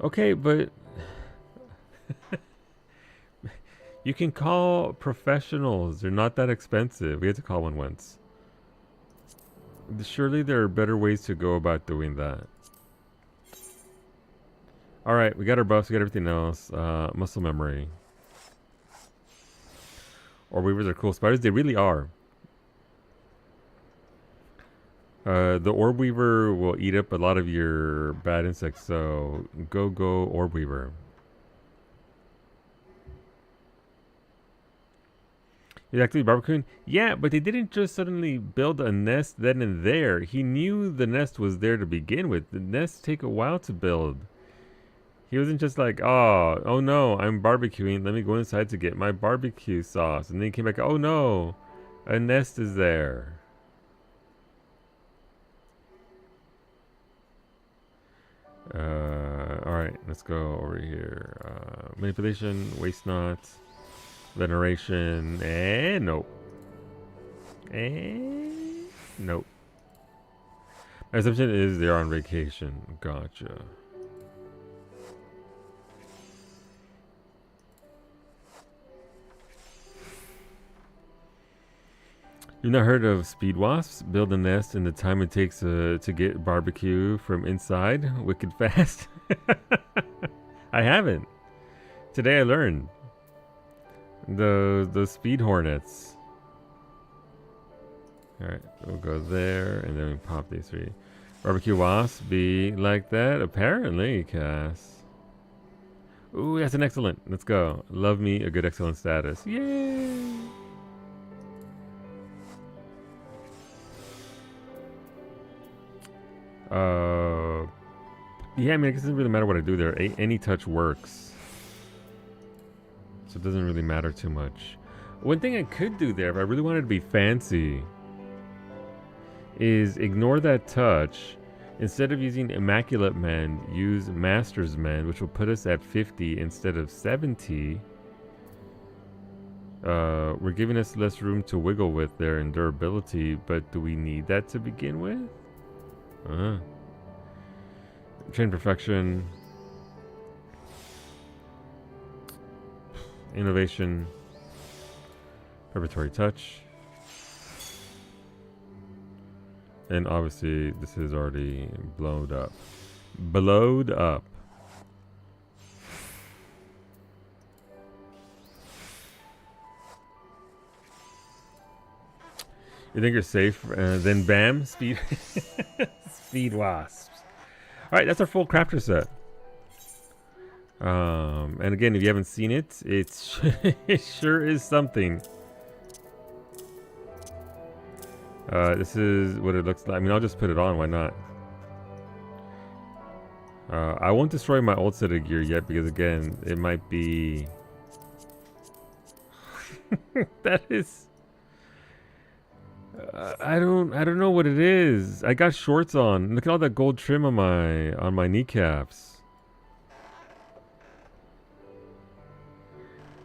Okay, but you can call professionals. They're not that expensive. We had to call one once. Surely there are better ways to go about doing that. Alright, we got our buffs, we got everything else. Muscle memory. Orb weavers are cool spiders. They really are. The orb weaver will eat up a lot of your bad insects, so go orb weaver. He's actually barbecuing? Yeah, but they didn't just suddenly build a nest then and there. He knew the nest was there to begin with. The nests take a while to build. He wasn't just like, oh no, I'm barbecuing. Let me go inside to get my barbecue sauce. And then he came back, oh no, a nest is there. Alright. Alright, let's go over here. Manipulation, waste not, veneration, and nope. And nope. My assumption is they're on vacation. Gotcha. You've not heard of speed wasps? Build a nest in the time it takes to get barbecue from inside. Wicked fast. I haven't. Today I learned. The speed hornets. Alright, we'll go there and then we pop these three. Barbecue wasps be like that? Apparently, Cass. Ooh, that's an excellent. Let's go. Love me a good excellent status. Yay! Yeah, I mean, I guess it doesn't really matter what I do there. Any touch works. So it doesn't really matter too much. One thing I could do there, if I really wanted to be fancy, is ignore that touch. Instead of using Immaculate Mend, use Master's Mend, which will put us at 50 instead of 70. We're giving us less room to wiggle with there in durability, but do we need that to begin with? Train Perfection. Innovation. Preparatory Touch. And obviously this is already blowed up. Blowed up. You think you're safe? Then bam, speed speed wasps. Alright, that's our full crafter set. And again, if you haven't seen it, it's it sure is something. This is what it looks like. I mean, I'll just put it on, why not? I won't destroy my old set of gear yet because again, it might be that is I don't know what it is. I got shorts on. Look at all that gold trim on my kneecaps.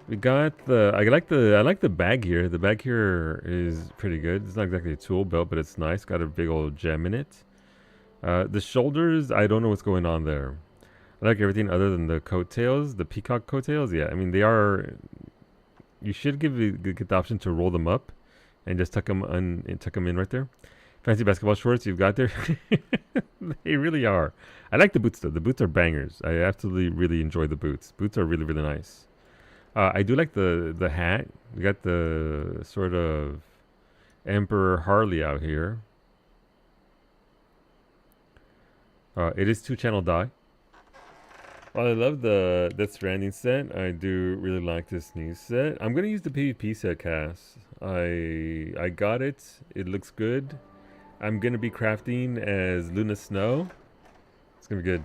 We got I like the bag here. The bag here is pretty good. It's not exactly a tool belt, but it's nice. Got a big old gem in it. The shoulders, I don't know what's going on there. I like everything other than the coattails, the peacock coattails. Yeah, I mean they are. You should get the option to roll them up, and just tuck them in right there. Fancy basketball shorts you've got there. They really are. I like the boots though. The boots are bangers. I absolutely really enjoy the boots. Boots are really really nice. I do like the hat. We got the sort of Emperor Harley out here. It is 2-channel die. While I love the Death Stranding set, I do really like this new set. I'm gonna use the PvP set, Cass. I got it. It looks good. I'm gonna be crafting as Luna Snow. It's gonna be good.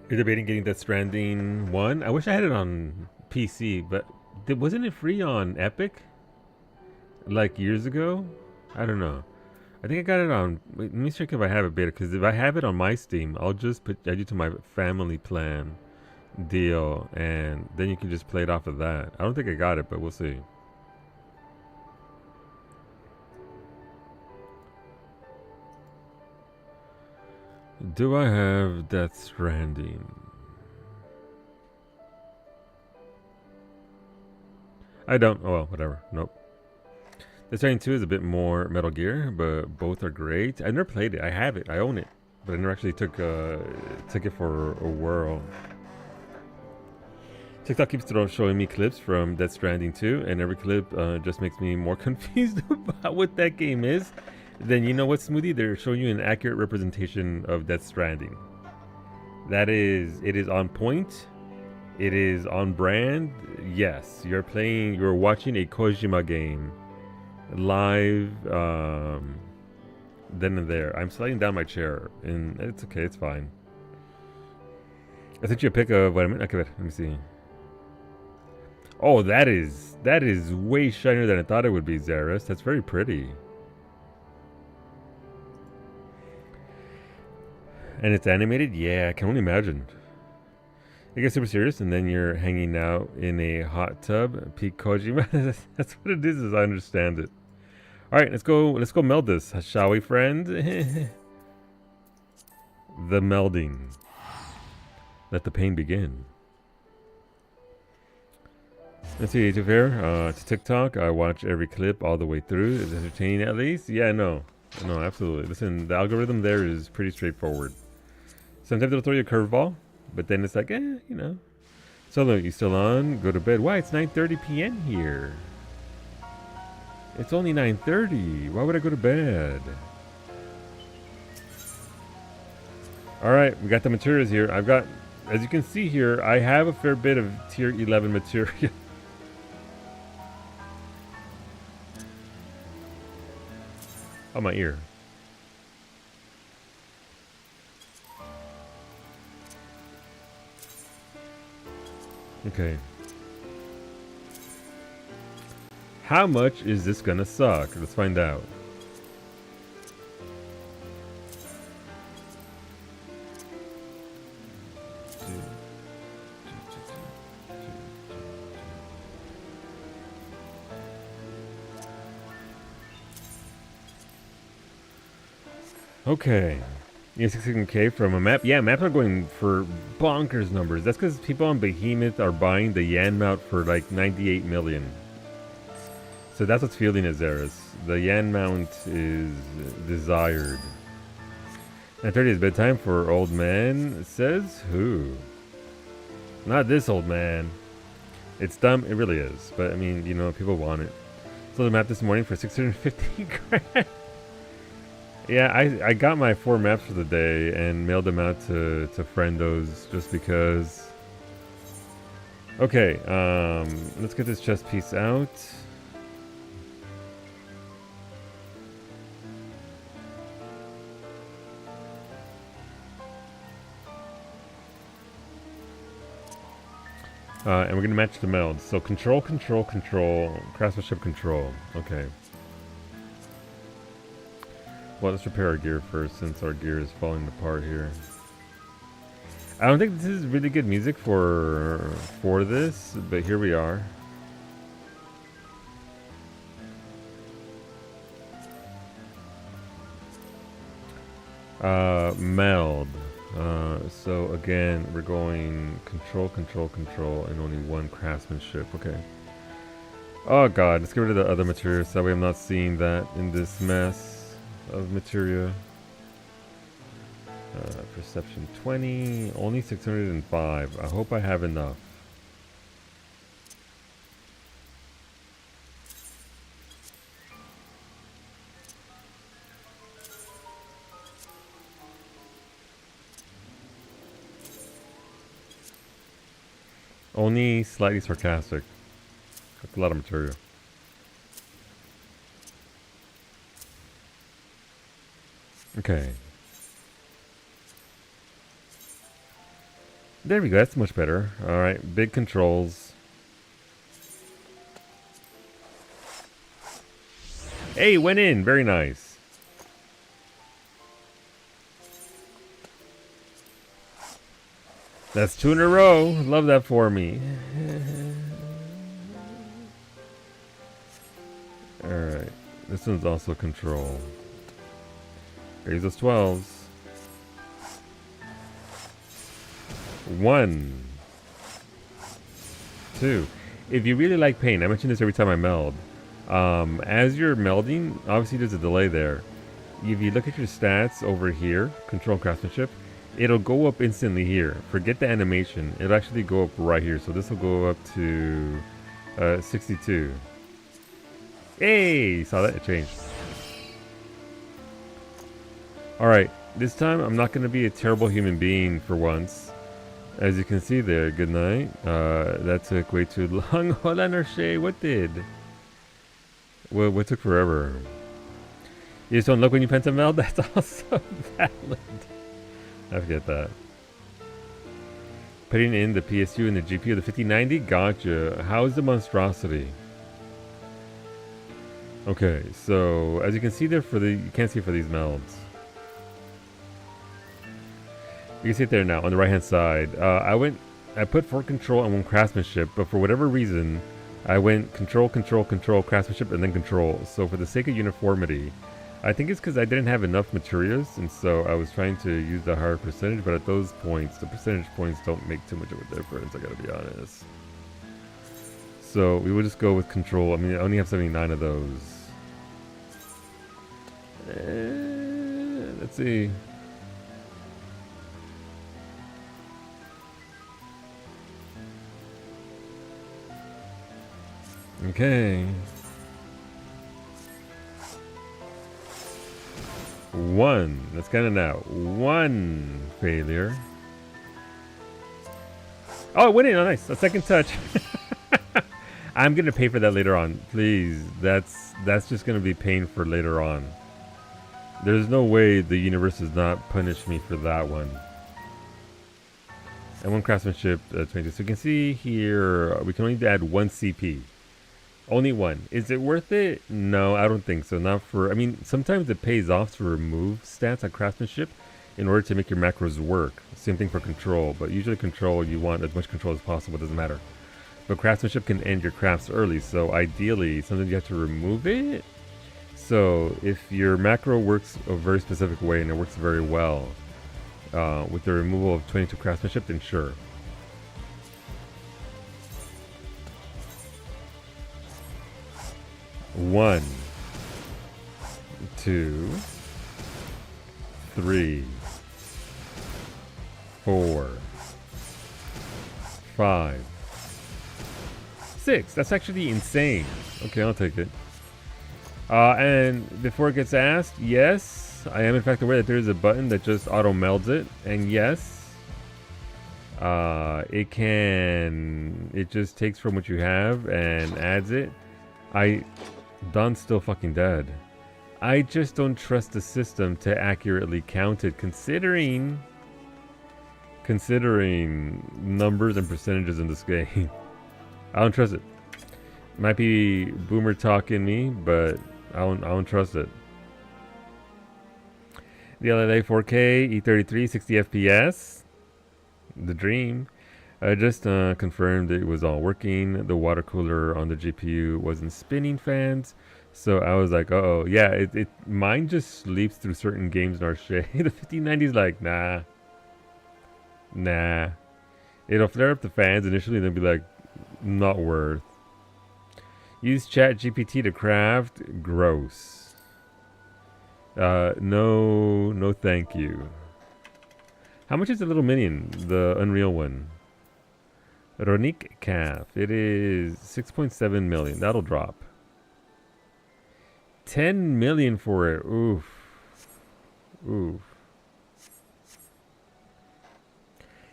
You're debating getting Death Stranding 1? I wish I had it on PC, but wasn't it free on Epic? Like years ago? I don't know. I think I got it on... Wait, let me check if I have it beta, because if I have it on my Steam, I'll just add you to my family plan deal, and then you can just play it off of that. I don't think I got it, but we'll see. Do I have Death Stranding? I don't. Oh, well, whatever. Nope. Death Stranding 2 is a bit more Metal Gear, but both are great. I never played it. I have it. I own it. But I never actually took it for a whirl. TikTok keeps showing me clips from Death Stranding 2, and every clip just makes me more confused about what that game is. Then you know what, Smoothie? They're showing you an accurate representation of Death Stranding. It is on point. It is on brand. Yes, you're watching a Kojima game live. Then and there. I'm sliding down my chair, and it's okay. It's fine. I sent you a pic of what I meant. Okay, let me see. Oh, that is way shinier than I thought it would be, Zaris. That's very pretty. And it's animated? Yeah, I can only imagine. It gets super serious, and then you're hanging out in a hot tub. Peak Kojima. That's what it is, as I understand it. All right, let's go meld this, shall we, friend? The melding. Let the pain begin. Let's see, to fair, to TikTok, I watch every clip all the way through. Is it entertaining at least? Yeah, no, absolutely. Listen, the algorithm there is pretty straightforward. Sometimes it'll throw you a curveball, but then it's like, you know. Solo, you still on? Go to bed. Why? It's 9:30 p.m. here. It's only 9:30. Why would I go to bed? All right, we got the materials here. I've got, as you can see here, I have a fair bit of tier 11 material. Oh, my ear. Okay. How much is this gonna suck? Let's find out. Okay. You get 16K from a map? Yeah, maps are going for bonkers numbers. That's because people on Behemoth are buying the Yan mount for like 98 million. So that's what's fueling it, Zaris. The Yan mount is desired. 9:30 is bedtime for old man. Says who? Not this old man. It's dumb. It really is. But I mean, you know, people want it. So the map this morning for 650 grand. Yeah, I got my 4 maps for the day and mailed them out to friendos just because. Okay, let's get this chest piece out. And we're gonna match the meld. So control, craftsmanship control. Okay. Well, let's repair our gear first, since our gear is falling apart here. I don't think this is really good music for this, but here we are. Meld. So again, we're going control, and only 1 craftsmanship. Okay. Oh god, let's get rid of the other materials, that way I'm not seeing that in this mess of materia. Perception 20, only 605. I hope I have enough. Only slightly sarcastic. That's a lot of material. Okay. There we go, that's much better. Alright, big controls. Hey, went in, very nice. That's 2 in a row, love that for me. Alright, this one's also control. Raise those 12s. 1, 2. If you really like paint, I mention this every time I meld. As you're melding, obviously there's a delay there. If you look at your stats over here, control craftsmanship, it'll go up instantly here. Forget the animation. It'll actually go up right here. So this will go up to 62. Hey, saw that? It changed. Alright, this time I'm not going to be a terrible human being for once. As you can see there, good night. That took way too long. Hold on, O'Shea, what did? Well, what took forever? You just don't look when you penta meld? That's also valid. I forget that. putting in the PSU and the GPU of the 5090. Gotcha. How's the monstrosity? Okay, so as you can see there you can't see for these melds. You can see it there now on the right hand side. I put for control and one craftsmanship, but for whatever reason, I went control, craftsmanship, and then control. So for the sake of uniformity, I think it's because I didn't have enough materials, and so I was trying to use the higher percentage, but at those points, the percentage points don't make too much of a difference, I gotta be honest. So we will just go with control. I mean, I only have 79 of those. Let's see. Okay. 1. That's kind of now. 1 failure. Oh, it went in. Oh, nice. A second touch. I'm gonna pay for that later on. Please. That's just gonna be pain for later on. There's no way the universe does not punish me for that one. And 1 craftsmanship, 22. So you can see here, we can only add 1 CP. Only 1. Is it worth it? No, I don't think so. Not for, I mean, sometimes it pays off to remove stats on craftsmanship in order to make your macros work. Same thing for control, but usually control, you want as much control as possible, it doesn't matter. But craftsmanship can end your crafts early, so ideally, sometimes you have to remove it. So if your macro works a very specific way and it works very well, with the removal of 22 craftsmanship, then sure. One, 2, 3, 4, 5, 6. That's actually insane. Okay, I'll take it. And before it gets asked, yes, I am in fact aware that there is a button that just auto melds it, and yes, it just takes from what you have and adds it. Don's still fucking dead. I just don't trust the system to accurately count it, considering numbers and percentages in this game. I don't trust it. Might be boomer talking me, but I don't trust it. The LLA 4K, E33, 60 FPS. The dream. I just confirmed it was all working. The water cooler on the GPU wasn't spinning fans. So I was like, uh-oh. Yeah, mine just sleeps through certain games in our shade. The 5090 is like, nah. It'll flare up the fans initially and then be like, not worth. Use Chat GPT to craft. Gross. No thank you. How much is the little minion? The Unreal one. Ronique Calf. It is 6.7 million. That'll drop. 10 million for it. Oof.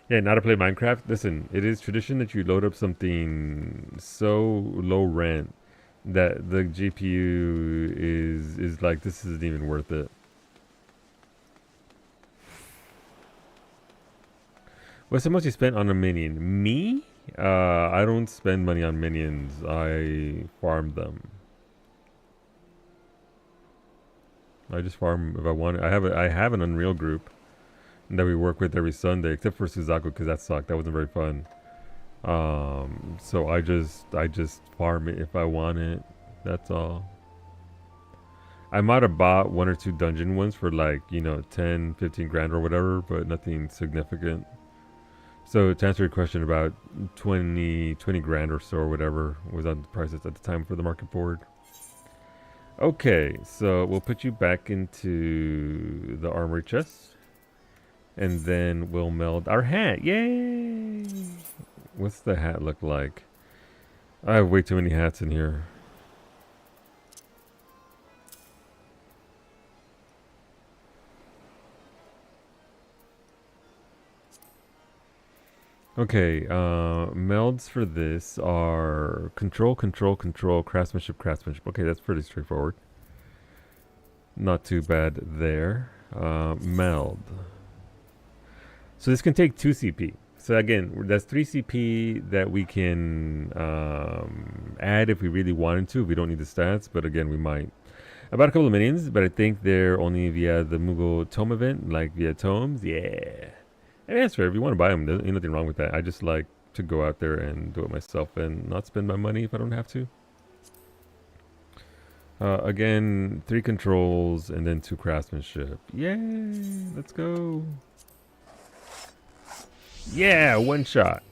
Yeah, now to play Minecraft. Listen, it is tradition that you load up something so low rent that the GPU is like, this isn't even worth it. What's the most you spent on a minion? Me? I don't spend money on minions. I farm them. I just farm if I want it. I have an Unreal group that we work with every Sunday, except for Suzaku because that sucked. That wasn't very fun. So I just farm it if I want it. That's all. I might have bought 1 or 2 dungeon ones for like, 10, 15 grand or whatever, but nothing significant. So to answer your question, about 20 grand or so or whatever was on the prices at the time for the market board. Okay, so we'll put you back into the armory chest. And then we'll meld our hat. Yay! What's the hat look like? I have way too many hats in here. Okay, melds for this are control, craftsmanship. Okay, that's pretty straightforward. Not too bad there. Meld. So this can take 2 CP. So again, that's 3 CP that we can add if we really wanted to. We don't need the stats, but again, we might. About a couple of minions, but I think they're only via the Moogle Tome event, like via tomes. Yeah. I mean, that's fair. If you want to buy them, there's nothing wrong with that. I just like to go out there and do it myself and not spend my money if I don't have to. Again, 3 controls and then 2 craftsmanship. Yay! Let's go. Yeah, 1 shot.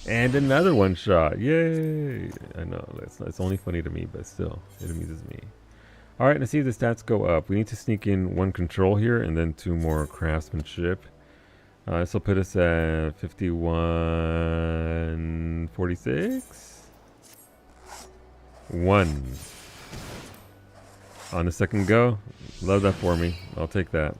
And another 1 shot. Yay! I know, it's only funny to me, but still, it amuses me. Alright, let's see if the stats go up. We need to sneak in 1 control here and then 2 more craftsmanship. This will put us at 51.46. 1. On the second go. Love that for me. I'll take that.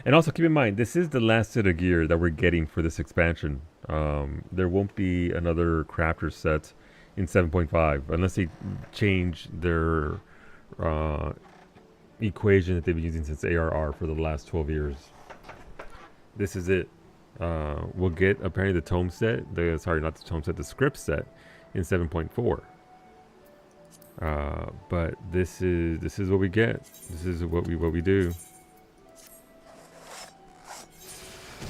And also keep in mind, this is the last set of gear that we're getting for this expansion. There won't be another crafter set in 7.5 unless they change their equation that they've been using since ARR for the last 12 years. This is it. We'll get apparently the tome set, sorry, not the tome set, the script set in 7.4. But this is what we get. This is what we do.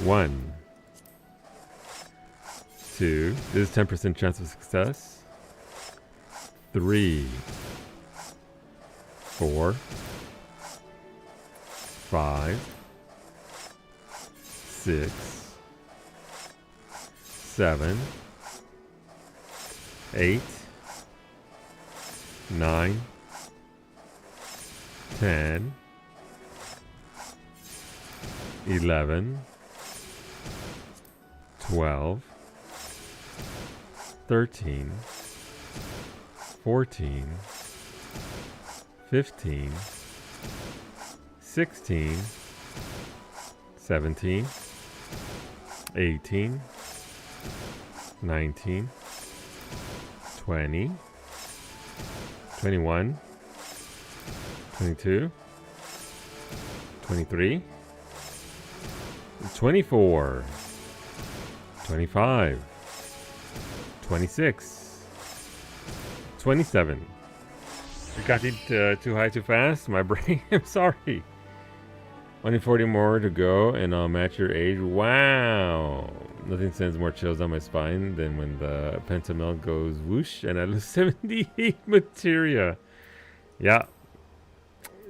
1, 2. This is 10% chance of success. 3, 4, 5, 6, 7, 8, 9, 10, 11, 12, 13, 14, 15, 16, 17, 18, 19, 20, 21, 22, 23, 24, 25, 26, 27. You got it too high too fast? My brain, I'm sorry. Only 40 more to go and I'll match your age. Wow. Nothing sends more chills down my spine than when the pentamel goes whoosh and I lose 78 materia. Yeah.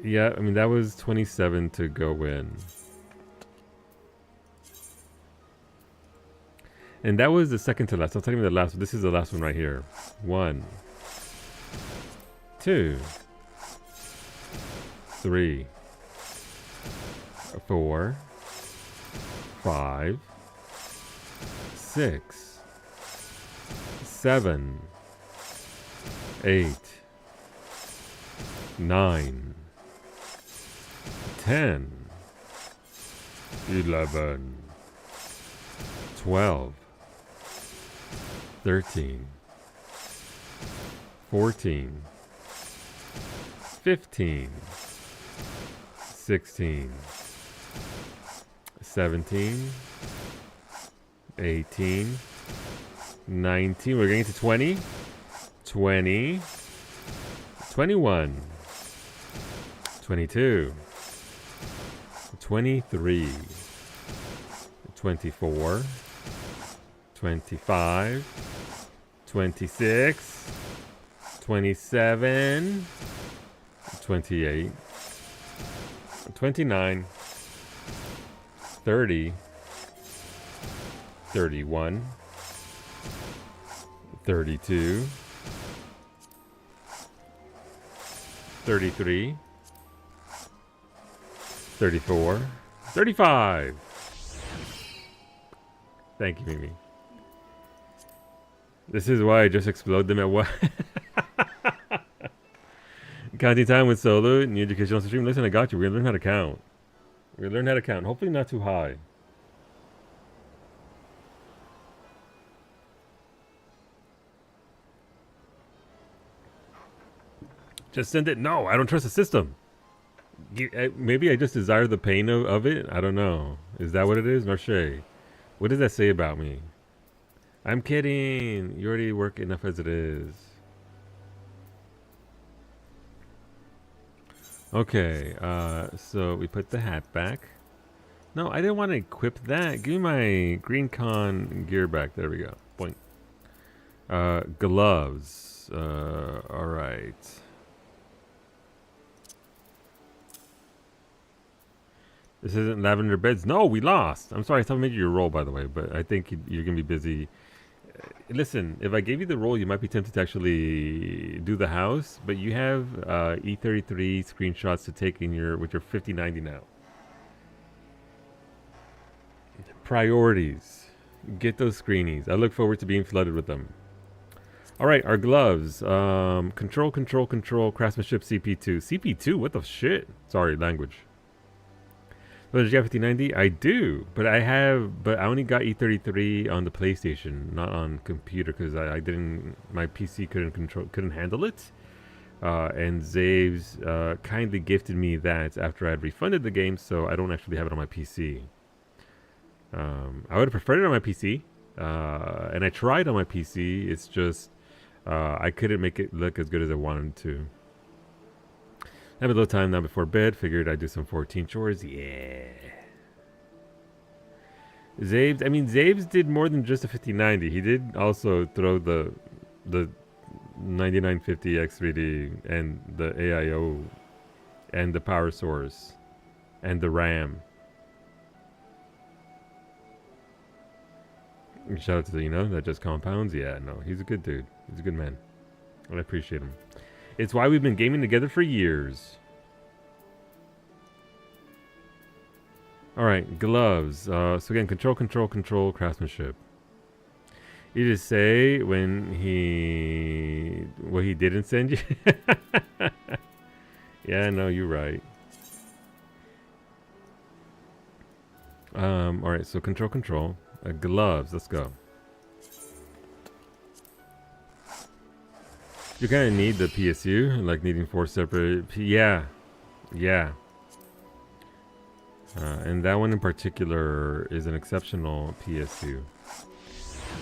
Yeah, I mean, that was 27 to go in. And that was the second to last. I'll tell you the last one. This is the last one right here. 1, 2, 3, 4, 5, 6, 7, 8, 9, 10, 11, 12, 13, 14, 15, 16, 17, 18, 19, we're getting to 20, 20, 21, 22, 23, 24, 25, 26, 27, 28, 29, 30, 31, 32, 33, 34, 35. Thank you, Mimi. This is why I just explode them at what? Counting time with solo, new educational stream. Listen, I got you. We're gonna learn how to count. We're gonna learn how to count. Hopefully not too high. Just send it. No, I don't trust the system. Maybe I just desire the pain of it. I don't know. Is that what it is, Marche? What does that say about me? I'm kidding. You already work enough as it is. Okay, so we put the hat back. No, I didn't want to equip that. Give me my green con gear back. There we go. Point. Gloves. Alright. This isn't lavender beds. No, we lost. I'm sorry, I thought I made you your roll, by the way, but I think you're going to be busy. Listen, if I gave you the roll, you might be tempted to actually do the house, but you have E33 screenshots to take in your with your 5090 now. Priorities. Get those screenies. I look forward to being flooded with them. All right, our gloves. Control, craftsmanship CP2. CP2? What the shit? Sorry, language. But did you have 5090? I do, but I only got E33 on the PlayStation, not on computer, because I didn't. My PC couldn't handle it. And Zaves kindly gifted me that after I had refunded the game, so I don't actually have it on my PC. I would have preferred it on my PC, and I tried on my PC. It's just I couldn't make it look as good as I wanted to. I have a little time now before bed. Figured I'd do some 14 chores. Yeah. Zaves did more than just a 5090. He did also throw the 9950 X3D and the AIO and the power source and the RAM. Shout out to that just compounds. Yeah, no, he's a good dude. He's a good man. And I appreciate him. It's why we've been gaming together for years. Alright, gloves. So again, control, craftsmanship. You just say what he didn't send you. Yeah, no, you're right. Alright, so control. Gloves, let's go. You kind of need the PSU, like needing 4 separate... Yeah. And that one in particular is an exceptional PSU.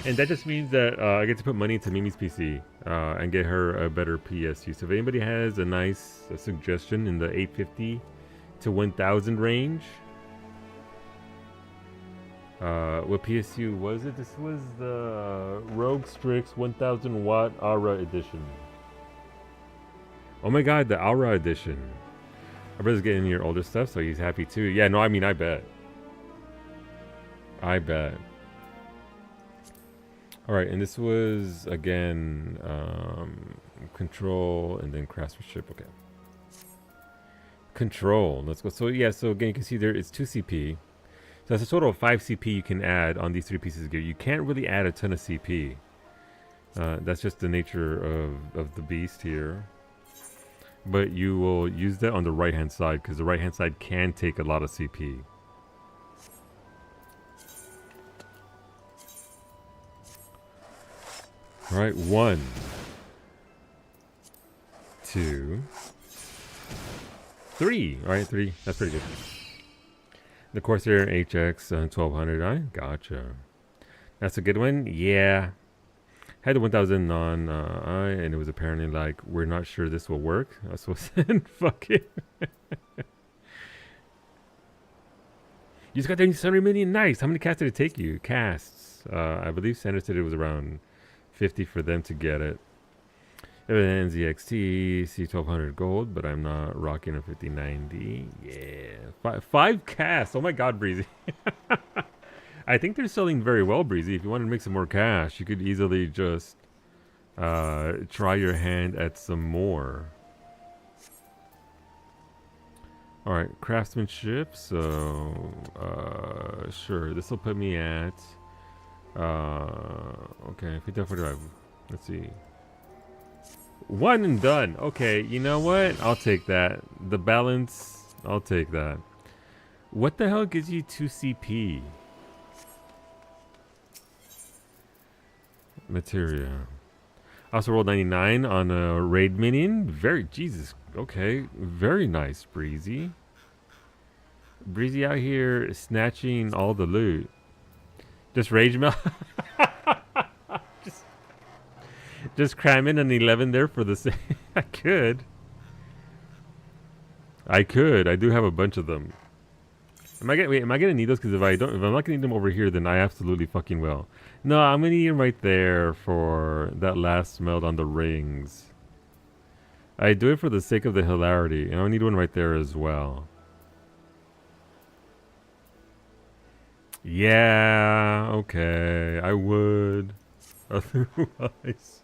And that just means that I get to put money into Mimi's PC and get her a better PSU. So if anybody has a nice suggestion in the 850 to 1000 range... what PSU was it? This was the Rogue Strix 1000 watt Aura edition. Oh my god, the Aura edition. Our brother's getting your older stuff, so he's happy too. Yeah, no, I mean, I bet. Alright, and this was, again, control and then craftsmanship. Okay. Control. Let's go. So, yeah, so again, you can see there it's 2 CP. So that's a total of 5 CP you can add on these 3 pieces of gear. You can't really add a ton of CP. That's just the nature of the beast here. But you will use that on the right-hand side, because the right-hand side can take a lot of CP. Alright, 1, 2, 3. Alright, 3. That's pretty good. The Corsair HX 1200. I gotcha. That's a good one. Yeah. Had the 1000 on and it was apparently like, we're not sure this will work. So said, fuck it. You just got there 100 million. Nice. How many casts did it take you? Casts. I believe Sandra said it was around 50 for them to get it. NZXT C1200 gold, but I'm not rocking a 5090. Yeah, 5 casts. Oh my god, Breezy. I think they're selling very well, Breezy. If you want to make some more cash, you could easily just try your hand at some more. All right, craftsmanship. So sure, this will put me at okay, 5045. Let's see. 1 and done. Okay, you know what? I'll take that. The balance, I'll take that. What the hell gives you 2 CP? Materia. I also rolled 99 on a raid minion. Very, Jesus, okay. Very nice, Breezy. Breezy out here snatching all the loot. Just rage melt. just cram in an 11 there for the sake. I could. I do have a bunch of them. Am I gonna need those? Because if I'm not gonna need them over here, then I absolutely fucking will. No, I'm gonna need them right there for that last meld on the rings. I do it for the sake of the hilarity, and I need one right there as well. Yeah, okay, I would. Otherwise,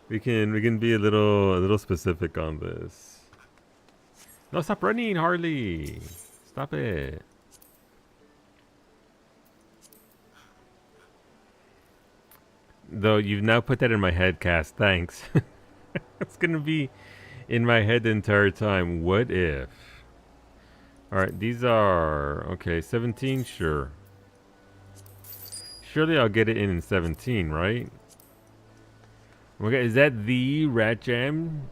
we can be a little specific on this. No, stop running, Harley. Stop it. Though you've now put that in my head, Cass. Thanks. It's gonna be in my head the entire time. What if? Alright, these are... Okay, 17, sure. Surely I'll get it in 17, right? Okay, is that the Rat Jam?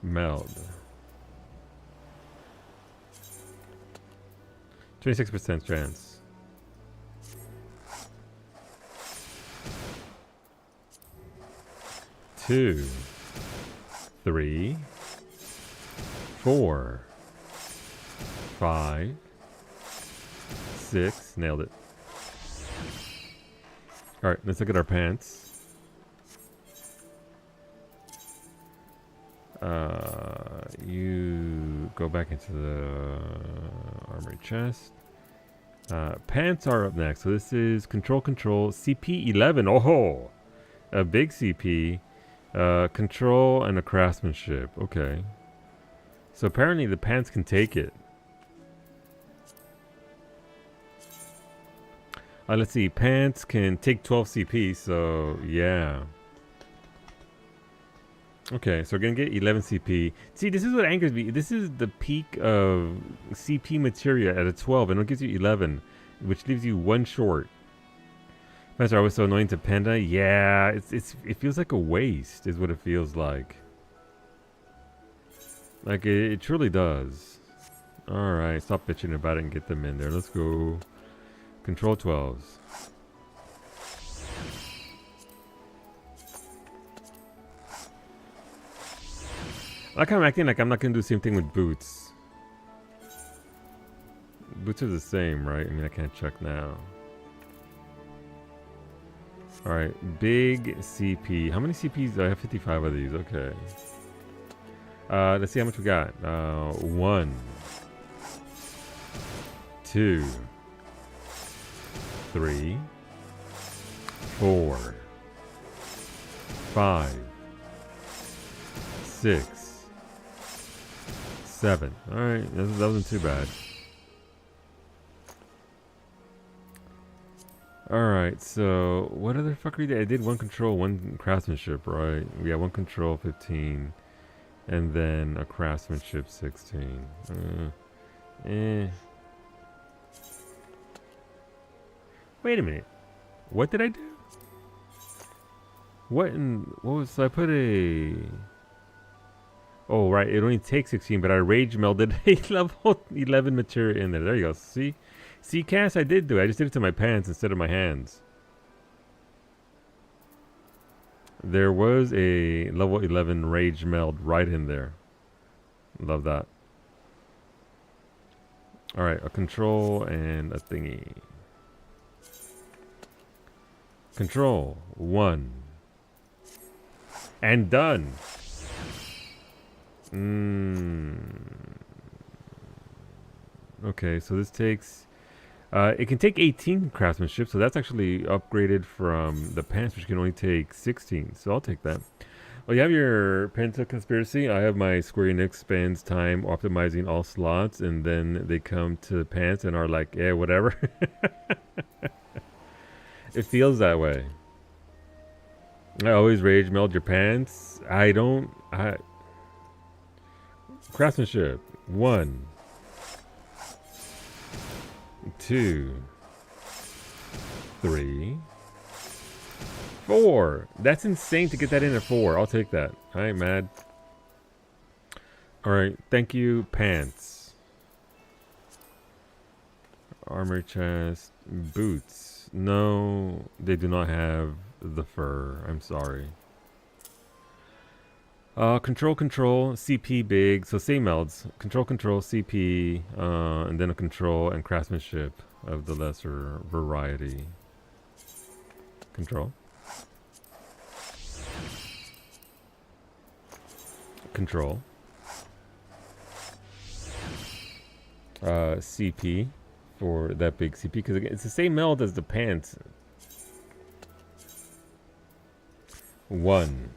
Meld. 26% chance. Two, 3, 4, 5, 6. Nailed it. Alright, let's look at our pants. You go back into the armory chest. Pants are up next. So this is control, CP 11. Oh, a big CP. Control and a craftsmanship. Okay. So apparently the pants can take it. Let's see. Pants can take 12 CP. So yeah. Okay, so we're gonna get 11 CP. See, this is what angers me. This is the peak of CP materia at a 12, and it gives you 11, which leaves you 1 short. That's always so annoying to Panda. Yeah, it feels like a waste, is what it feels like. Like it truly does. All right, stop bitching about it and get them in there. Let's go. Control 12s. I like how I'm acting like I'm not going to do the same thing with boots. Boots are the same, right? I mean, I can't check now. Alright, big CP. How many CPs? I have 55 of these. Okay. Let's see how much we got. 1, 2, 3, 4, 5, 6, 7. Alright, that wasn't too bad. Alright, so what other fuckery did I did? 1 control, 1 craftsmanship, right? Yeah, 1 control, 15. And then a craftsmanship, 16. Wait a minute. What did I do? What was, so I put a... Oh, right, it only takes 16, but I rage melded a level 11 material in there. There you go. See? See, Cass, I did do it. I just did it to my pants instead of my hands. There was a level 11 rage meld right in there. Love that. Alright, a control and a thingy. Control. 1. And done. Okay, so this takes... it can take 18 craftsmanship, so that's actually upgraded from the pants, which can only take 16. So I'll take that. Well, you have your Penta Conspiracy. I have my Square Enix spends time optimizing all slots, and then they come to pants and are like, yeah, whatever. It feels that way. I always rage meld your pants. Craftsmanship 1. 2, 3, 4. That's insane to get that in at 4. I'll take that. I ain't mad. Alright, thank you, pants. Armor chest, boots. No, they do not have the fur. I'm sorry. Control, CP big. So same melds. Control, CP, and then a control and craftsmanship of the lesser variety. Control. Control. CP for that big CP, because it's the same meld as the pants. 1,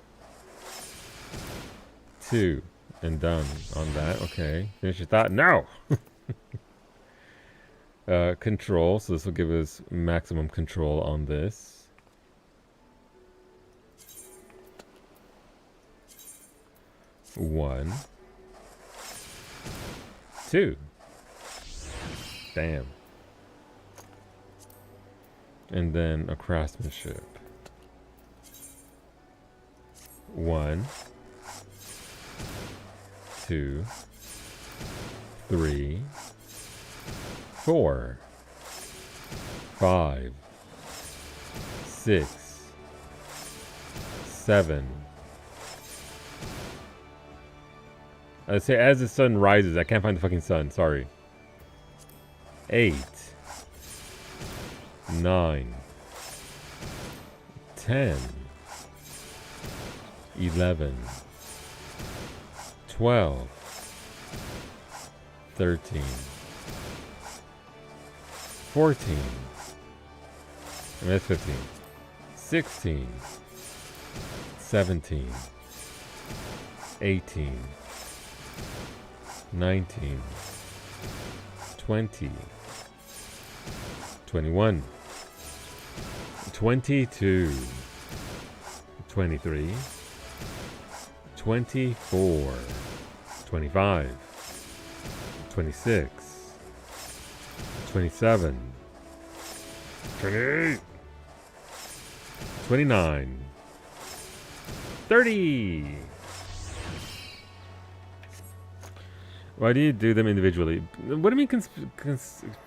2, and done on that. Okay, finish your thought. No. Control. So this will give us maximum control on this. One, 2. Damn. And then a craftsmanship. 1, 2, 3, 4, 5, 6, 7. I'd say as the sun rises. I can't find the fucking sun. Sorry. 8, 9, 10, 11, 12, 13, 14, and that's 15, 16, 17, 18, 19, 20, 21, 22, 23, 24, 25, 26, 27, 28, 29, 30. Why do you do them individually? What do you mean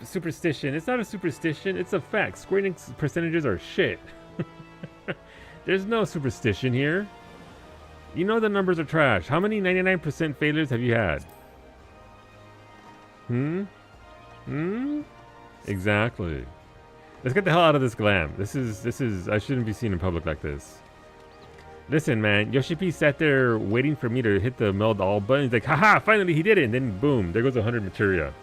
superstition? It's not a superstition, it's a fact. Square Enix percentages are shit. There's no superstition here. You know the numbers are trash. How many 99% failures have you had? Exactly. Let's get the hell out of this glam. This is I shouldn't be seen in public like this. Listen, man, Yoshi P sat there waiting for me to hit the meld all button. He's like, haha, finally he did it. And then boom, there goes 100 materia.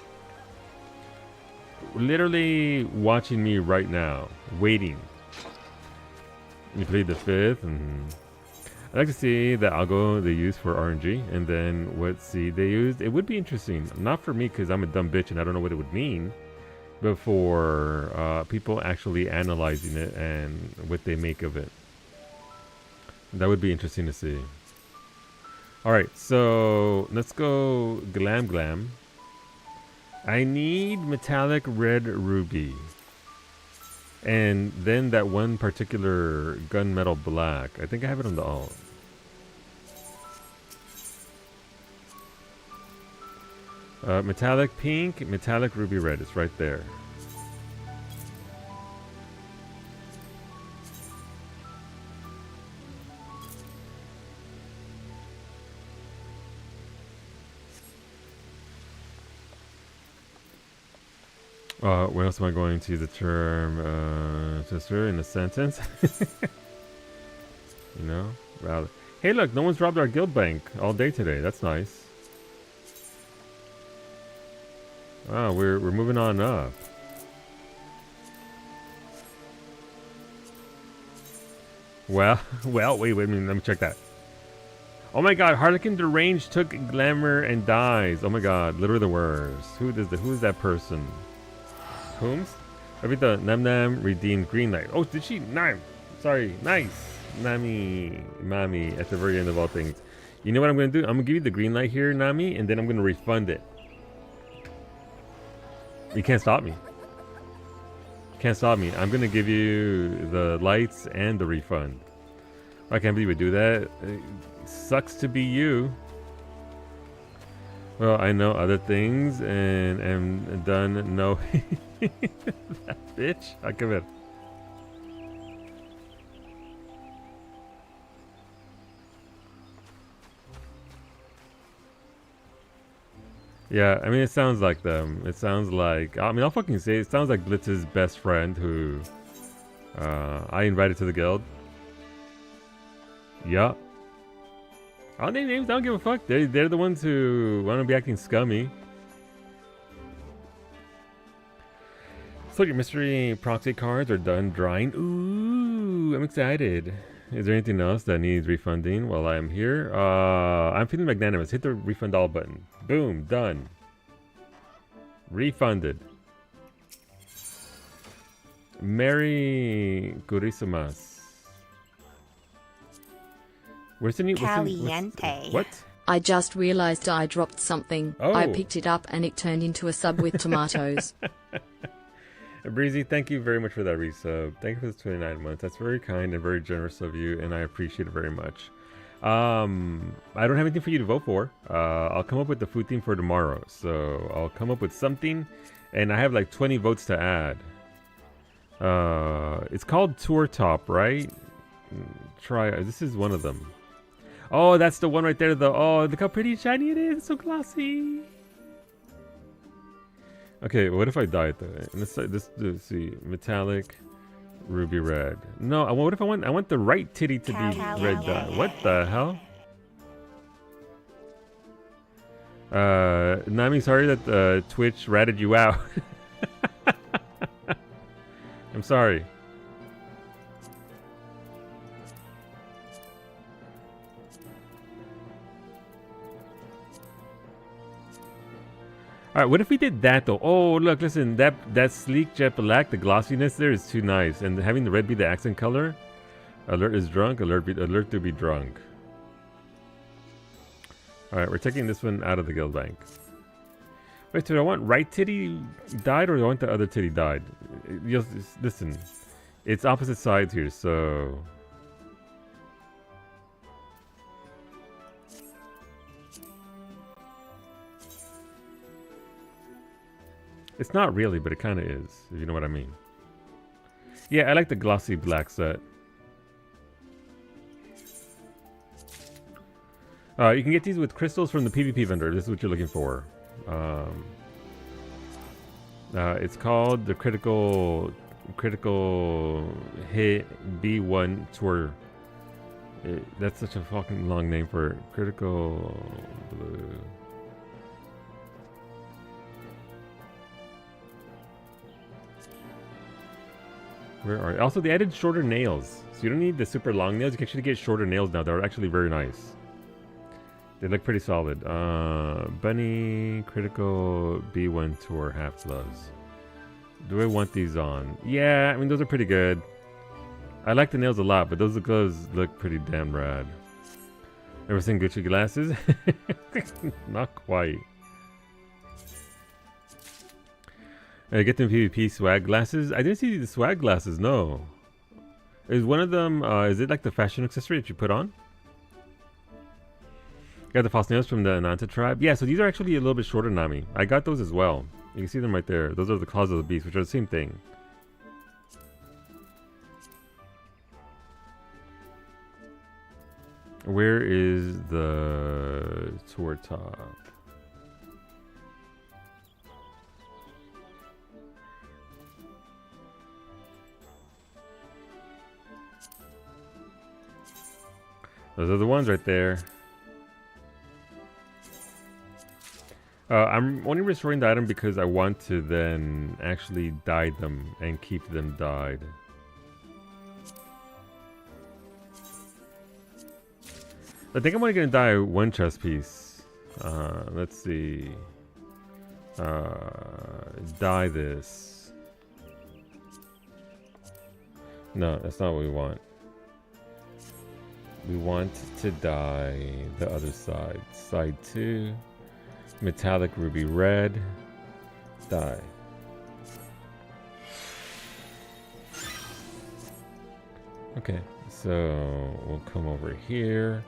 Literally watching me right now, waiting. You played the 5th. I'd like to see the algo they use for RNG and then what seed they used. It would be interesting. Not for me because I'm a dumb bitch and I don't know what it would mean, but for people actually analyzing it and what they make of it. That would be interesting to see. Alright, so let's go glam. I need metallic red ruby. And then that one particular gunmetal black. I think I have it on the alt. Metallic pink, metallic ruby red. It's right there. Where else am I going to use the term sister in a sentence? You know? Well, hey look, no one's robbed our guild bank all day today. That's nice. Wow, we're moving on up. Well, wait a minute, let me check that. Oh my god, Harlequin Deranged took glamour and dies. Oh my god, literally the worst. Who is that person? Whom's? Revita Nam redeemed green light. Oh, did she? Nam. Sorry, nice. Nami, Mami, at the very end of all things. You know what I'm going to do? I'm going to give you the green light here, Nami, and then I'm going to refund it. You can't stop me. Can't stop me. I'm gonna give you the lights and the refund. I can't believe we do that. It sucks to be you. Well, I know other things and am done. No, that bitch. I come in. Yeah, I mean, it sounds like them. It sounds like, I mean, I'll fucking say it sounds like Blitz's best friend who I invited to the guild. Yeah. I'll name names, I don't give a fuck. They're the ones who want to be acting scummy. So your mystery proxy cards are done drying. Ooh, I'm excited. Is there anything else that needs refunding while I'm here? I'm feeling magnanimous. Hit the refund all button. Boom, done. Refunded. Merry Kurisamas. Where's the new Caliente. What? I just realized I dropped something. I Oh. picked it up and it turned into a sub with tomatoes. Breezy, thank you very much for that resub. Thank you for the 29 months. That's very kind and very generous of you, and I appreciate it very much. I don't have anything for you to vote for. I'll come up with the food theme for tomorrow. So I'll come up with something, and I have like 20 votes to add. It's called Tour Top, right? Try. This is one of them. Oh, that's the one right there. Oh, look how pretty and shiny it is. It's so glossy. Okay, what if I dye it though? Let's see, metallic, ruby red. No, what if I want the right titty to be red dye? What the hell? Nami, sorry that Twitch ratted you out. I'm sorry. All right, what if we did that though? Oh, look, listen, that sleek jet black, the glossiness there is too nice, and having the red be the accent color. Alert is drunk. Alert to be drunk. All right, we're taking this one out of the guild bank. Wait, do I want right titty dyed or do I want the other titty dyed? Listen, it's opposite sides here, so. It's not really, but it kind of is, if you know what I mean. Yeah, I like the glossy black set. You can get these with crystals from the PvP vendor. This is what you're looking for. It's called the critical hit B1 tour. That's such a fucking long name for it. Critical blue. Where are also they added shorter nails, so you don't need the super long nails. You can actually get shorter nails now. They're actually very nice. They look pretty solid. Bunny critical B1 tour half gloves. Do I want these on? Yeah, I mean those are pretty good. I like the nails a lot, but those gloves look pretty damn rad. Ever seen Gucci glasses? Not quite. Get them PvP swag glasses. I didn't see the swag glasses, no. Is one of them, is it like the fashion accessory that you put on? Got the false nails from the Ananta tribe. Yeah, so these are actually a little bit shorter, Nami. I got those as well. You can see them right there. Those are the claws of the beast, which are the same thing. Where is the tour top? Those are the ones right there. I'm only restoring the item because I want to then actually dye them and keep them dyed. I think I'm only going to dye one chest piece. Let's see. Dye this. No, that's not what we want. We want to dye the other side. Side 2. Metallic ruby red. Dye. Okay, so we'll come over here.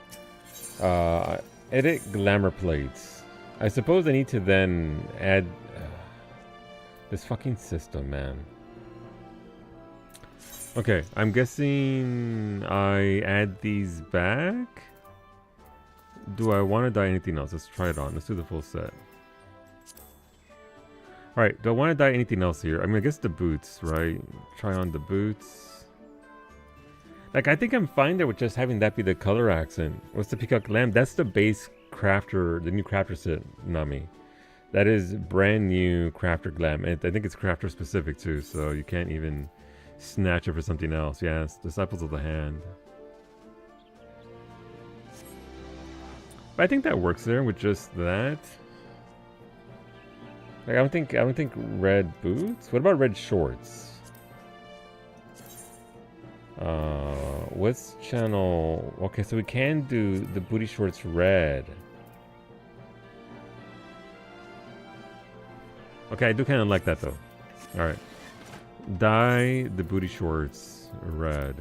Edit glamour plates. I suppose I need to then add this fucking system, man. Okay, I'm guessing I add these back. Do I want to dye anything else? Let's try it on. Let's do the full set. Alright, do I want to dye anything else here? I mean, I guess the boots, right? Try on the boots. Like, I think I'm fine there with just having that be the color accent. What's the peacock lamb? That's the base crafter, the new crafter set, Nami. That is brand new crafter glam. And I think it's crafter specific too, so you can't even snatch it for something else. Yes, Disciples of the Hand. But I think that works there with just that. Like, I don't think red boots. What about red shorts? What's channel? Okay, so we can do the booty shorts red. Okay, I do kind of like that though. All right, dye the booty shorts red.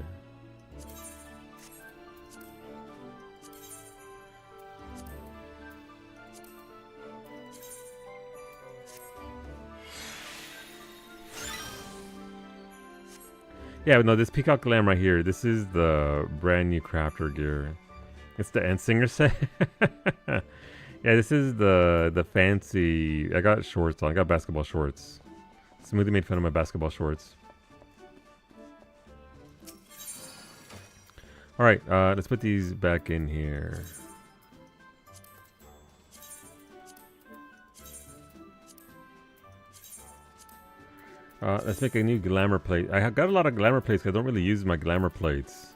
Yeah, but no, this peacock glam right here, this is the brand new crafter gear. It's the Endsinger set. Yeah, this is the fancy. I got shorts on. I got basketball shorts. Smoothie made fun of my basketball shorts. All right, let's put these back in here. Let's make a new glamour plate. I have got a lot of glamour plates because I don't really use my glamour plates.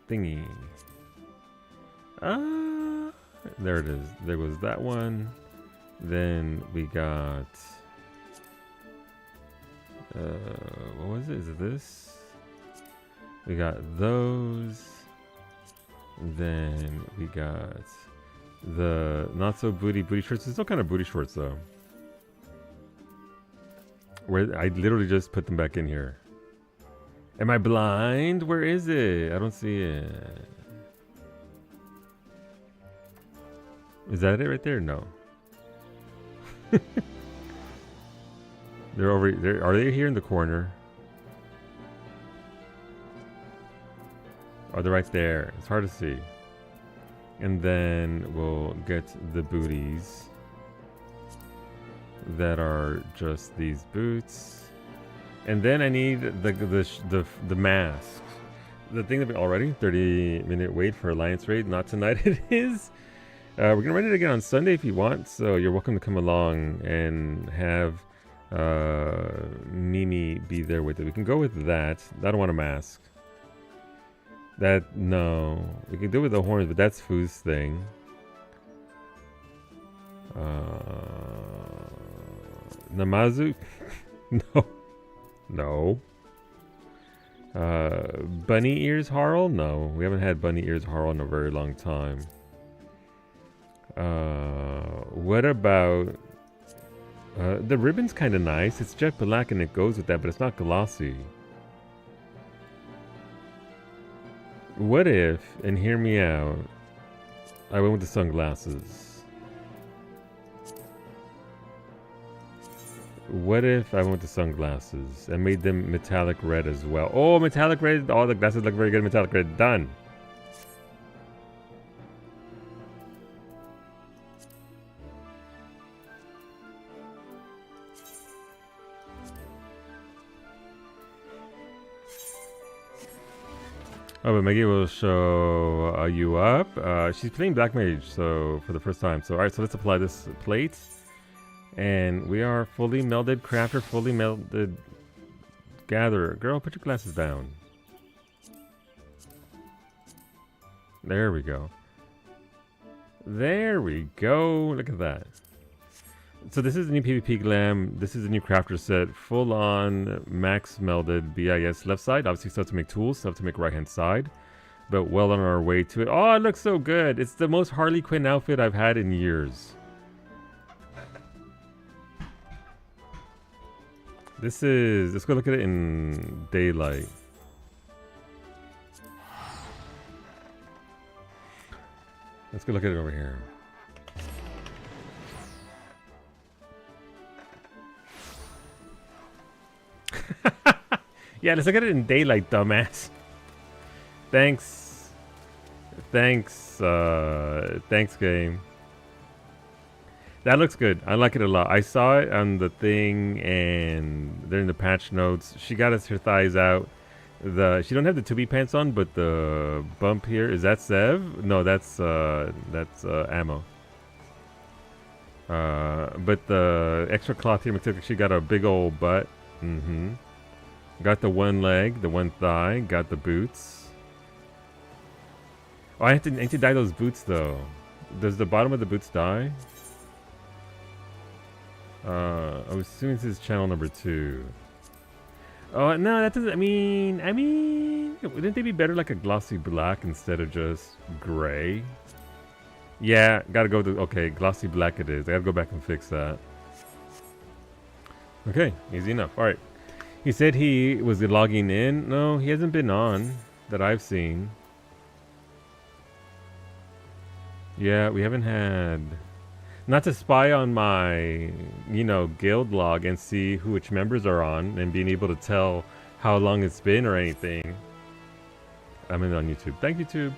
Thingy. There it is. There was that one. Then we got... what was it? Is it this? We got those. Then we got... the not so booty shorts. It's still kind of booty shorts though. Where I literally just put them back in here. Am I blind? Where is it? I don't see it. Is that it right there? No. They're over there. Are they here in the corner? Oh, they're right there. It's hard to see. And then we'll get the booties that are just these boots. And then I need the mask. The thing that we already 30-minute wait for Alliance raid. Not tonight. It is. We're gonna run it again on Sunday if you want. So you're welcome to come along and have Mimi be there with it. We can go with that. I don't want a mask. That, no. We can do it with the horns, but that's Fu's thing. Namazu? No. No. Bunny ears Harl? No. We haven't had bunny ears Harl in a very long time. What about... the ribbon's kind of nice. It's jet black and it goes with that, but it's not glossy. What if, and hear me out, I went with the sunglasses. What if I went with the sunglasses and made them metallic red as well? Oh, metallic red. Oh, the glasses look very good. Metallic red. Done. Oh, but Maggie will show you up. She's playing Black Mage, so for the first time. So, all right, so let's apply this plate. And we are fully melded crafter, fully melded gatherer. Girl, put your glasses down. There we go. There we go. Look at that. So this is the new PvP glam. This is the new crafter set. Full on max melded BIS left side. Obviously still have to make tools, still have to make right hand side. But well on our way to it. Oh, it looks so good. It's the most Harley Quinn outfit I've had in years. This is... Let's go look at it in daylight. Let's go look at it over here. Yeah, let's look at it in daylight, dumbass. Thanks. Thanks, game. That looks good. I like it a lot. I saw it on the thing, and they're in the patch notes. She got her thighs out. She don't have the tubby pants on, but the bump here, is that Sev? No, that's ammo. But the extra cloth here, she got a big old butt. Got the one leg, the one thigh, got the boots. Oh, I need to dye those boots though. Does the bottom of the boots dye? I'm assuming this is channel number 2. Oh no, that doesn't. I mean, wouldn't they be better like a glossy black instead of just gray? Yeah, gotta go to okay, glossy black it is. I gotta go back and fix that. Okay, easy enough. All right. He said he was logging in. No, he hasn't been on that I've seen. Yeah, we haven't had... Not to spy on my, guild log and see which members are on and being able to tell how long it's been or anything. I'm in on YouTube. Thank you, YouTube.